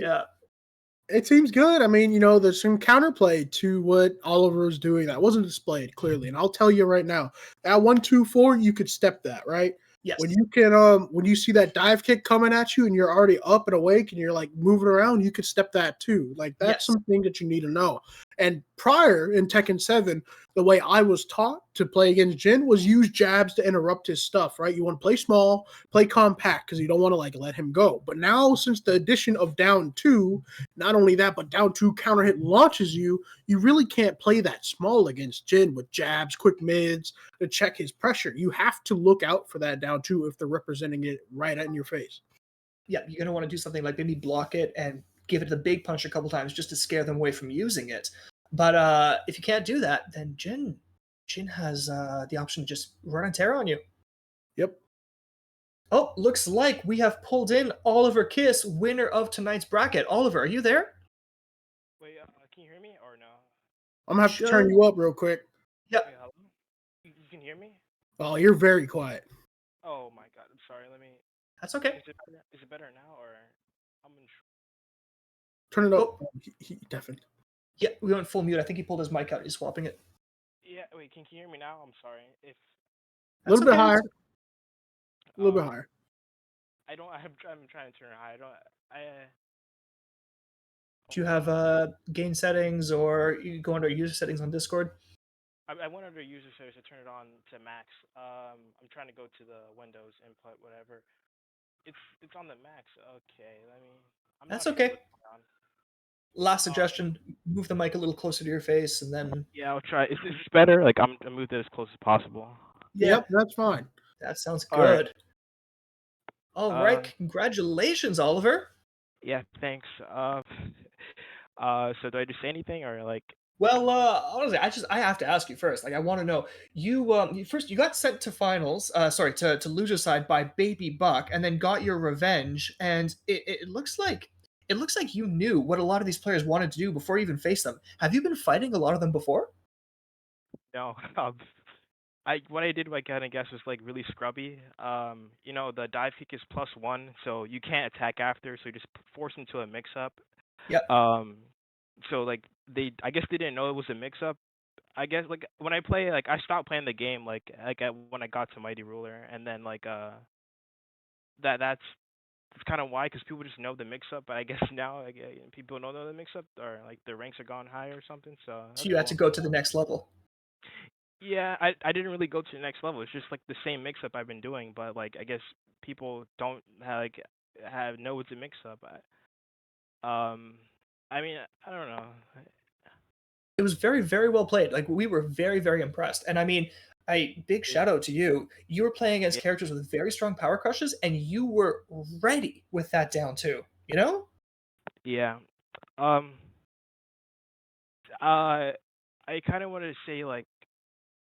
it seems good. I mean, there's some counterplay to what Oliver is doing that wasn't displayed clearly, and I'll tell you right now, that 1-2-4, you could step that, right? Yes. When you see that dive kick coming at you and you're already up and awake and you're like moving around, you could step that too. Like that's Yes. something that you need to know. And prior in Tekken 7, the way I was taught to play against Jin was use jabs to interrupt his stuff, right? You want to play small, play compact because you don't want to like let him go. But now since the addition of down 2, not only that, but down 2 counter hit launches you, you really can't play that small against Jin with jabs, quick mids to check his pressure. You have to look out for that down 2 if they're representing it right in your face. Yeah, you're going to want to do something like maybe block it and give it the big punch a couple times just to scare them away from using it. But if you can't do that, then Jin has the option to just run and tear on you. Yep. Oh, looks like we have pulled in Oliver Kiss, winner of tonight's bracket. Oliver, are you there? Wait, can you hear me or no? I'm going to have to turn you up real quick. Yeah. Wait, hello? You can hear me? Oh, you're very quiet. Oh my god, I'm sorry. Let me. That's okay. Is it better now or I'm in? Turn it up. Oh. He deafened. Yeah, we went full mute. I think he pulled his mic out. He's swapping it. Yeah. Wait, can you hear me now? I'm sorry. A little bit higher. A little Oh, bit higher. I don't. I'm trying to turn it high. I don't. Do you have gain settings or you go under user settings on Discord? I went under user settings to turn it on to max. I'm trying to go to the Windows input, whatever. It's on the max. Okay, let me. That's okay. Last suggestion: move the mic a little closer to your face, and then. Yeah, I'll try. Is this better? Like I'm moved it as close as possible. Yeah, yep, that's fine. That sounds good. All right, congratulations, Oliver. Yeah, thanks. So do I just say anything or like? Well, honestly, I have to ask you first. Like, I want to know you got sent to finals. Sorry, to loser side by Baby Buck, and then got your revenge. And it looks like you knew what a lot of these players wanted to do before you even faced them. Have you been fighting a lot of them before? No. What I did, I kind of guess, was like really scrubby. The dive kick is +1, so you can't attack after, so you just force into a mix-up. Yep. So like I guess they didn't know it was a mix-up. I guess like when I play, like I stopped playing the game when I got to Mighty Ruler, and then like that's kind of why, because people just know the mix-up. But I guess now like, people don't know the mix-up, or like their ranks are gone higher or something. So you had to go to the next level. Yeah, I didn't really go to the next level. It's just like the same mix-up I've been doing, but like I guess people don't know it's a mix-up. I mean, I don't know. It was very, very well played. Like, we were very, very impressed. And I mean, a big shout out to you. You were playing against characters with very strong power crushes, and you were ready with that down too. You know? Yeah. I kind of wanted to say like,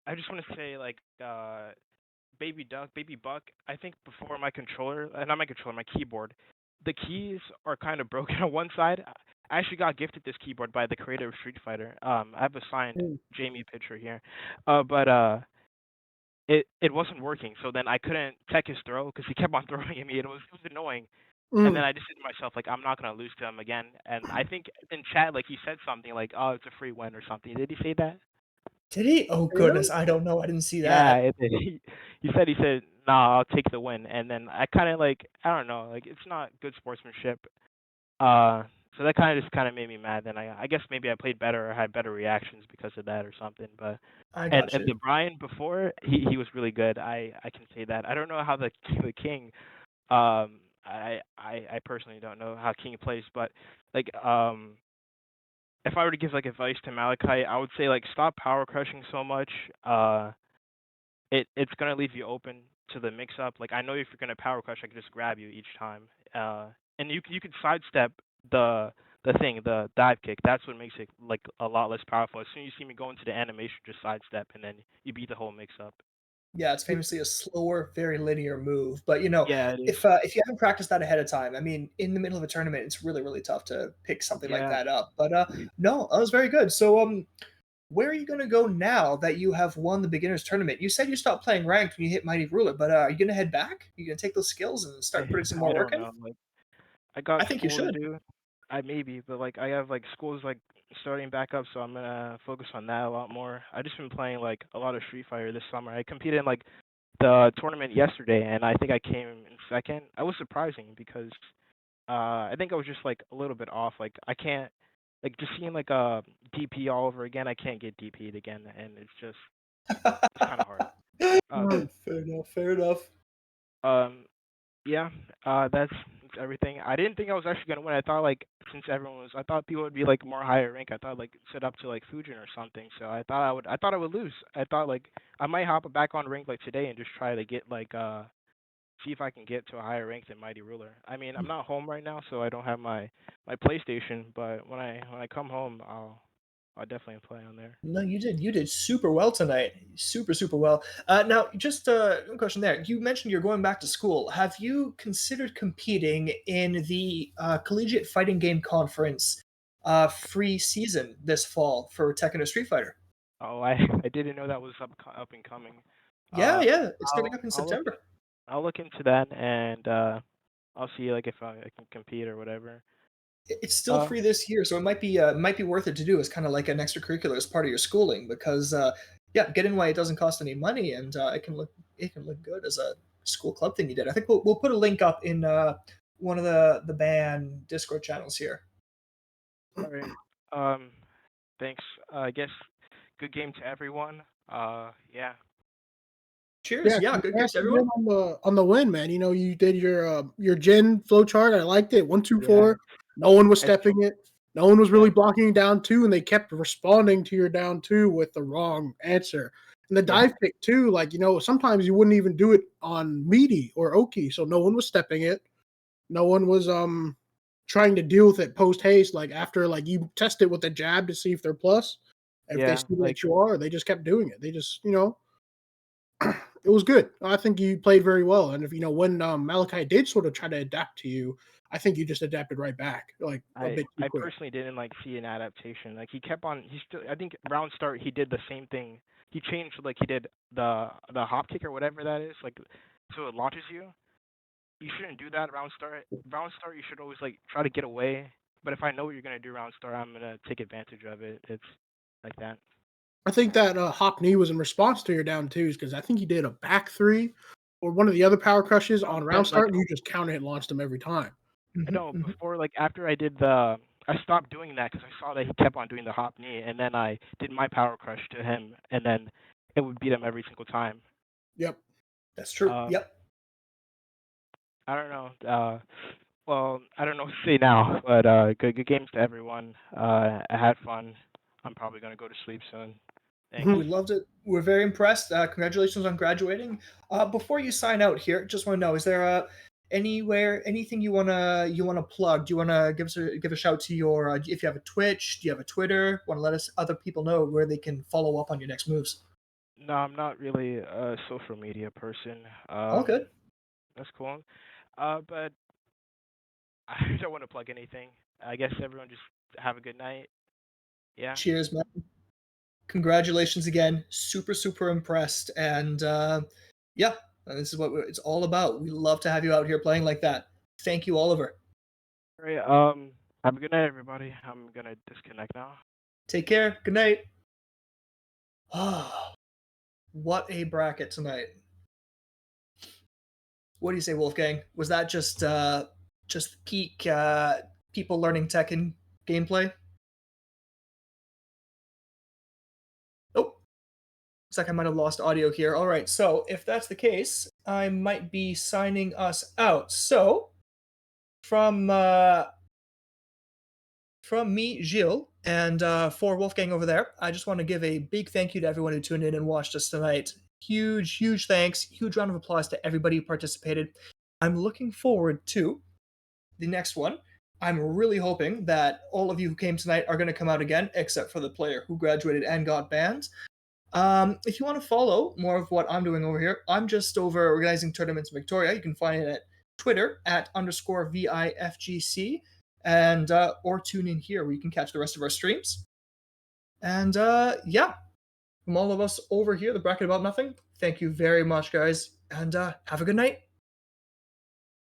I just want to say like, Baby Buck. I think before my controller, not my controller, my keyboard, the keys are kind of broken on one side. I actually got gifted this keyboard by the creator of Street Fighter. I have a signed Jamie picture here, but it wasn't working. So then I couldn't tech his throw because he kept on throwing at me. It was annoying. And then Mm. I just said to myself like I'm not gonna lose to him again. And I think in chat like he said something like oh it's a free win or something. Did he say that? Did he? Oh Really? goodness, I don't know. I didn't see Yeah, that. he said nah I'll take the win. And then I kind of like I don't know like it's not good sportsmanship. Uh, so that kind of just kind of made me mad. Then I guess maybe I played better or had better reactions because of that or something. But I and got and you. the Brian before he was really good. I can say that. I don't know how the King. I personally don't know how King plays, but like if I were to give like advice to Malachi, I would say like stop power crushing so much. Uh, it's gonna leave you open to the mix up. Like I know if you're gonna power crush, I can just grab you each time. And you can sidestep the the dive kick. That's what makes it like a lot less powerful. As soon as you see me go into the animation, just sidestep, and then you beat the whole mix up. Yeah, it's famously a slower, very linear move. But Yeah, it is. if you haven't practiced that ahead of time, I mean, in the middle of a tournament, it's really, really tough to pick something like Yeah. that up. But no, that was very good. So where are you gonna go now that you have won the beginners tournament? You said you stopped playing ranked when you hit Mighty Ruler, but are you gonna head back? You gonna take those skills and I start putting some I more work don't in? know. Like I got I think you school to should. do. I maybe, but like I have like schools like starting back up, so I'm gonna focus on that a lot more. I just been playing like a lot of Street Fighter this summer. I competed in like the tournament yesterday, and I think I came in second. I was surprising because I think I was just like a little bit off. Like I can't like just seeing like a DP all over again. I can't get DP'd again, and it's kind of hard. Mm. Fair enough. Fair enough. Um, yeah, that's everything. I didn't think I was actually gonna win. I thought like since everyone was, I thought people would be like more higher rank. I thought like set up to like Fujin or something. So I thought I would lose. I thought like I might hop back on rank like today and just try to get like see if I can get to a higher rank than Mighty Ruler. I mean I'm not home right now, so I don't have my PlayStation. But when I come home, I'll definitely play on there. No, you did. You did super well tonight. Super, super well. Now, just one question there. You mentioned you're going back to school. Have you considered competing in the Collegiate Fighting Game Conference free season this fall for Tekken or Street Fighter? Oh, I I didn't know that was up and coming. Yeah, Uh, yeah. It's starting I'll up in I'll look September. I'll look into that and I'll see like if I can compete or whatever. It's still Uh, free this year, so it might be worth it to do as kind of like an extracurricular as part of your schooling because yeah, get in while it doesn't cost any money and it can look good as a school club thing you did. I think we'll put a link up in one of the band Discord channels here. all right. Um, thanks. I guess good game to everyone. Yeah. Cheers! Yeah, Yeah, good game congrats to everyone. again on the win, man. You know, you did your Gen flow chart. I liked it. One, two, Yeah. four. No one was It's stepping it. No one was yeah. really blocking you down two, and they kept responding to your down two with the wrong answer. And the Yeah. dive pick too, like sometimes you wouldn't even do it on meaty or Oki, so no one was stepping it. No one was trying to deal with it post haste, like after like you test it with a jab to see if they're plus. And if they Yeah. see Like that you are, they just kept doing it. They just it was good. I think you played very well. And if when Malachi did sort of try to adapt to you, I think you just adapted right back, like a I bit too I quick. personally didn't like see an adaptation. Like he kept on. He still. I think round start he did the same thing. He changed like he did the hop kick or whatever that is. Like so it launches you. You shouldn't do that round start. Round start, you should always like try to get away. But if I know what you're gonna do round start, I'm gonna take advantage of it. It's like that. I think that hop knee was in response to your down twos because I think he did a back three or one of the other power crushes No, on but round then like start, and you just counter hit launched him every time. I Mhm, know mhm. before like after I did the I stopped doing that because I saw that he kept on doing the hop knee, and then I did my power crush to him, and then it would beat him every single time. Yep. That's true. Um, Yep. I don't know. Well, I don't know what to say now, but good games to everyone. I had fun. I'm probably gonna go to sleep soon. Thanks. Mhm. We loved it. We're very impressed. Congratulations on graduating. Before you sign out here, just want to know: is there anything you wanna plug? Do you wanna give a shout to your if you have a Twitch? Do you have a Twitter? Want to let us other people know where they can follow up on your next moves? No, I'm not really a social media person. All good. That's cool. But I don't want to plug anything. I guess everyone just have a good night. Yeah. Cheers, man. Congratulations again. Super, super impressed. And yeah, this is what it's all about. We love to have you out here playing like that. Thank you, Oliver. All right. Have a good night, everybody. I'm gonna disconnect now. Take care. Good night. What a bracket tonight. What do you say, Wolfgang? Was that just peak people learning Tekken gameplay? Oh, looks like I might have lost audio here. All right, so if that's the case, I might be signing us out. So from me, Gilles, and for Wolfgang over there, I just want to give a big thank you to everyone who tuned in and watched us tonight. Huge, huge thanks. Huge round of applause to everybody who participated. I'm looking forward to the next one. I'm really hoping that all of you who came tonight are going to come out again, except for the player who graduated and got banned. If you want to follow more of what I'm doing over here, I'm just over organizing tournaments in Victoria. You can find it at Twitter at _VIFGC, and or tune in here where you can catch the rest of our streams. And yeah, from all of us over here, the Bracket About Nothing, thank you very much, guys, and have a good night.